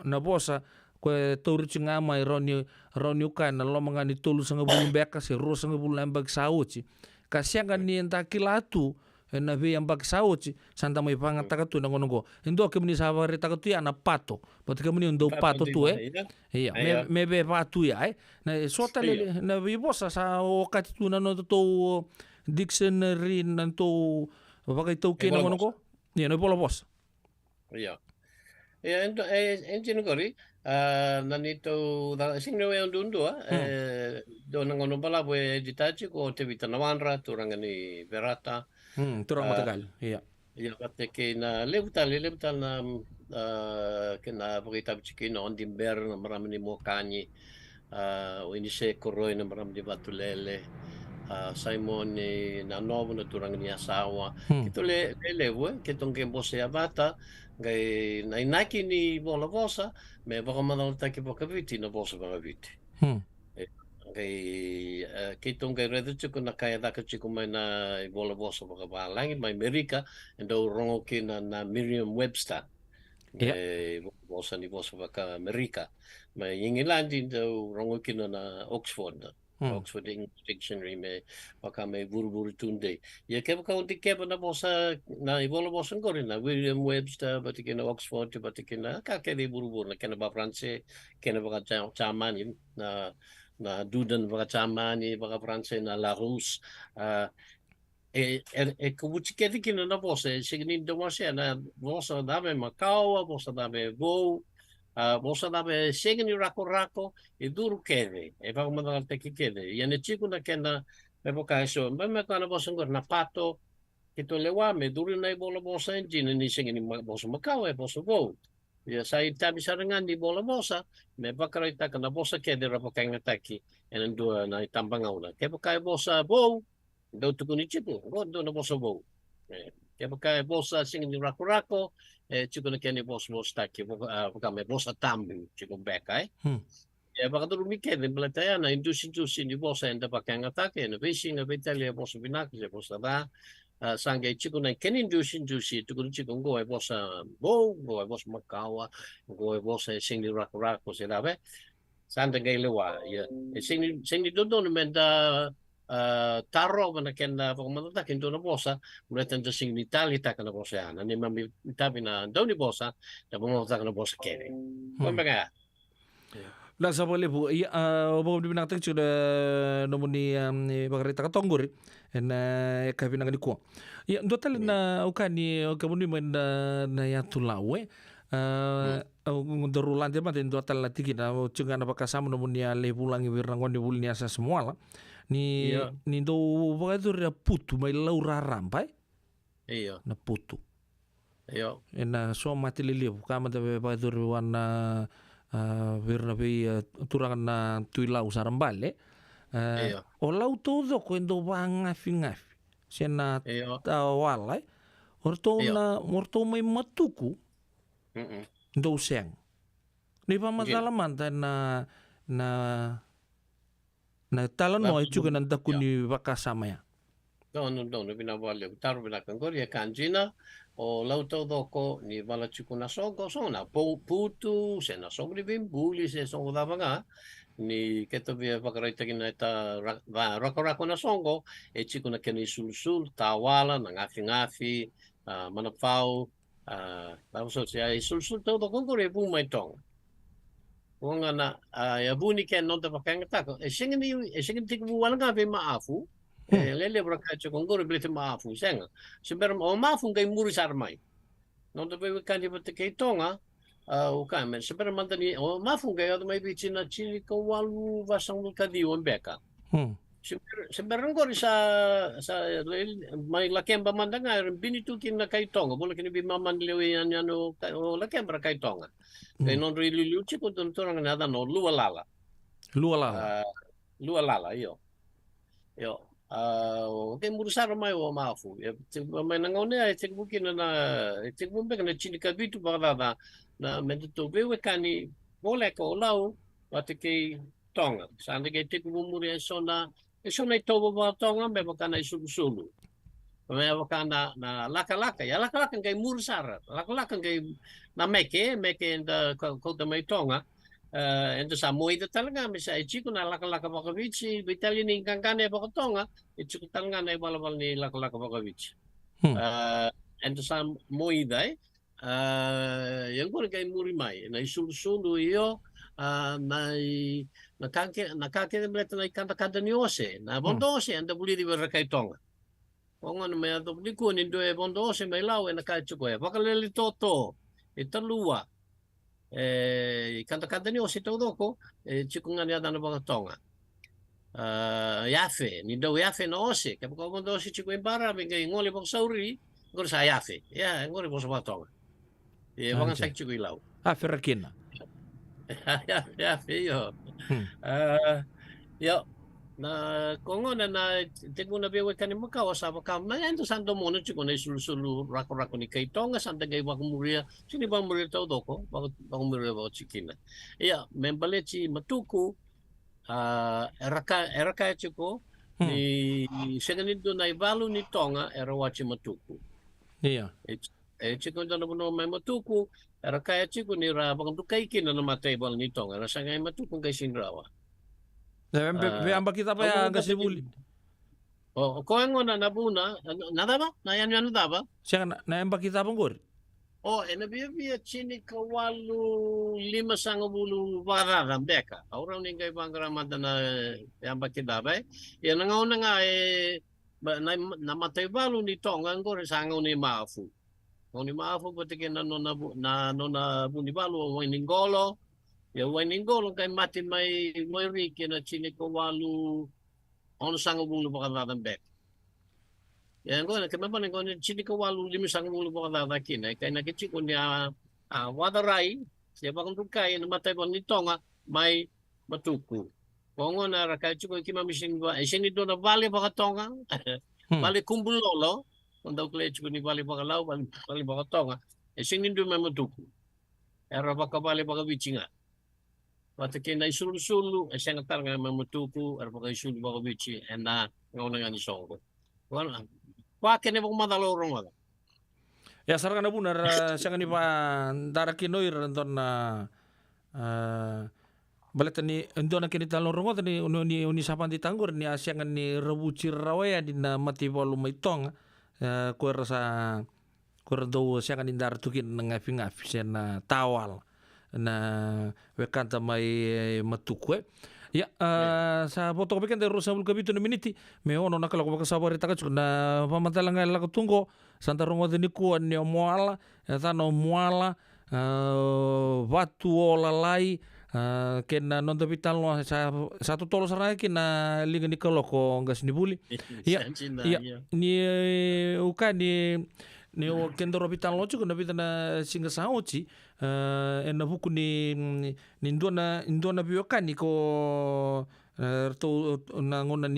na bosa ko toruci ngama roni uka na lo mangani tolu sanga bulu beka se ro sanga bulu lambag sauci kasianga ni enta kilatu na be ambag sauci santa mai panga takatu na ngono endo ke mini sabare takatu ya na pato but ke mini ndo pato tu iya me be pato ya na sota le na be bosa sa o kati tu na no to dictionary na to bagai to ke na ngono ko ya no bola bosa iya ento engine gori nanito singno yang dundu do nangono bala bue ditaci ko te vitana wanra turangani berata turang matagal iya ya kate ke na lebutal na kena berita biciki na ondimber na maramani mokani o inise koroi na maramani batulele Simon na novo na turangani asawa kito lewe kitong kembo se abata gai nainaki ni bola bosa me baka manau taki baka viti na bosa baka viti gai kitong gai redu chuku na kaya daka chuku mai na bola bosa baka balangi mai Amerika endo rongo kina na Merriam-Webster bosa ni bosa baka Amerika mai Ingilandi endo rongo kina na Oxford Oxford English Dictionary me baka me buru tunde ya ke baka unti ke na bosa na ibola bosa ngori na Merriam-Webster batikina Oxford batikina ka ke di buru na kena ba France kena baka chamani na Duden baka chamani baka France na Larousse kubuti ke dikina na bosa signi domasia na bosa dame Macau bosa dame Vaux bosa dame segni rako duru kede pa kumanda teki kede yane chiku na kena me boka so me kana bosa ngor na pato kito lewa me duru na bola bosa engine ni segni bosa Macau bosa Vaux ya sai tabi sarangan di bola bosa me bakara ita kana bosa kede rapo kanga taki enen dua na tambangau na ke boka bosa Vaux do tukuni chiku do na bosa Vaux ke boka bosa segni rako chiku na kene bosa taki boka me bosa tambu chiku bekai ya baka dulu mikir dan belataya na industri ni bosa yang dapat yang atake na fishing na Italia bosa binak je bosa da sangge chiku na ken industri tu kun chiku go bosa bosa Macau go bosa singli rako se da be sanda gai lewa ya singli dodo menda taro mana kenda pokoknya tak itu na bosa mulai tanda singli Italia tak na bosa na ni mami tapi na doni bosa da bomo tak na bosa kene kombenga la sabole bu bo di binang sudah nomuni bakarita ka tonggori en ka binang di ko ya dotal na ukani kabuni men na ya tulawe ngundarulan dia mate dotal la tiki na cunga na pakasama nomuni ale pulangi wirnangon di bulnya sa semua la ni do bagadur ya putu mai laura rampai iya na putu iya en so mati liliu kama de bagadur wana virna be turangan na tuilau sarambale o lau todo quando vanga fingafi sena tawala orto mai matuku do seng ni pa matalaman na talan no juga nanda kuni vakasama ya no bina vale taru bina kangori ya kanjina o lauto doko ni bala chukuna songo sona putu sena songri bimbuli se songo davanga ni keto via pakaraita kina ita rako na songo chikuna keni sul tawala na ngafi manapau lalu so sul todo kongore bumai tong Wong na ya buni ken non ta pakang tako. Singen tik buwan nga be maafu. Lele braka cho kongor bilete maafu senga. Seber o maafu ngai muri sarmai. Non ta be kan di bote kei tonga. O kan men seber mantani o maafu ngai o mai bichina chili ko walu vasang kadi o beka. Seber ngor sa mai lakemba mandanga bini tukin na kay tonga. Bola kini bi maman lewe yan o lakemba kay tonga. Kaya non really lucu kung tunturang nada no lualala. Lualala iyo. Yo. Kaya murusara may o maafu. May nangaw niya itik bukin na itik bumbe na chinika bitu baka na medito bewe kani bole ko lau pati kay tonga. Sana kay itik bumuri so na itobo ba tonga may baka na isulu-sulu. May baka na laka-laka. Ya laka-laka kay murusara. Laka-laka kay na meke da kota may tonga endo sa moida talaga misa ichiko na laka-laka bakavici bitali ni kankane baka tonga ichiko talaga na ibalabal ni laka-laka bakavici endo sa moida yang ko kay murimay na isulsulu iyo nakake mleta na ikanta-kanta ni ose na bondose anda buli di kay tonga kung ano may adobli ko nindo bondose may lawe na kachiko bakaleli toto italua kanta-kanta ni osi todoko chikungan ya dana baka tonga yafe ni do yafe na osi kaya ko mo do si chiku imbara bingay ngoli baka sauri ngor sa yafe ya ngori baka sa tonga baka sa chiku ilaw afe rakina yafe yo yo na kongo na tengo na bewe kani makawa sa baka na endo santo mono chiko na sulu rako ni kay tonga santa gay baka muria sini bang muria tao doko baka muria baka chikina iya membale chi matuku eraka chiko ni senganido na ibalu ni tonga era wachi matuku iya chiko ndo na may matuku eraka chiko ni ra baka dukai kina na matay bal ni tonga rasa ngay matuku kay sinrawa Amba kita pa ya hanggang Sibuli. Kung na nabuna, nada ba? Nayan yan nada ba? Siya naamba kita pang gor. Nabiya chini kawalu 5 bararam beka. Orang ni kay pangramada na yamba kita ba? Yan nga nga namatay balo ni Tonga ngor sangaw ni maafu. Kung ni maafu pati na buni balo o ningolo. Ya wainingol kay mati may riki na chini ko walu on sango bulu baka dadan bek. Ya ngo na kemapa ngo ni chini ko walu 5 sango bulu baka dadan kina kay nakichi ko niya wadarai siya bakang tukay na matay bon ni Tonga may matuku. Kongo na rakay ko kimamising ba isini do na vale baka Tonga. Vale kumbulolo onda ko lecho ni vale baka law vale baka Tonga. Isini do may matuku. Era baka vale baka vichinga. Pati kaya na isulu-sulu, siya nga talaga mamutuku, ar baka isulu baka bichi, na ngayon nga ni Songo. Wala. Pakin na baka madalorong wala. Ya sarang na bunar, siya nga ni pa darakinoy randon na balita ni ando na kinitalorong wala ni unisapan di tanggor ni asya nga ni rabuchi rawaya di na matibolo may tong kuwera sa kuwera daw siya nga ni daratukin ng ngapi-ngapi siya na tawal. Na wekanta mai matukwe ya sa foto ko bikin terus sabul kabito na miniti me ono nakala ko sabar ita ka na pamantalang la ko tungo santa rongo de kuan ni moala eta no moala watu ola lai kena non vital no satu tolo sarai kena liga ni kaloko ngas ni buli ya ni uka ni o kendo robitan locho kuna bitana singa sauci na buku ni indona biokani ko to nangona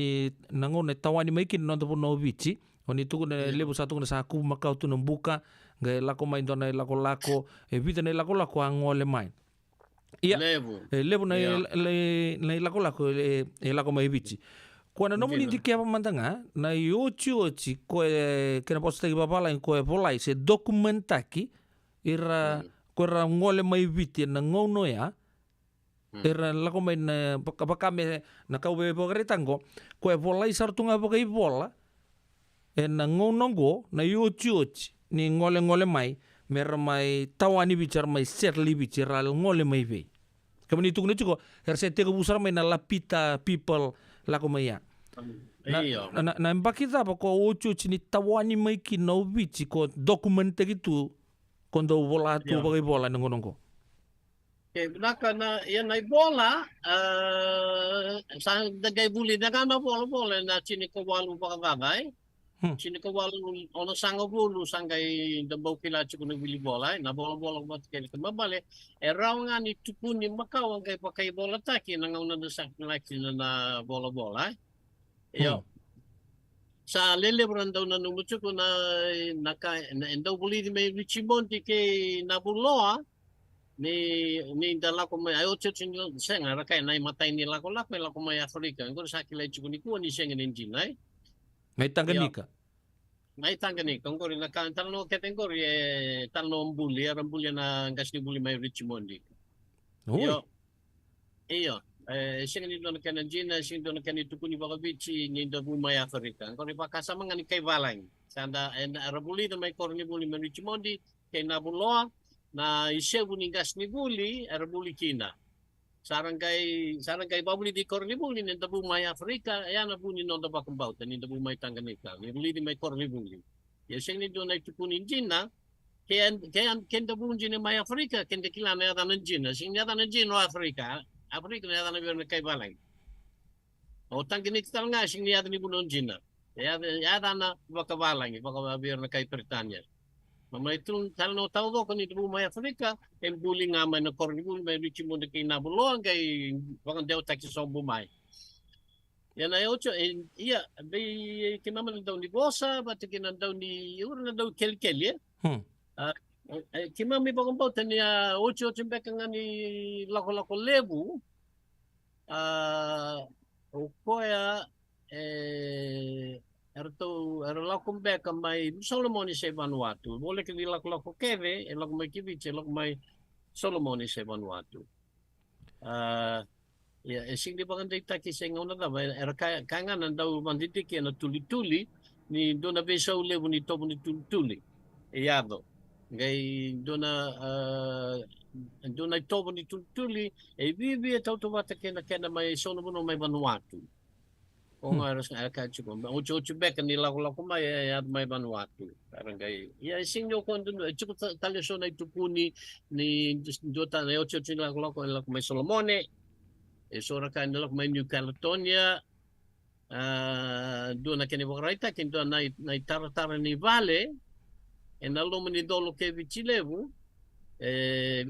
tawani maikin no to no bici oni tu na lebu satu na saku makau tu nembuka ngai lako mai indona lako bitana lako angole mai iya lebu na lako lako mai bici Kuana no muni dike apa mantanga na yochi ko kena posta ki babala ko polai se dokumentaki ira ko ra ngole mai viti na ngono ya ira la ko mai na pakame na ka we pogretango ko polai sartunga pokai bola na ngono go na yochi ni ngole mai mer mai tawani bicar mai serli bicara ngole mai ve Kami itu juga RCT kebusar main lapita people laku maya. Iya. Na empat kita apa ko ucu cini tawani mai ki no bici ko dokumente gitu kondo bola tu bagai bola nongo. Naka na yan ay bola sa dagay buli na kana bola na cini kawalu bakagay. Cini kawalu ono sanga bulu sangay dabaw kila chiko nagbili bola na bola mat kay mabale raw nga ni tukuni makaw ang kay pakay bola taki nangaw na sa like na bola. Yo. Sa lelebran daw na numucho ko na daw buli di may Richimonti kay Nabuloa ni dala ko may ayo chin senga ra kay nay matay nila ko lak may ko may Afrika ko sa kilay chiko ni ko ni senga engine ay may Tanganyika ko rin na kan talno kategori talno buli aram buli na gas ni buli may Richimonti iyo senga ni don kan engine senga don kan tukuni baka bichi ni do may Afrika ko ni pakasama nga ni kay Valang sanda arabuli do may korni buli may Richimonti kay Nabuloa na isya buningas ni buli arabuli kina sarang kay babuli di korni buli ni dabu may Afrika ayan na buni no dabu kumbauta ni dabu may Tanganyika ni buli di may korni buli yeseng ni do na tukunin jina kaya dabu jina may Afrika kende kila na yata ng jina sing yata ng jina Afrika na yata na biyon kay Balang o Tanganyika nga sing yata ni bunon jina yata na baka Balang baka biyon kay Britanya Mamay itong talano tao ko ni Dubu may Afrika, en buli nga man na kornibul may Richimonti kay Nabuloan kay bakang daw taxi sa bumay. Yan ay ocho iya bay kimaman daw ni Bosa, pati kinan daw ni uro na daw kel-kel ya. Kimami bakang bautan niya ocho mbeka nga ni lako-lako lebu. Ukoya Erto lakum beka may Solomoni sa Vanuatu. Boleh ke lako keve, elak may kibiche, elak may Solomoni sa Vanuatu. Ya, sing di bagan day taki sa ngona da, kanganan daw manditik yan na tuli-tuli ni do na besa ulevo ni tobo ni tuli-tuli. Iyado. Ngay do na tobo ni tuli-tuli, bibi at automata kena may Solomon may Vanuatu. Kung harus ngakak cukup, ucu bek nila ko may Vanuatu. Parang kay, ya sinyo ko andun, cukup talisyo na itukuni ni Jota na ucu nila ko may Solomone. Sora ka nila may New Caledonia. Doon na kinibokraita, kinto na itaratara ni Vale. En alo ni dolo ke vichilevu.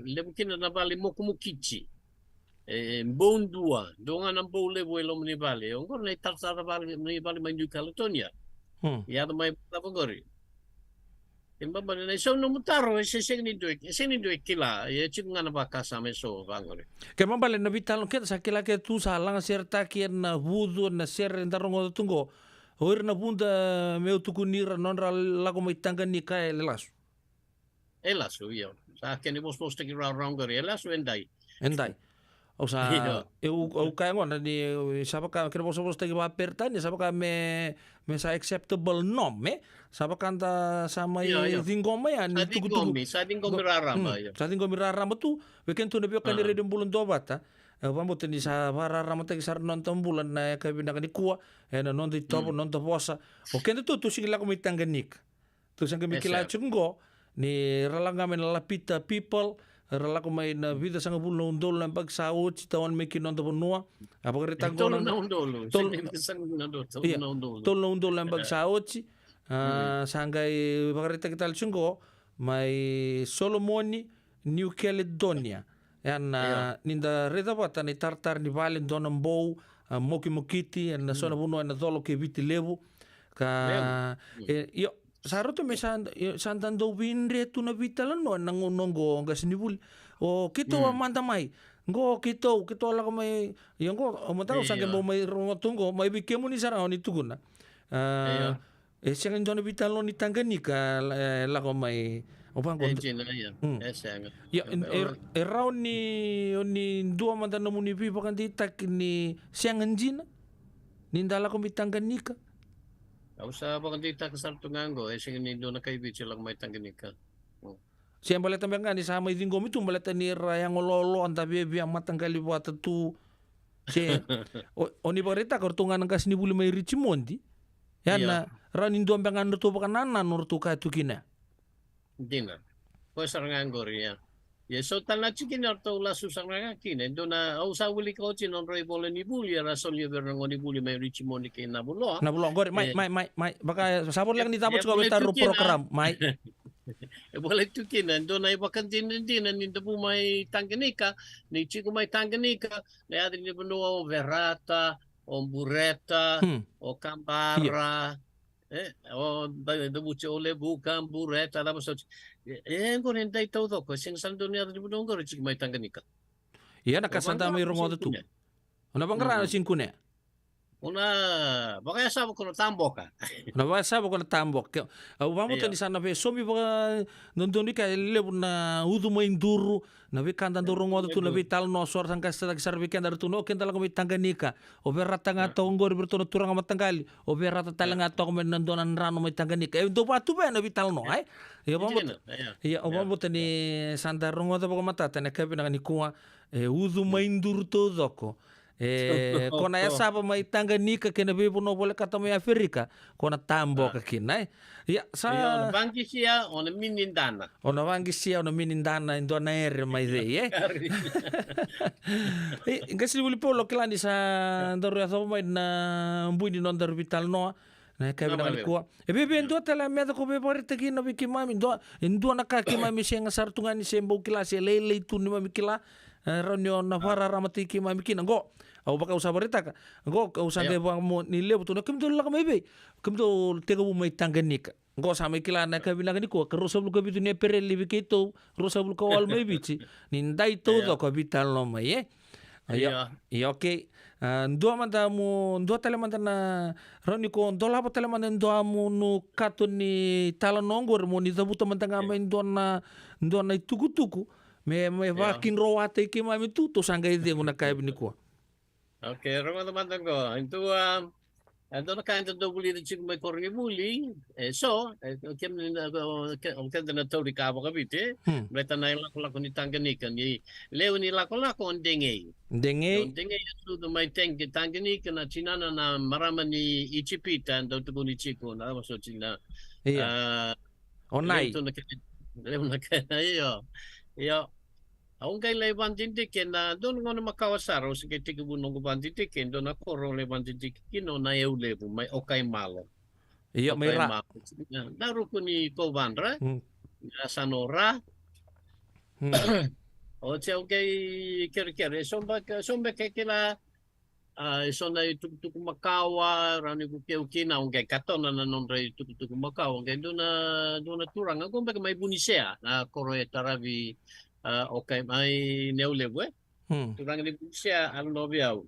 Levu kina na Vale mokumukichi. Bone dua, dongan ang bole buelo ni Bali. Ang kor na itarsara Bali ni Bali may New Caledonia. Ya may tapagori. Imba ba na so no mutaro sing ni duik kila. Ya chip nga na bakasama so bangori. Kaya mambali na vital ket sa kila ke tu salang serta kien na vudu na ser ndarong tungo. Hoir na bunda meu tukunira nonra lago may Tanganyika elasu. Elasu yo. Sa ken mo supposed to get around gori elasu endai. O sa eu kaya ngona ni sapa ka kira boso tagi ba pertan ni sapa ka me sa acceptable nom sapa kanta sama dingoma ya ni tugu sa dingoma rarama sa dingoma rarama tu weekend tu na biyo kan redem bulan dobata pamot ni sa rarama tagi sar nonton bulan na ka binaka ni kuwa na non di topo non to posa o kendo tu sigila ko may Tanganyika tu sang kami kila chungo ni ralangamen lapita people rala ko may na vida sang bulo undol lang pagsaot si tawan may kinon to punua apa kereta tol na undol tol na undol lang pagsaot si sanggay pakarita kita chungo may Solomoni New Caledonia yan ninda reda bata ni tartar ni Valen donan bow moki mokiti na sona buno na dolo ke viti levu ka yo Saro to may sandan do winre tu na vitalan no nangunonggo gas ni bul o kito mantamay ngo kito ala ko may yung ko umataw sa mo may rumotungo may bigyan mo ni sarao ni tuguna siya nga doon vitalon ni Tanganyika la ko may opang ko around ni dua mantan mo ni pipa kan ditak ni siyang anjina nindala ko mi Tanganyika. Sa bakang dita kasar tungango, sing ni do na kay bicho lang may Tanganyika. Siya baleta nga ni sama idingom itu baleta ni rayang ololo anta bebe matanggali buat tu. Si oni barita kortungan ang kasni buli may Richimondi. Yan na ranin do ambangan to bakanan nur tu ka tu kina. Dina. Ko sarangan goria. Ya so tala chikin arto la susanga kine do na usa uli ko chinon roy bola ni buli rason ni bernango ni buli may Richimondi kay nabulo. Nabulo gori mai baka sabor lang ni tapos ko betaru program mai. Boleh tu kina do na ibakan din ni do may Tanganyika ni chico may Tanganyika na adin ni buno verata o bureta o kambara o da buche ole bukan bureta da so ko rentai todo ko sing sando ni adin buno ngor chico may Tanganyika. Iya nakasanta may rongo tu. Ona bangara singkune. Una baka sabe ko tambok ka. Na ba sabe ko tambok. Vamos tani sana be somi baka nondoni ka lebu na udu mo induru na be kanda ndoro ngodo tu na be tal no sor sang kasta dak sarbi kanda tu no kenda lago be Tanganyika. O be rata nga to ngor bertono turang matanggali. O be rata talanga to ko nandonan rano me Tanganyika. E do batu be na be tal no ai. Ya vamos. Ya o vamos tani sandar ngodo baka mata tani ka be na ni kuwa udu mo induru to doko. Kona ya saba mai Tanganyika kena bebo no boleh kata mai Afrika kona tambo ka kina ya sa bangi sia ona minindana ona minindana indo na ere mai de ngasi buli polo klani sa ndoro ya mai na mbuni non dar vital no na ka bina ko bebe ndo tala me ko bebo rete kina biki mami ndo na ka ki mami senga sartungani sembo kilase lele tu ni mami kila ranyo na para ramati ki mami kina go au baka usa berita ka go usa de bang mo ni le butu kem dol la mebe kem dol tega bu mai Tanganyika go sa mai kila na ka bina ni ko rosa bulu ka bitu ni perel li bikito rosa bulu ka wal mai bici ni ndai todo ko vital no mai ya okay ndo manda mu ndo tele manda na roni ko ndo la tele manda ndo amu no kato ni tala nongor mo ni zabuta manda ngama ndo na tuku me vakin roate ki mami tuto sanga ide nguna kai bini ko. Okay, rumah teman-teman ko. Itu na kain do buli de chico may korni buli. So, kem na tori ka ba kabite. Meta na lako ni Tanganyika ni leo ni lako on dengay. Dengay so do may Tanganyika na chinana na marama ni Ichipita do to ni chico na so china. Onay. Leo na kayo. Yo. Aung kay leban tintikin na doon nga na makawasaro sa kay tigubunong kuban tintikin doon ako ro leban tintikin no na levo may okay malo. Iyo may ra. Daro ko ni Kovandra. Sanora. O siya okay kere somba kay kila so na tuk makawa rani ko kay na ung kay katon na non ray tuk makawa kay doon na turang ako may bunisea na koroy taravi okay may neulevo turang ni siya ang nobiaw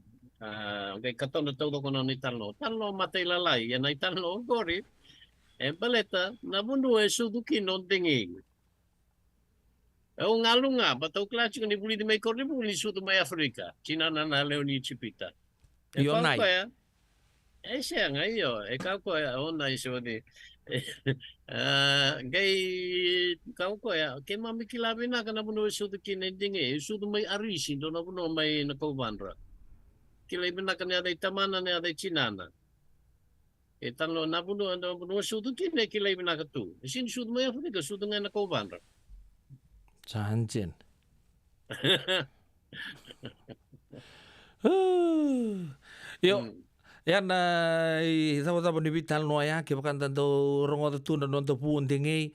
okay katon na todo kono ni talno matay lalay yan ay talno gori baleta nabuno suduki non tinging o ngalo nga bataw klase ni buli di may korni buli sudu may Afrika China na leoni chipita yonay siya nga iyo ikaw ko onay siya di gay kau ko ya kay mami kilabi na kana buno sudu kinending sudu may arisi do na buno may nakobandra kilabi na kana day tamana na day chinana tanlo na buno sudu kinay kilabi na katu sin sudu may Afrika sudu nga nakobandra sanjin yo yan sama-sama ni vital no ya ke bakan tanto rongo tu na non to pu ndingi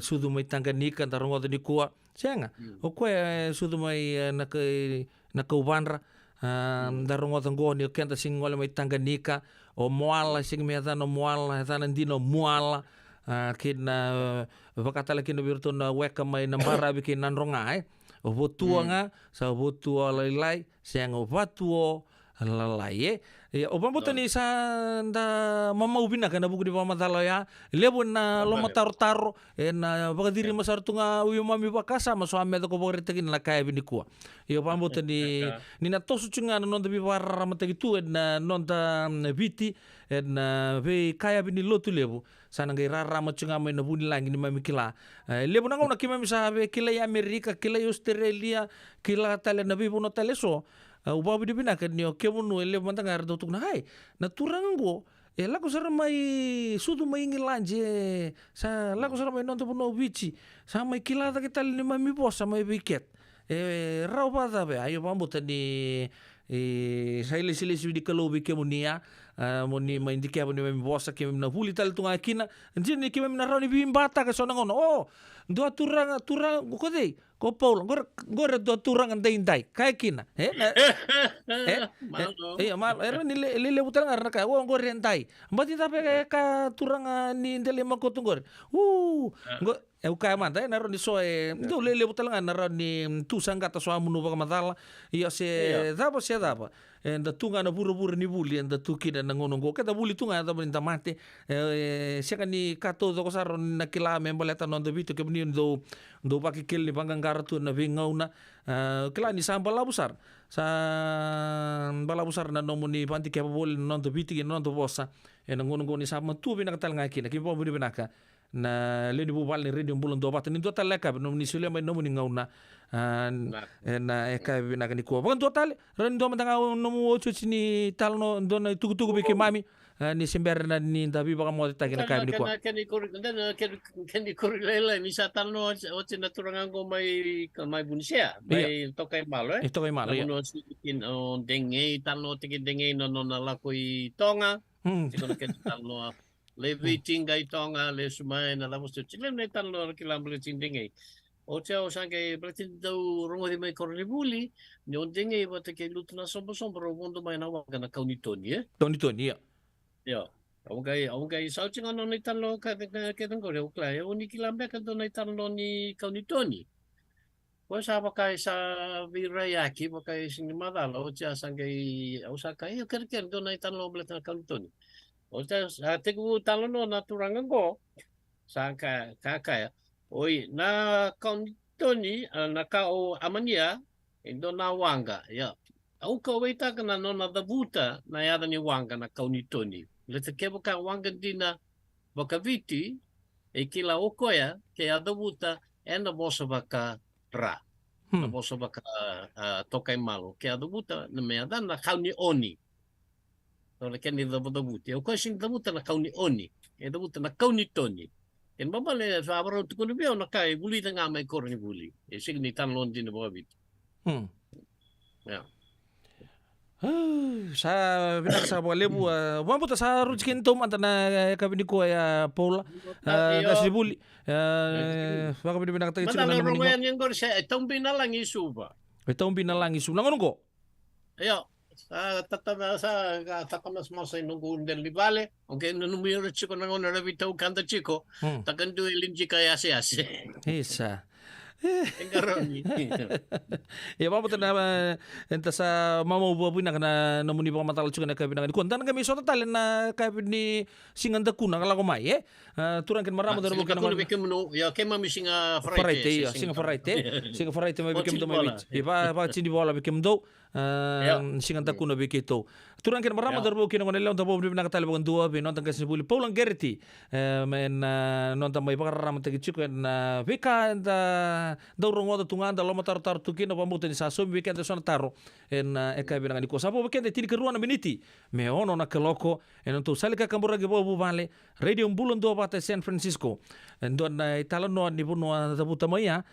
sudu mai Tanganyika ta rongo ni kuwa senga o ko sudu mai na ke ubanra da rongo tango ni kenta sing ngole mai Tanganyika o moala sing me ta no moala ta ndino moala kina bakatala kina birto na weka mai nambara bikin nan ronga o botua nga sa botua lai senga o batuo lalai o pambuta ni sa da mama ubina kana buku di pamatalo ya lebo na loma taro na bakadiri masar tunga uyo mami bakasa maso ame to ko borete kin la kaya bini kuwa yo pambuta ni na tosu chunga non da biwara matagi tu na non da viti na ve kaya bini lotu lebo sana ngai rara machunga mai na buni langi ni mami kila lebo na ngona kima misa ve kila ya Amerika kila ya Australia kila tale na bibu no tale so ubawa bidi bina kan nio kemunu ele mantang ar dotuk na hai na turango laku sara mai sudu mai ngilanje sa laku sara mai nonto puno bici sa mai kilata kita ni mami bosa mai biket rau pada be ayo pambuta ni sa ile sile di kalobi kemunia moni mai indike aboni mami bosa kemim na huli tal tunga kina njini kemim na rauni bimbata ka sona ngono dua turang ko dei ko Paul gor do turang andai kaya kina mal era ni le butang arna ka wo gor rentai mbati tape ka turang ni ndele makot gor kaya manta naro ni soe do le butang naro ni tu sangata so amunu ba madala ia se daba enda tunga na buru-buru ni buli enda tukina na ngono kata buli tunga ta brinta mate siaka ni kato do kosaro na kila membaleta non do bitu ke bni do pakikel ni pangangara tu na vingauna kila ni sambal labusar sa balabusar na nomo ni panti ke bol non do bitu non do bosa ena ngono ni sama tu bina katal ngaki na ki po buni binaka na le ni bubal ni radio bulon do batan ni do taleka no ni sule mai nomo ni ngauna na eka bina kan ko bukan total ren do mantanga no mo chuchi ni talno do na tugu bike mami ni sember na ni tabi baka mo ta kina ka ni ko kan di kurile ni sa talno o tina turangan ko may bunsia may tokay malo tokay malo no sikin on denge talno tiki denge no na lakoi tonga sino kan talno levi tingay tonga le sumay na lamos chile na talno kilambule denge o teo sange berarti dau rongo di mai kornibuli ni ondenge bata ke lutu na sombo rondo mai na wanga na kaunitoni Toni ya aungai saucing ono ni tanlo ka tengko re ukla ya uni kilambe ka do ni tanlo ni kaunitoni ko sa pakai sa virayaki pakai sing madalo o tia sange ausaka ya kerker do ni tanlo blet na kaunitoni o tia tegu tanlo no naturangan ko sangka kakaya oi na kaunitoni na kao amania indo na wanga ya au ka waita kana no na dabuta na yada ni wanga na kaunitoni le te kebo ka wanga dina bakaviti e kila okoya ke adabuta ena bosa baka ra na bosa baka tokai malo ke adabuta na me ada na kauni oni no le keni dabuta o ko sing dabuta na kauni oni e dabuta na kaunitoni en babale sa abro tu kono bio na kai buli tanga mai korni buli e signi tan lon din bo bit ya sa binak sa lebu pambuta sa rujikin tom antana kabini ko ya Paula kasi buli baka binak ta chika na mo yan ngor sa etong binalang isuba nangono ko ayo tatama sa mo sa nunggu del libale aunque no numero chico na ngona rabita kanta chico takandu elinji kaya ase isa engaroni ya pambuta na enta sa mama ubu na kana namuni pa matal chuka na kabina ni kontan kami so total na kabini singanda kuna kala ko mai turang ken maramo daro kana ko bikem no ya kema mi singa friday singa friday mai bikem do mai pa chindi bola bikem do singanda kuna biketo turang ken maramo daro kina ngone lon tabo na katal bon dua be non tangkas buli Paulang Gerti men non tamai pa ram tagi chuka na vika da daurong wada tunga da loma tar tukina pambuta ni sa so weekend so taro en eka binanga ni ko sapo weekend tini keruana miniti me ono na keloko en to salika kambura ge bobu vale radio bulon do bata San Francisco en don na italo no ni buno da buta maya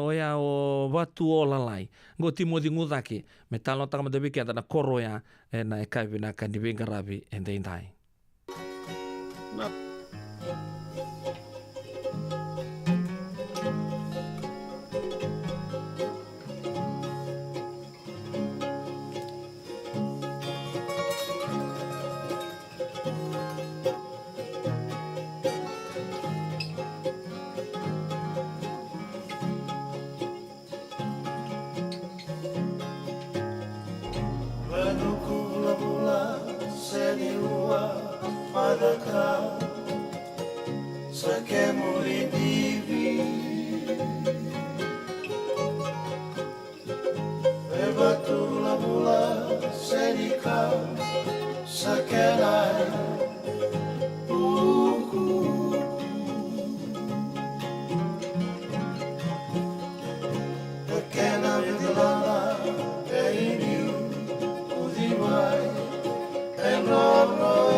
oya o batu olalai go timo di ngudaki me talo tanga de weekend na koroya en eka binanga ni bengarabi en dai Baru Sakemuri divi Bebatula mula Sedika Sakelai Pequena Vidalana Peini Udimai Enorno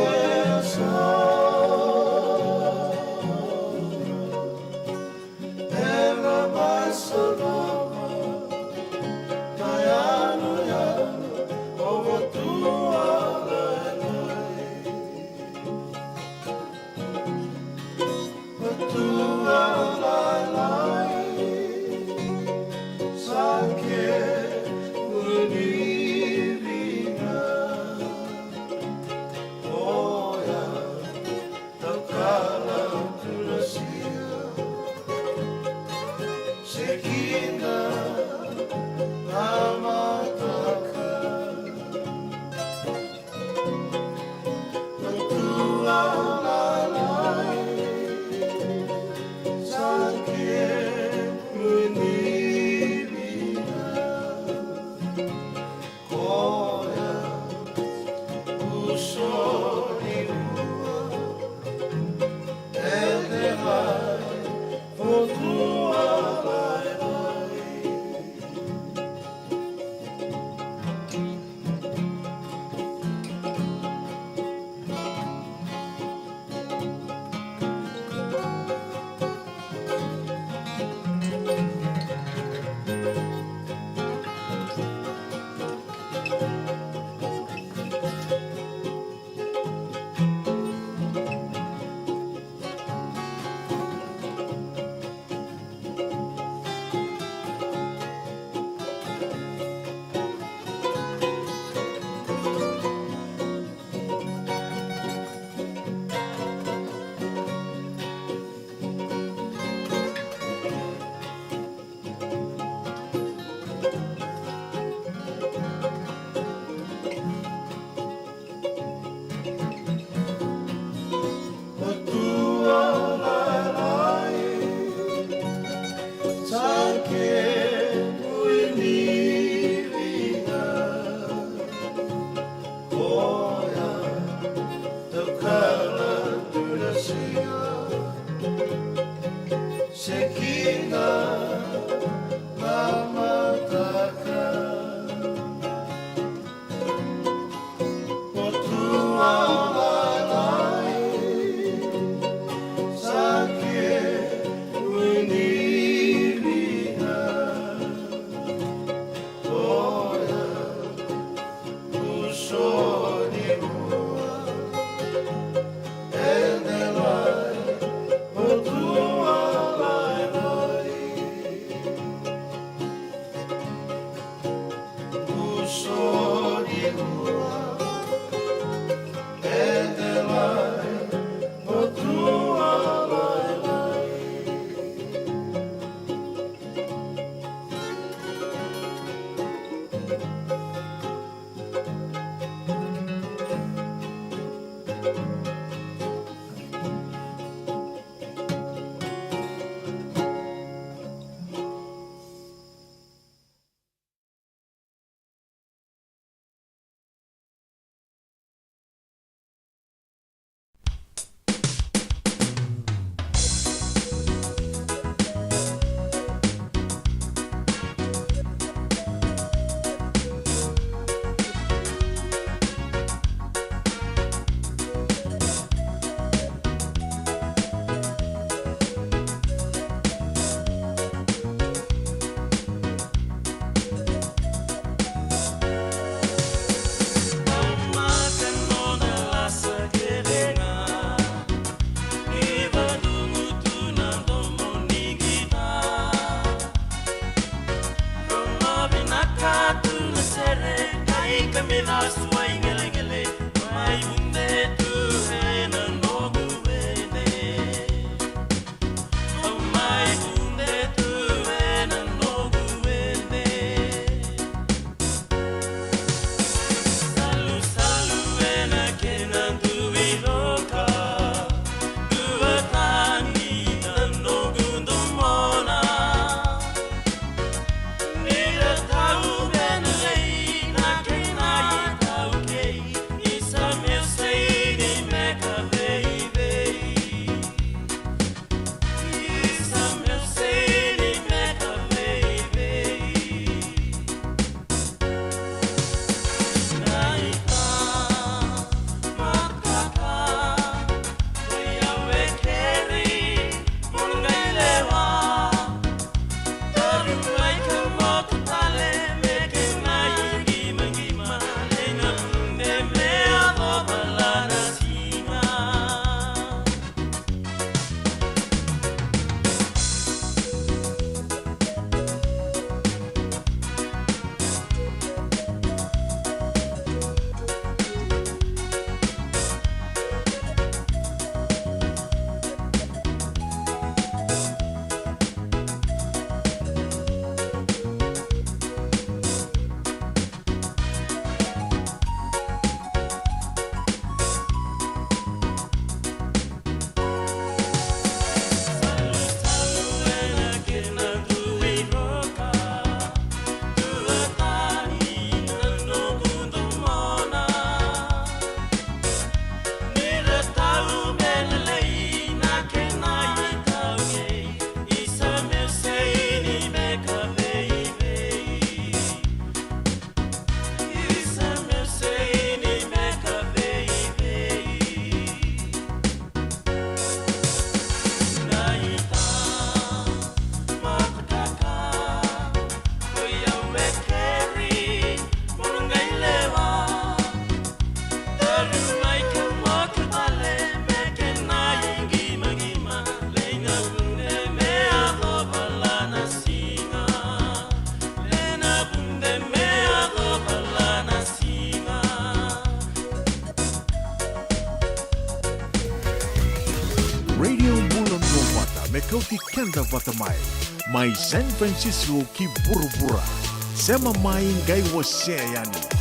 Radio Bulan Novata mekauti kenda vatamai. Mai San Francisco ki burubura. Sema mai ngai waseani.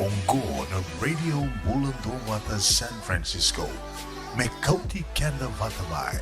Ongo na Radio Mulanto Wata San Francisco. Mekauti Kanda Vatamai.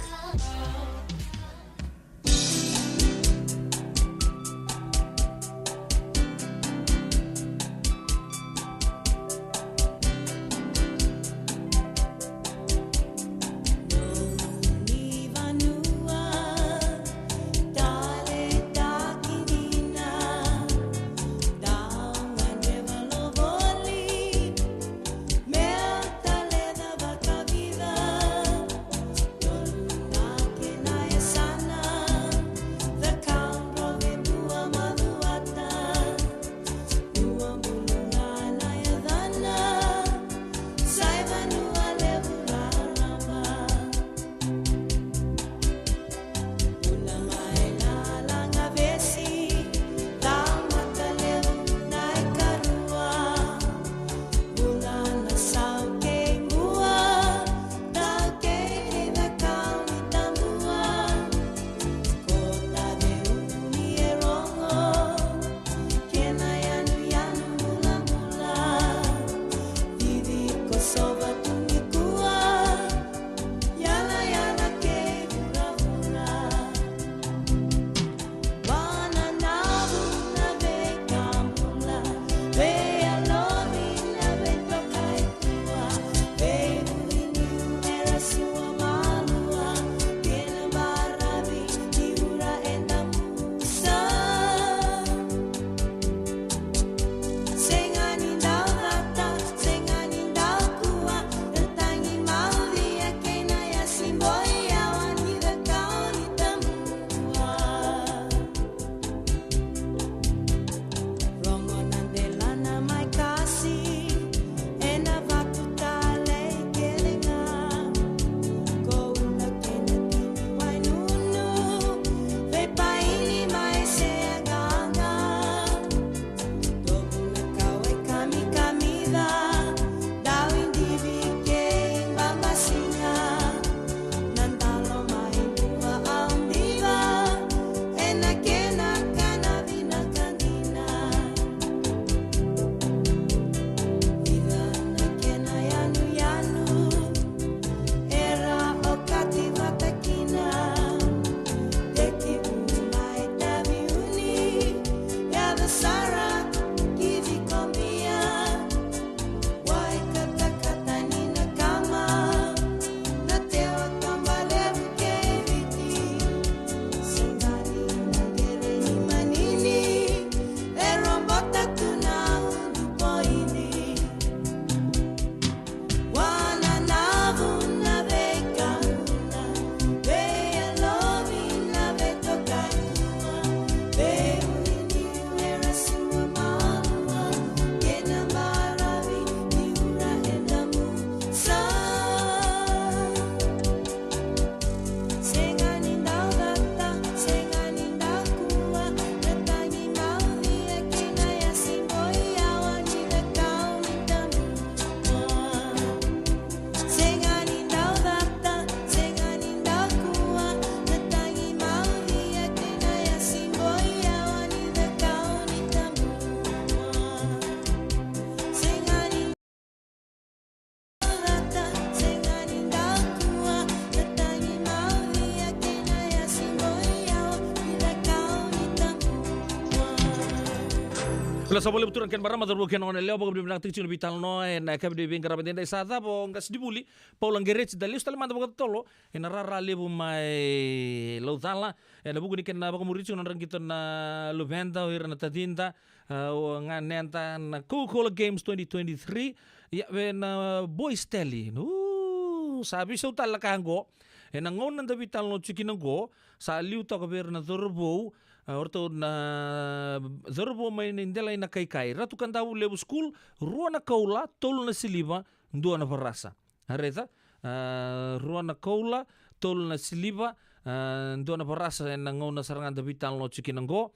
Bila sa boleh betul kan barang mazar bukan orang leo bagai bilang tinggi bital no en kabe di bingkar abendenda isada bo ngas dibuli paulang gerech dali ustal manda bagai tolo en rara lebu mai lautala en buku ni kena bagai muricu nang kita na lubenda ir na tadinta nganenta na Coca-Cola Games 2023 ya ben boys teli no sabi sa utala kango en ngon nanda bital no chikinango sa liu to kaber na zorbo orto na zorbo mai nindela ina kai ratu kan dawu lebu school rua na kaula tolu na siliva ndua na varasa areta rua na kaula tolu na siliva ndua na varasa na ngona sarangan da vital no chikinango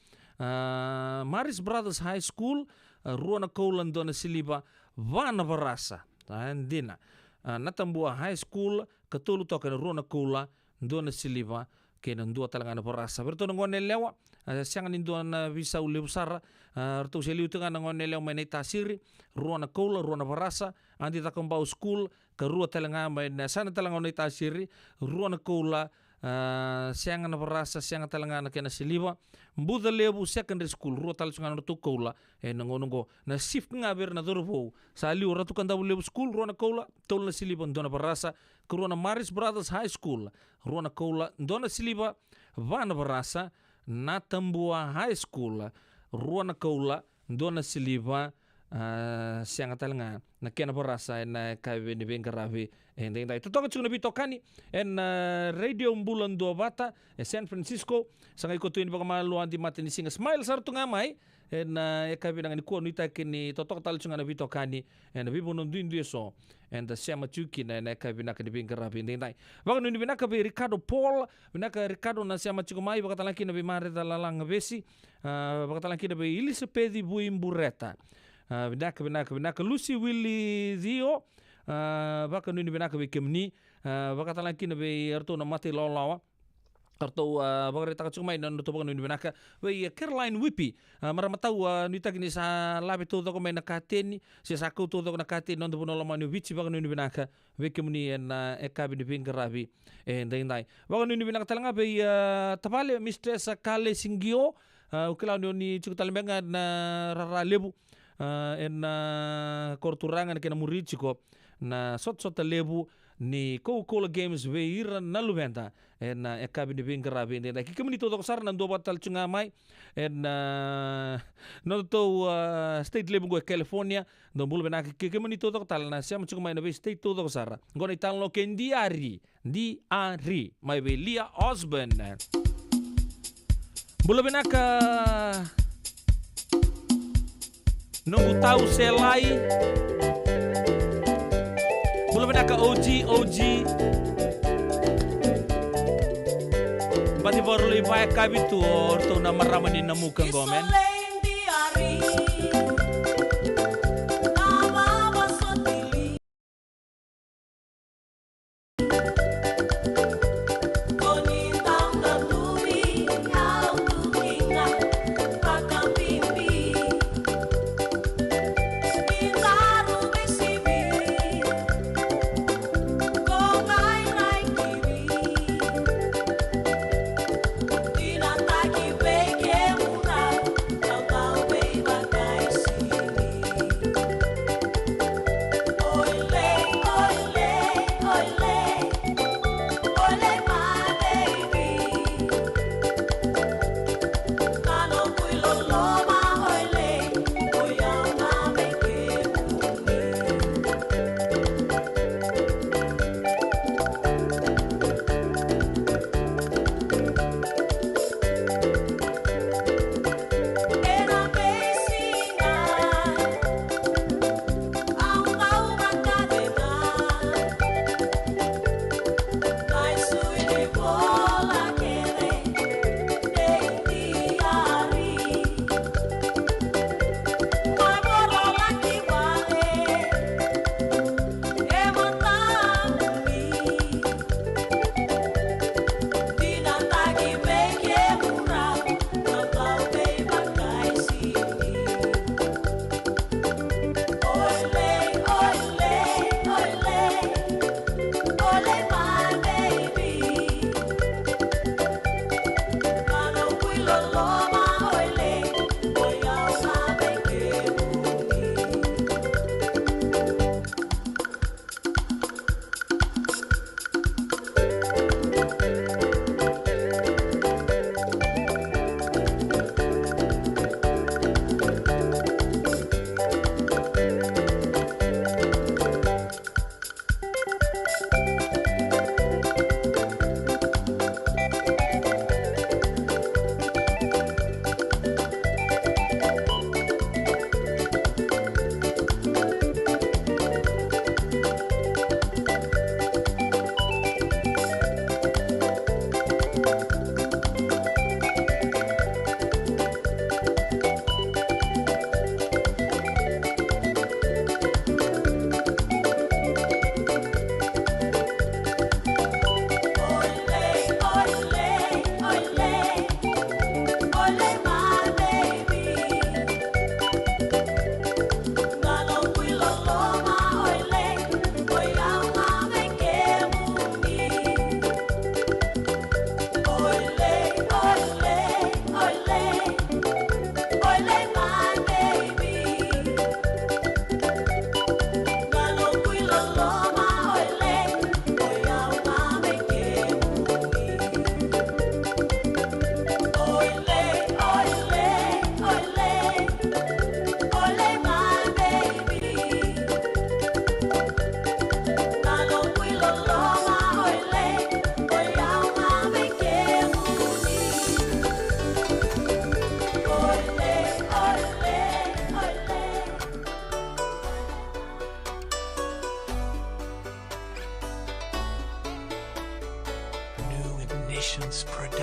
Maris Brothers High School rua na kaula ndua na siliva va na varasa andina Natambua High School katulu to kan rua na kaula ndua na siliva kena ndua talanga na varasa berto ngone lewa siangan induan visa ule usara ratu seliu tengah nangon eleo menai tasiri ruana koula ruana barasa andi takombau school ke rua telenga main sana telenga onai tasiri ruana koula siangan barasa siangan telenga na kena siliwa mbuda lebu secondary school rua tal sungan ratu koula nangonongo na shift ngaber na dorvo saliu ratu kanda lebu school ruana koula tol na siliwa ndona barasa ke ruana Maris Brothers High School ruana koula ndona siliwa vana barasa na Tambua High School ruana kaula ndona siliva sianga talanga na kena barasa na kaive ni bengaravi endai tutoka chuna bitokani en radio mbulan do bata San Francisco sanga iko tuin bagamalu andi matini singa smile sartu ngamai en kaive nangani ko nita kini totok tal chunga na bitokani en bibono ndindu so en da siama chuki na kaive nakani bengaravi endai baga nuni binaka be Ricardo Paul binaka Ricardo na siama chukumai baga talaki na bimare dalalanga besi baga talaki na be Elizabeth Buimbureta binaka Lucy Willie Dio baka nuni binaka be kemni baka talaki na be arto na mati lolawa arto baka reta kachumai na to baka nuni binaka be Caroline Whippy maramatau nita kini sa labe to ko na kateni se sako to na kateni non bono lama ni vici baka nuni binaka be kemni en ekabi ni bingarabi endai baka nuni binaka talanga be tapale Mistress Kale Singio ukila ni chukutalembenga na rara lebu en korturangan kena murichiko na sot lebu ni Coca-Cola Games veira na luventa en ekabi ni bingarabi en kikemni to sar na do batal chunga mai en no to state lebu go California do bulu bena kikemni to tal na siam chunga mai na state to sar ngone tal no kendiari mai be Lia Osborne bulu bena ka nunggu tahu selai belum ada ke OG bati baru lebih baik kabitu orto nama ramani namu kenggomen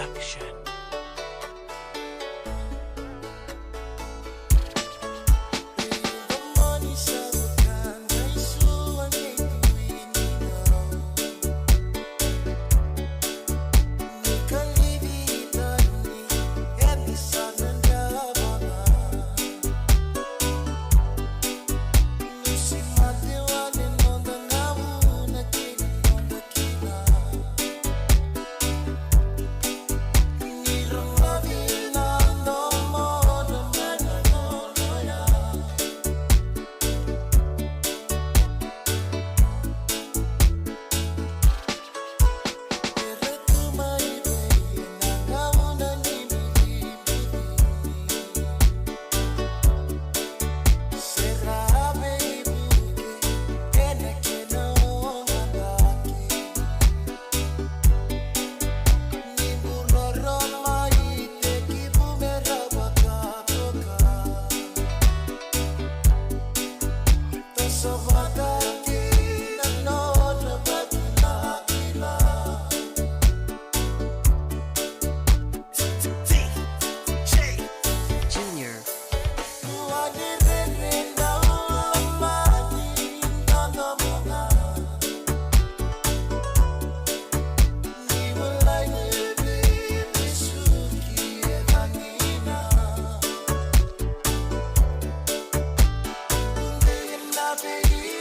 Production. Baby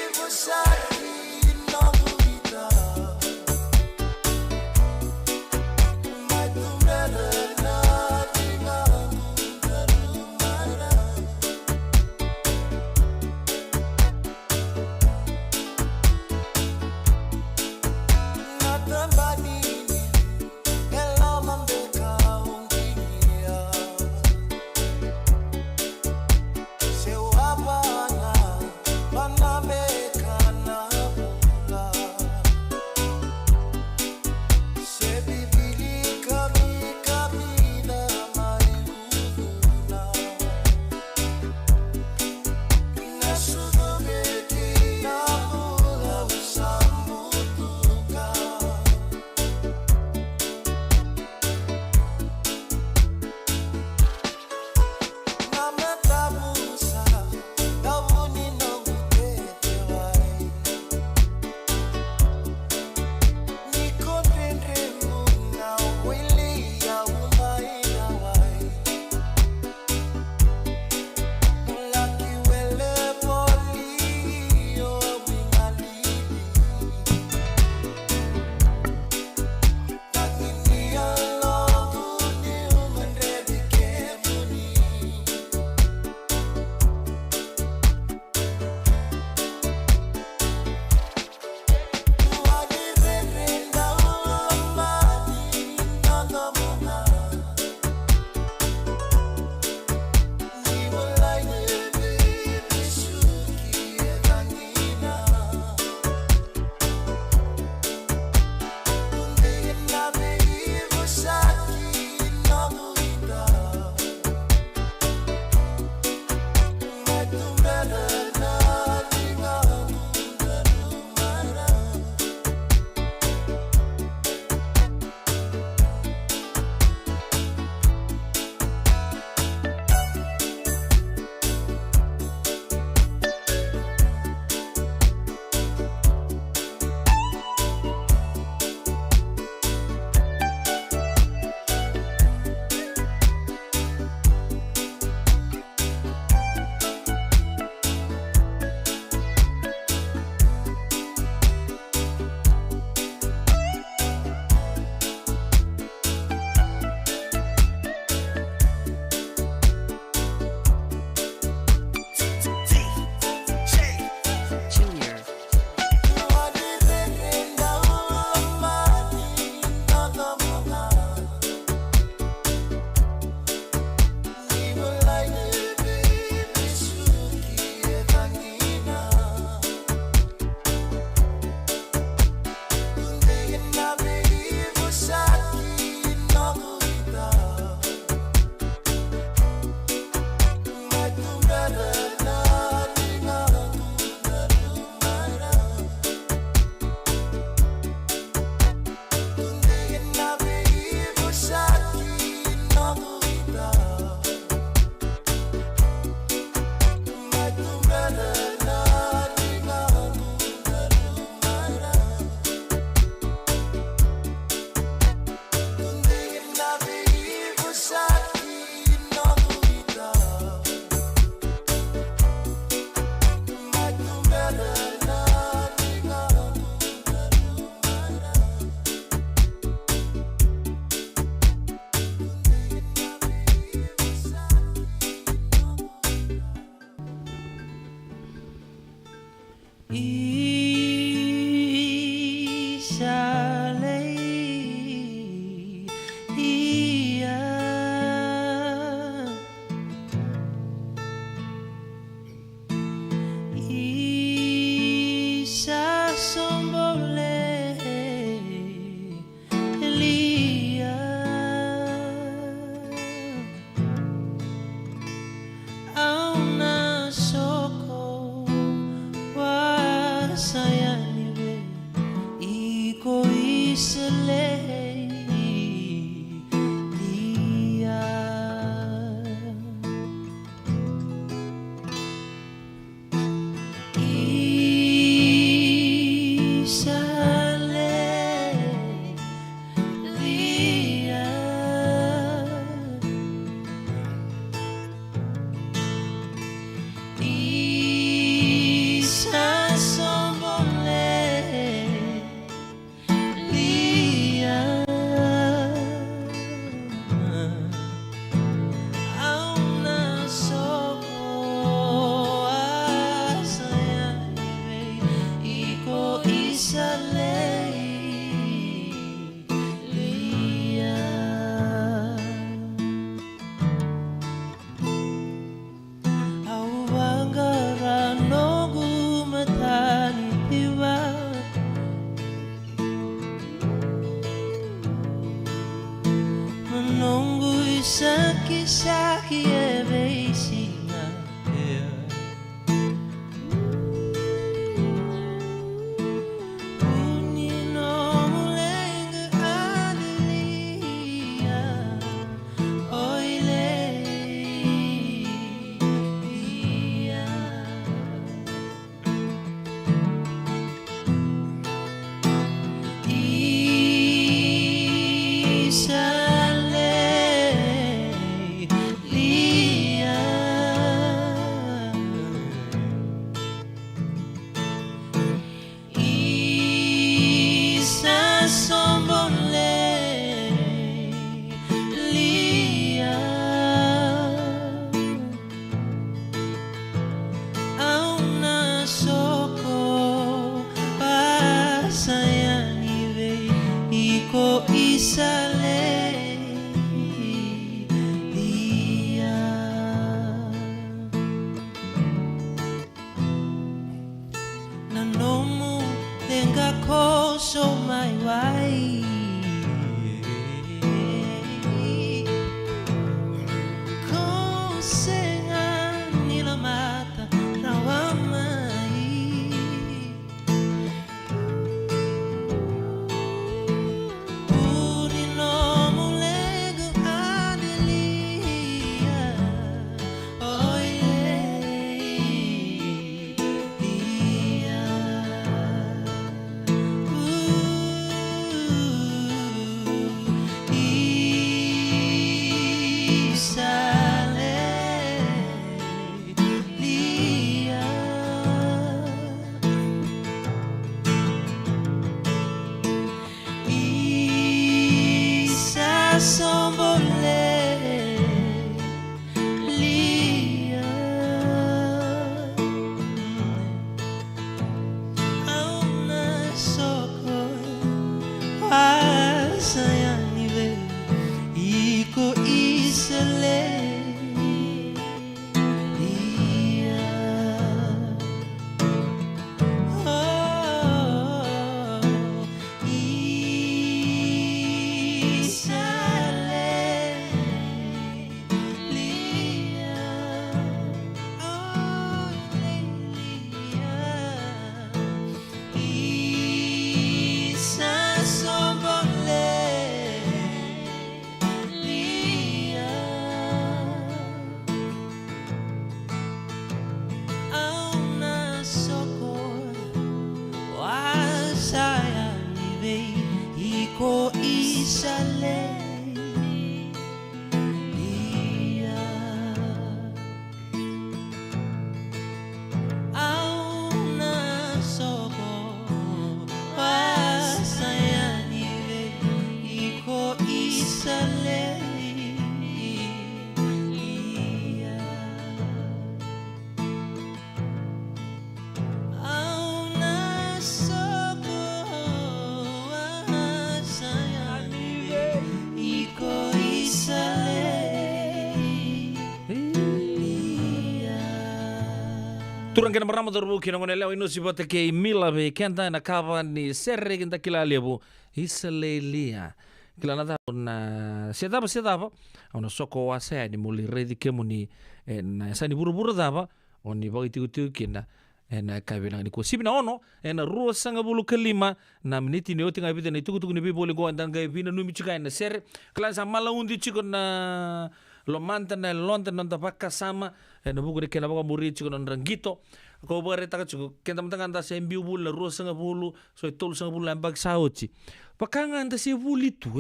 Turang kena marama dorbu kina ngone leo ino sibote ke mila be kenta na kava ni serre kinta kila lebu isalelia kila nata na sedapa ona soko wasa ni muli redi kemuni na sani buru-buru dapa oni bagi tiu kina na kabilang ni ko sibina ono na rua sanga bulu kelima na meniti ni otinga bita ni tuku ni bibole go andan ga bina numi chuka na serre kala sa mala undi chiko na lo mantan na lontan non tapaka sama na buku de kena baka muri chiko non rangito ko bare taka chiko kenta mtanga anda se mbiu bulu na rua sanga bulu so tolu sanga bulu ambak sauchi pakanga anda se bulu tu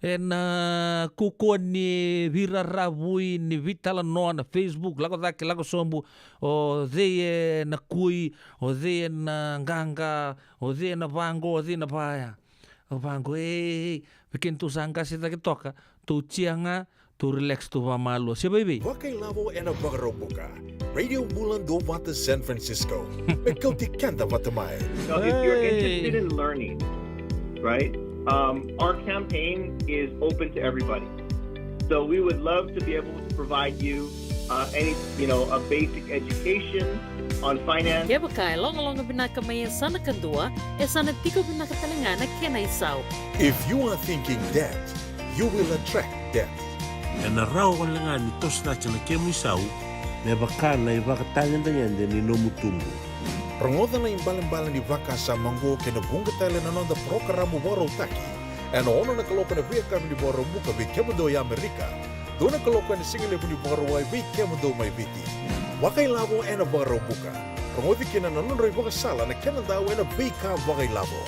na kuko ni vira rabui ni vitala no na Facebook lako dake lako sombu o de na kui o de na nganga o de na vango o de na paya o vango pequeno tu sanga se take toka tu chianga tu relax tu vamalo se baby Wakailavo en een Bagarobuka. Radio Bulan Dovata San Francisco. Met Kauti Kanta Vatamai. So if you're interested in learning, right, our campaign is open to everybody. So we would love to be able to provide you a basic education on finance. Kaya bakay, longa-longa binaka may sana kandua, sana tiko binaka talangana kena isaw. If you are thinking that, you will attract that. Na rao kan langa ni tos na chana kemu isau me baka na ibaka tangan tangan de ni nomu tumbu. Rongoda na imbalan-balan ni vaka sa mango kena bunga tala na nonda programa boro taki. En ono na kalopa na via kami ni boro muka vi kemado ya Amerika. Do na kalopa na singile ni boro wai vi kemado mai viti. Wakailavo en boro muka. Rongodi kena na nonda ibaka sala na kena daw en vika wakailavo.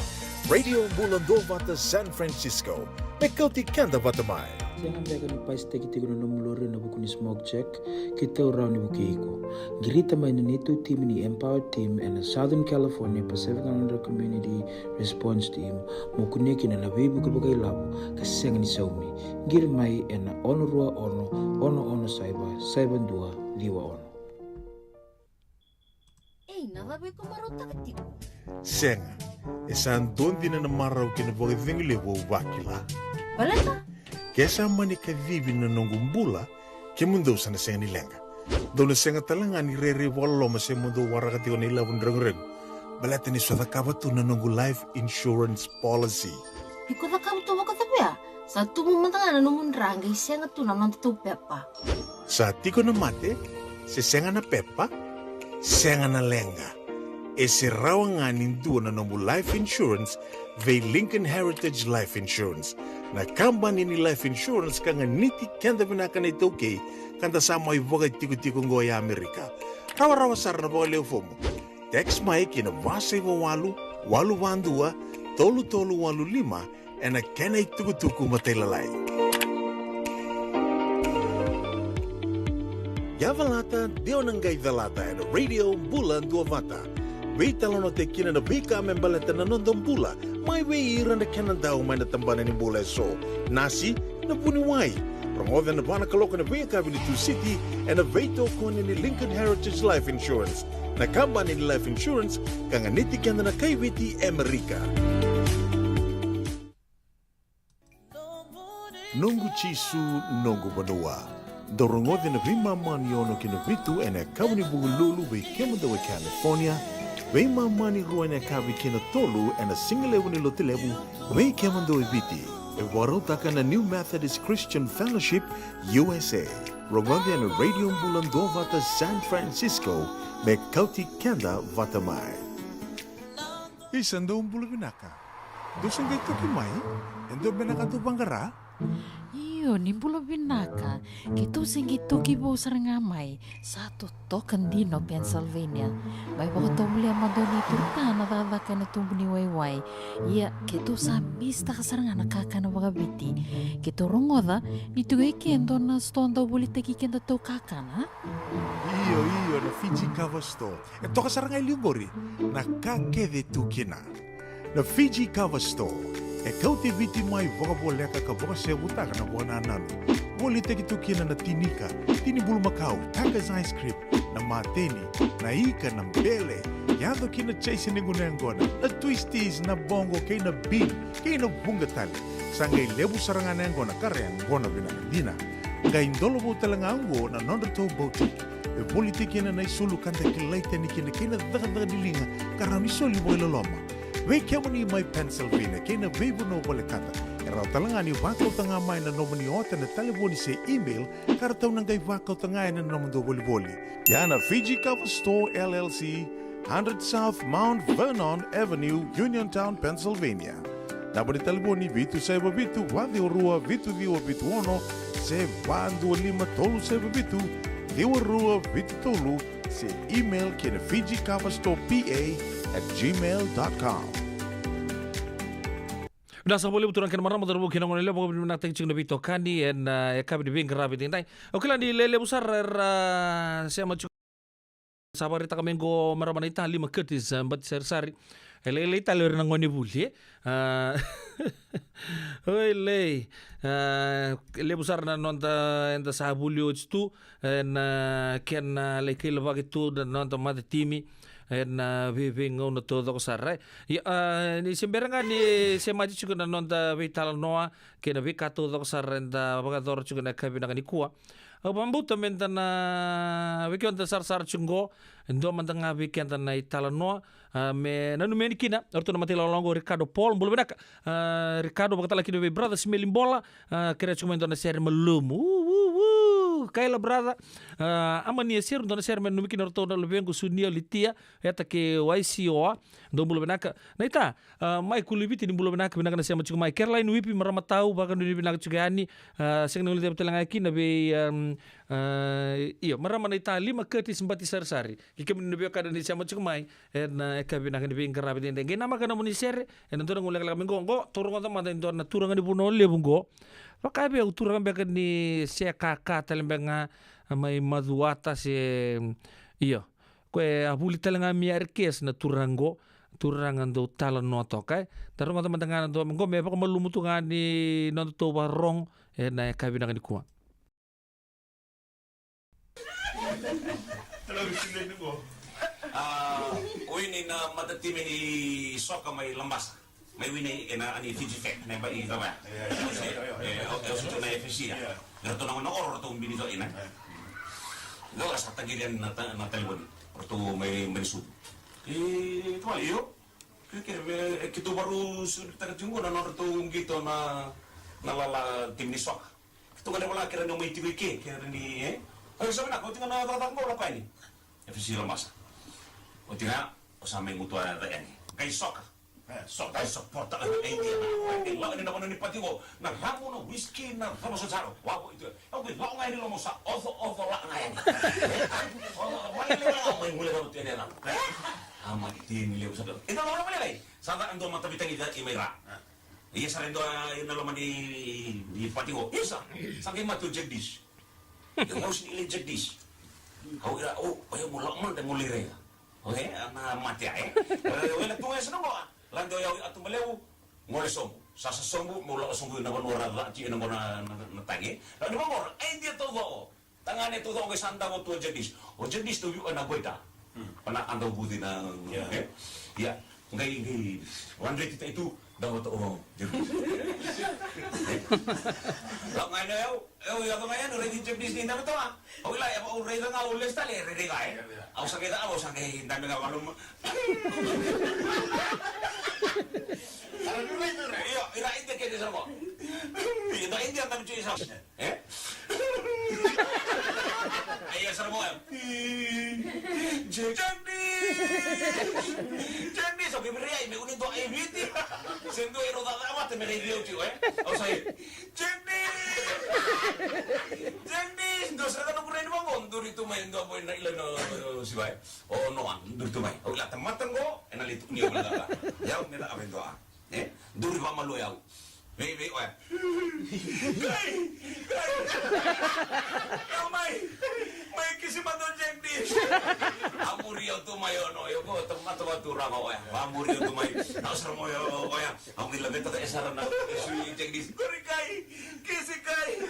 Radio Bulan Dovata San Francisco. Mekauti kanda vatamai. Jangan bega ni pais teki tigo na mulore na buku ni smoke check kita orang ni buku iko. Girita main ni tu team ni Empower Team and Southern California Pacific Islander Community Response Team mukune kina na bebu kebagai labo kaseng ni saumi. Gir mai en ono rua ono saiba dua liwa ono. Nada be kumaro taktiku. Senga, esan dondi na marau kina boga vingile wo wakila. Balaka? Kesa mani ka vivi na nongumbula ke mundo sana senga ni lenga. Dona senga talanga ni rere walo ma se mundo waraka tiko ni labun reng. Balata ni swada kabatu na nongu life insurance policy. Iko da kamu to waka tapia. Satu mo mantanga na numun ranga senga tu na nonta tu pepa. Sa tiko na mate, se senga na pepa, senga na lenga. Ese rawangan nindu na nongu life insurance ve Lincoln Heritage Life Insurance. Na company ni life insurance kanga niti kenda binaka na itoke kanda sama iboga tiko-tiko ngoya Amerika. Rawa-rawa sar na boga leo fomo. Text mai kina wasay walu wandua, tolu walu lima, ena kena ituku-tuku matelalay. Yavalata, dio nanggay dalata, and Radio Bulan Duavata. Wait talono te kina na bika membaleta na nondong bula. May weiran na kanan daw may natambanan ni bula so. Nasi na buniway. Promoda na ba na kaloka na Via Cabinet City and na veto ko ni Lincoln Heritage Life Insurance. Na company ni Life Insurance kang anitikan na kay Witi Amerika. Nungu chisu nungu banua. Dorongode na vimama yono kina vitu ena kabuni bugululu we kemadawa California. Wei mamani ruane kabi kina tolu and a single level ni lotilebu wei kemando ibiti. E warotaka na New Methodist Christian Fellowship USA. Rogwandi and Radio Bulan Dovata San Francisco me kauti kenda vatamai. Isando bulubinaka. Dosang gaito kimai? Endo benaka tu bangara? Iyo, nimbulo binaka. Kito singito kibo sarangamay. Satu token dino Pennsylvania. May baka tumuli ang madoni turta na dadaka na tumbo ni Wayway. Iya, kito sa mista kasaranga nakaka na mga biti. Kito rongoda, nito gay kendo na stonda ulit kikenda to kaka na? Iyo, na Fiji Cover Store. Ito kasaranga ilibori. Nakakede tu kina. Na Fiji Cover Store. E kauti viti mai voka boleka ka voka se butaka na bona nanu. Woli teki tukina na tinika, tini bulu makau, Taka's ice cream, na mateni, na ika na mbele. Yado kina chase ningu nengona, na twisties na bongo kay na bean, kay na bungatali. Sangay lebu sarangan nengona kareang gona binakadina. Nga indolo bo talangango na nondo to boutique. e politiki na nai sulu kanta kilaita ni kina daga dilinga karena ni soli boy loloma. We kemani mai Pennsylvania kina vebu no bole kata. Era talanga ni vakau tanga mai na nomani hota na telefoni se email karena nangai vakau tanga na nomando boli. Yana Fiji Cover Store LLC, 100 South Mount Vernon Avenue, Uniontown, Pennsylvania. Dapat telefoni vitu seba vitu wadi orua vitu diwa vitu ono se bandu lima tolu seba vitu diwa rua vitu tolu se email kena fijicoverstorepa@gmail.com. Nasa boleh betul kan marah motor bukan orang lele bukan nak tengok nabi tokani en kami di bingkai rapi tingkai. Okey lah di lele besar saya macam sabar kita kami go marah mana Itali maketis empat seri. Lele Itali orang ngoni buli. Oi le besar na nonta enta sabulio itu en ken leke lebak itu dan nonta mati timi. En viving on todo ko sarai ni semberangan ni semaji juga na nonta vital noa kena vika todo ko sarenda bagador juga na kabina ni kuwa bambuta mentana viki on sar chungo ndo mantanga viki antana itala noa me nanu menikina orto na matila longo Ricardo Paul mbulu benak Ricardo bakatala kino brother smelling bola kira cuma ndo na ser melum kaila brada amani ser ndo na ser men numiki orto na lebengu sunia litia eta ke YCO do mbulu benaka naita mai kulibiti ni mbulu benaka benaka na sema chuku mai Caroline wipi marama tau bahkan ni benaka chuku ani sing nuli telang aki na be iyo marama naita 5 ketis 4 sari kike menubio kada ni sema chuku mai en ka benaka ni bingkara bidende ngena makana muni sere en ndo ngule kala mingo turungan tamanda ndo na turungan ni buno le bungo pakabe uturang beka ni se kaka talembenga mai maduata se iyo kue abuli talanga miarkes na turangan do tala noto kai tarunga teman-teman do mengo me pak malumutu ngani no to barong na kabina ni kuwa Wini na matatimi ni soka may lambas. May wini na ani Fiji Fek na ba ito ba? Oso na FCC. Pero to na oro to binito ina. Lo sa tagilian na telefon. Orto may menisud. Tumal iyo. Kito baru taga tunggu na orto gito na nalala tim ni soka. Kito kada wala kira no may TVK kira ni Ay sabi na ko tinga na tatanggo la kaini. FCC lambas. O tinga usama yung mutuwa na yan. Kay soka. Soka ay suporta ang idea na. Ay lang na naman ni pati ko. Nagramo ng whiskey na kamo sa saro. Wow ito. Ay lang ngayon nila mo sa oso la ngayon. Wala nila may mula na tiyan na. Ama itin nila sa doon. Ito naman naman nila. Sana ando matabitang imayra. Iya sa rin doon yung nalaman ni pati ko. Isa. Sa kayo matu jagdish. Yung harus nilai jagdish. Kau ira ayaw mo lang man dan mulire. Okay, na mati ay. Wala tunga sa namo. Lando yaw at tumalew. Ngole som. Sa sombo mo la sombo na bonora la ti na bona natangi. Lando mo ay dia todo. Tangane todo kay sanda mo to jadis. O jadis to yu na goita. Pana ando budi na. Ya. Ngai 100 itu daw to o. Lang ay na yaw yaw ngayon ready jadis ni na to ah. O ila ya o ready nga ules tali ready kay. Ako sa kita, ako sa kay dami nga malum. Iyo, irain din kayo sa mo. Irain din ang dami siya isa. Ay, sa mo. Jandi, so kibiriya, may unin to ay biti. Sendo iro tatawa, te may radio tiyo Ako sa'yo, Jandi, dosa ka nung rin mo, duri tumay, ndo po na ilan na siway. O noan, duri tumay. O ila tamatan ko, nalito niyo wala ka. Yaw, nila amin to duri pa maluyaw. May, oya. Kay! May kisiman doon, Jandi. Amuriyaw tumayo, no? Yung ko, matawatura ko, oya. Amuriyaw tumayo. Nausar mo, oya. Ang nilagay ito kaya sarap na. Jandi. Duri kay! Kisi kay!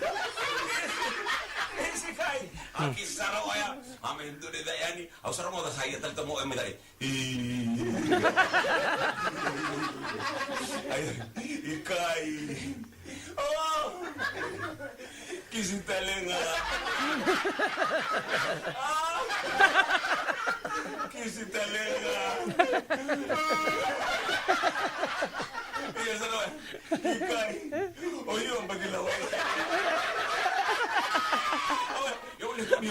Kisi kai. Aki sara oya. Amen tu de dayani. Au sara mo da saya tal tamo em dai. Ikai. Oh. Kisitalenga. Kisitalenga. Iya sana. Ikai. Oh iya bagi lawan. Oh, ya boleh kami.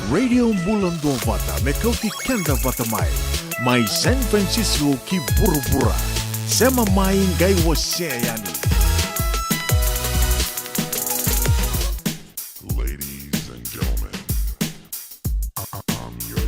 Radio Bulan Dua Vata, Mekauti Kenda Vata Mai San Francisco ki Burubura, Sema Mai Ngai Waseayani. Ladies and gentlemen, I'm your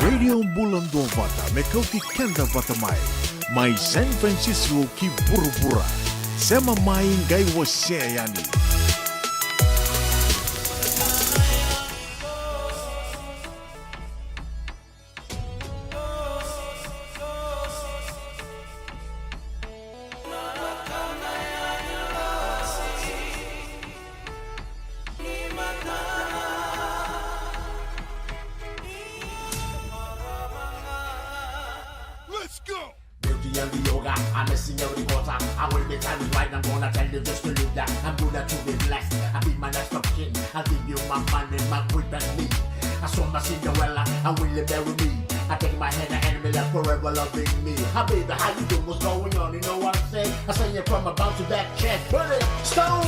Radio Bulan Dua Vata, Mekauti Kenda Vata Mai, Mai San Francisco ki Burubura, Sema Mai Ngai Waseayani. I'm a senior reporter. I will be telling right. I'm gonna tell you just to live that. I'm gonna to be blessed. I'll be my next of king. I'll give you my money, my whip and me. I saw my Cinderella. I will bury me. I take my hand and enemy that forever loving me. Hi baby, how you doing? What's going on? You know what I'm saying? I say you from about to back check. Bullet Stone.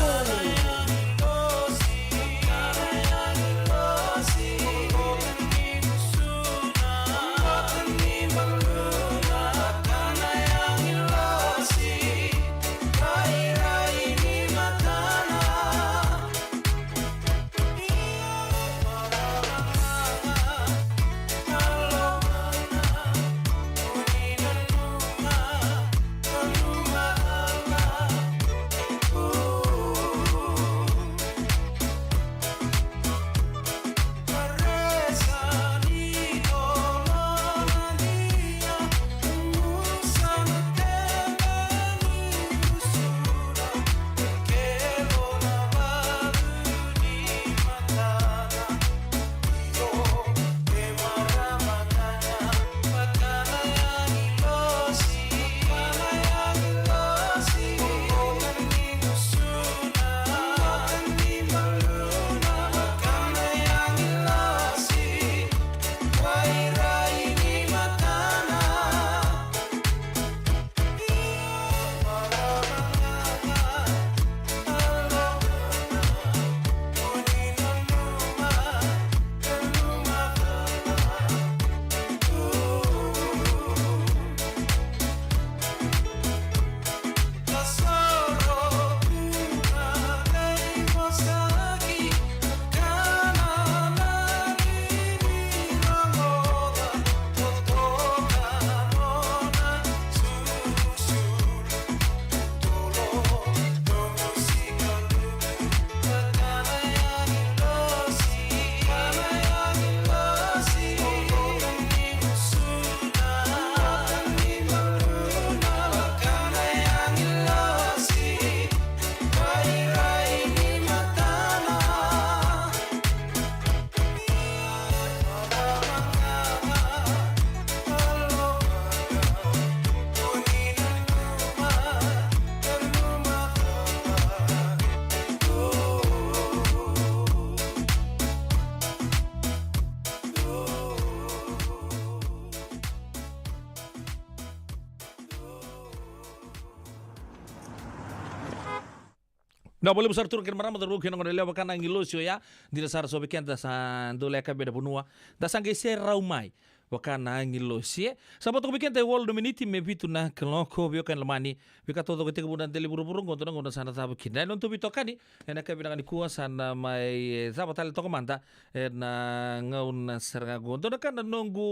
Na boleh besar turun kerana maram terbuka nang lewa kana ngilosio ya di dasar sobekian dasa dole ka beda bunua dasa ngese raumai wakana ngilosie sabat ko bikin te wol dominiti me bitu na keloko bio kan lemani bika todo ke bulan tele buru-buru ngoto ngono sana tabu kinai non to bitokani ena ka binang kuwa sana mai sabat tale to manta na ngaun serga gonto na kan nunggu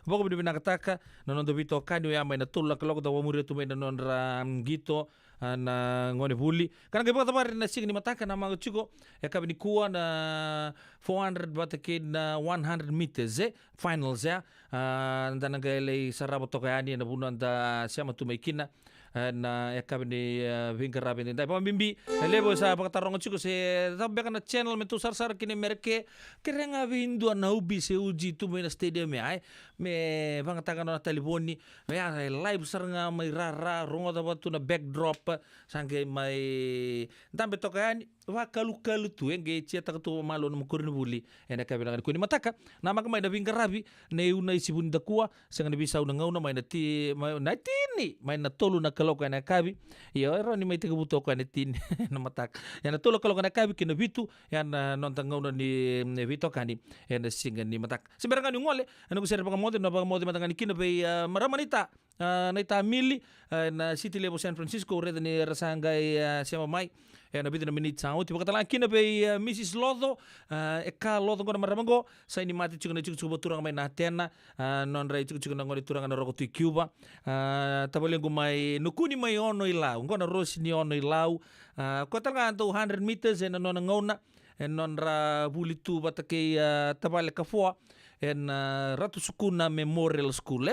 boko binang kataka non to bitokani ya mai na tulla keloko to muri tu mai non ram gito na ngone buli karena kaya tabar na sing ni mataka na mga chiko ya kabini kuwa na 400 batake na 100 meters finals ya nda nagailay sarabo to kayani na bunan da siya matumikina na ya kabini vingkara bin dai pamimbi lebo sa pagtarong chiko se sabi ka na channel me tu sar kini merke kaya nga windu na ubi se uji tu me na stadium ay me pangatakan na telefoni me live sar nga may rara rongo da tu na backdrop sangge may dambe to kayani wa kalu tu engge chia tak tu malo na mukurin buli ena kabila ko ni mataka na magamay na vingkarabi na una isibunda kuwa sanga ni bisa una ngauna may na tini may na tolo na kaloka na kabi iyo ero ni may tigabuto ka na tini na matak yan na tolo kaloka na kabi kina bitu yan nontang ngauna ni Vito kani yan singa ni matak siberang ni ngole ano ko sir pangamode na pangamode matangani kina bay maramanita na itamili na City Level San Francisco red ni rasangay siya mamay na bitu na minute sa uti pagkatalang kina bay Mrs. Lodo eka Lodo ko na maramango sa ini mati chuko na chuko turang may natena non ray chuko na ngori turang na roko tu Cuba tabole gumay nukuni may ono ilaw ko na rosi ni ono ilaw ko tanga 200 meters na non ngona non ra bulitu batake tabale kafua en Ratu Sukuna Memorial School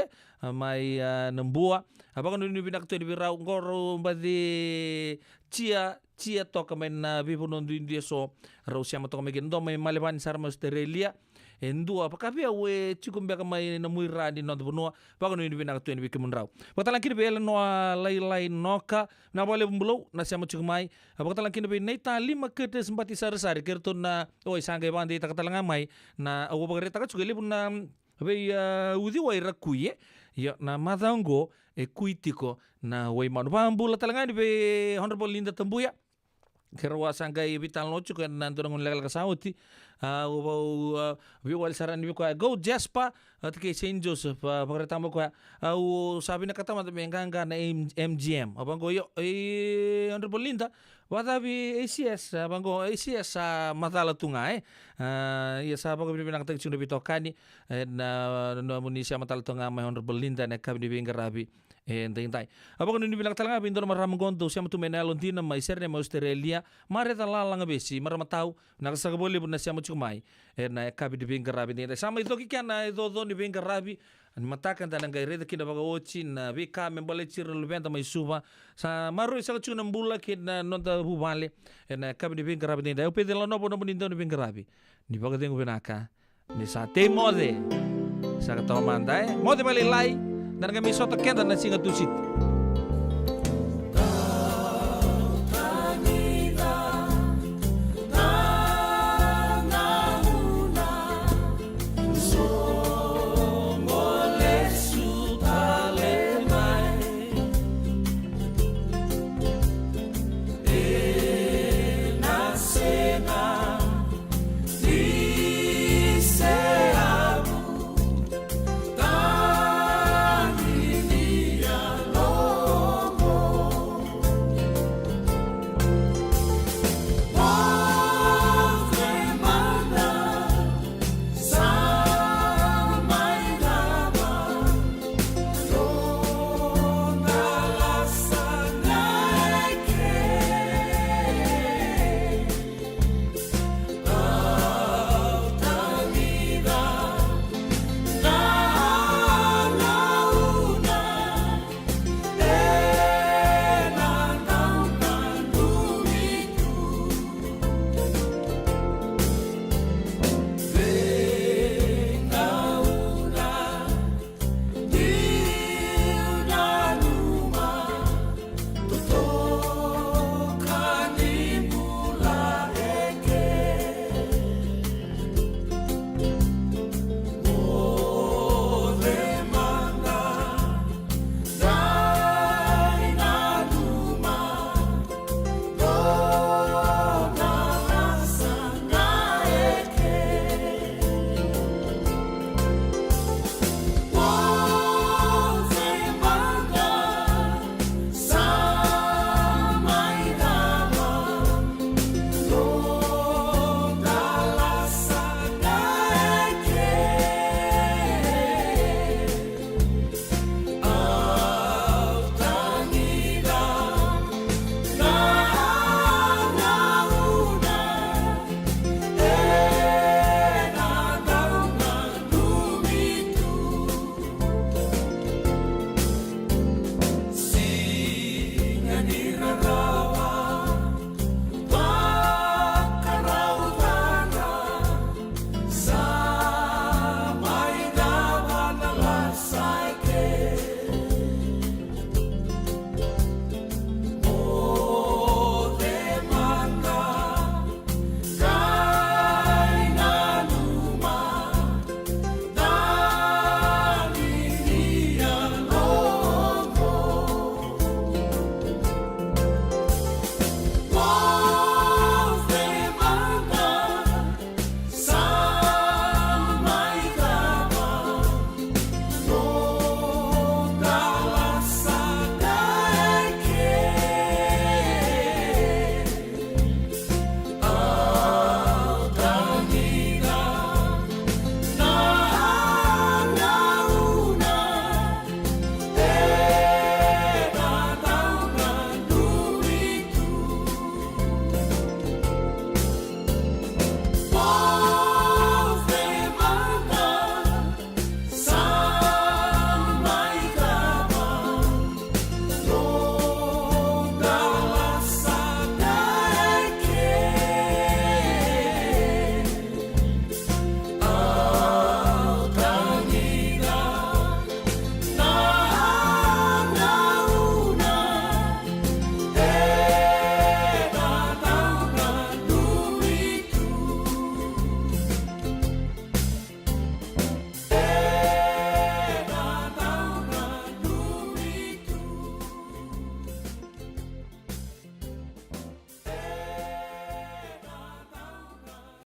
may nambua abakan ni binak tu di birau ngoro badi chia toka men bipunon du India so rausia mato kami gendo may maleban sarma Australia endua pakapi awe cikum beka may namuira di non bunua bagan ni binak tu ni bikimun rau patalang kini bela no lai noka na bole bumbulo na siamo cikumai patalang kini be neita 5 ke sempati sar kerto na oi sangai bandi takatalang mai na awo bagare taka cugeli pun na be udi wai rakuye Yo na madhango kuitiko na way manu pambula talangani be Honorable Linda Tambuya. Kerwa sangkai vital nochu kan nanti orang legal kasauti wal saran ko go Jasper atke Saint Joseph pagretamo ko sabi na katama menganga na MGM abango yo Honorable Linda wadabi ACS abango ACS sa matala tunga ya sa abango pinang tagchung bitokani na munisia matala tunga may Honorable Linda na kabini bingarabi entay. Apakah ini bilang talanga pintu maram gonto siapa tu menelon tina mai serne mai Australia mare talalanga besi maram tahu nak boleh pun siapa cumai na kabi di pinggir rabi entay sama itu kian na itu di pinggir rabi matakan tanang gay reda kina baga ocin na bika membalik ciri lebih mai suba sa maru isa cuna bula kina nonta bubale na kabi di pinggir rabi entay upete la nopo nopo ninto di pinggir rabi di baga tengu benaka ni sa mode sa katawa manday mode balik lai dan kami sota kenta na singa tusit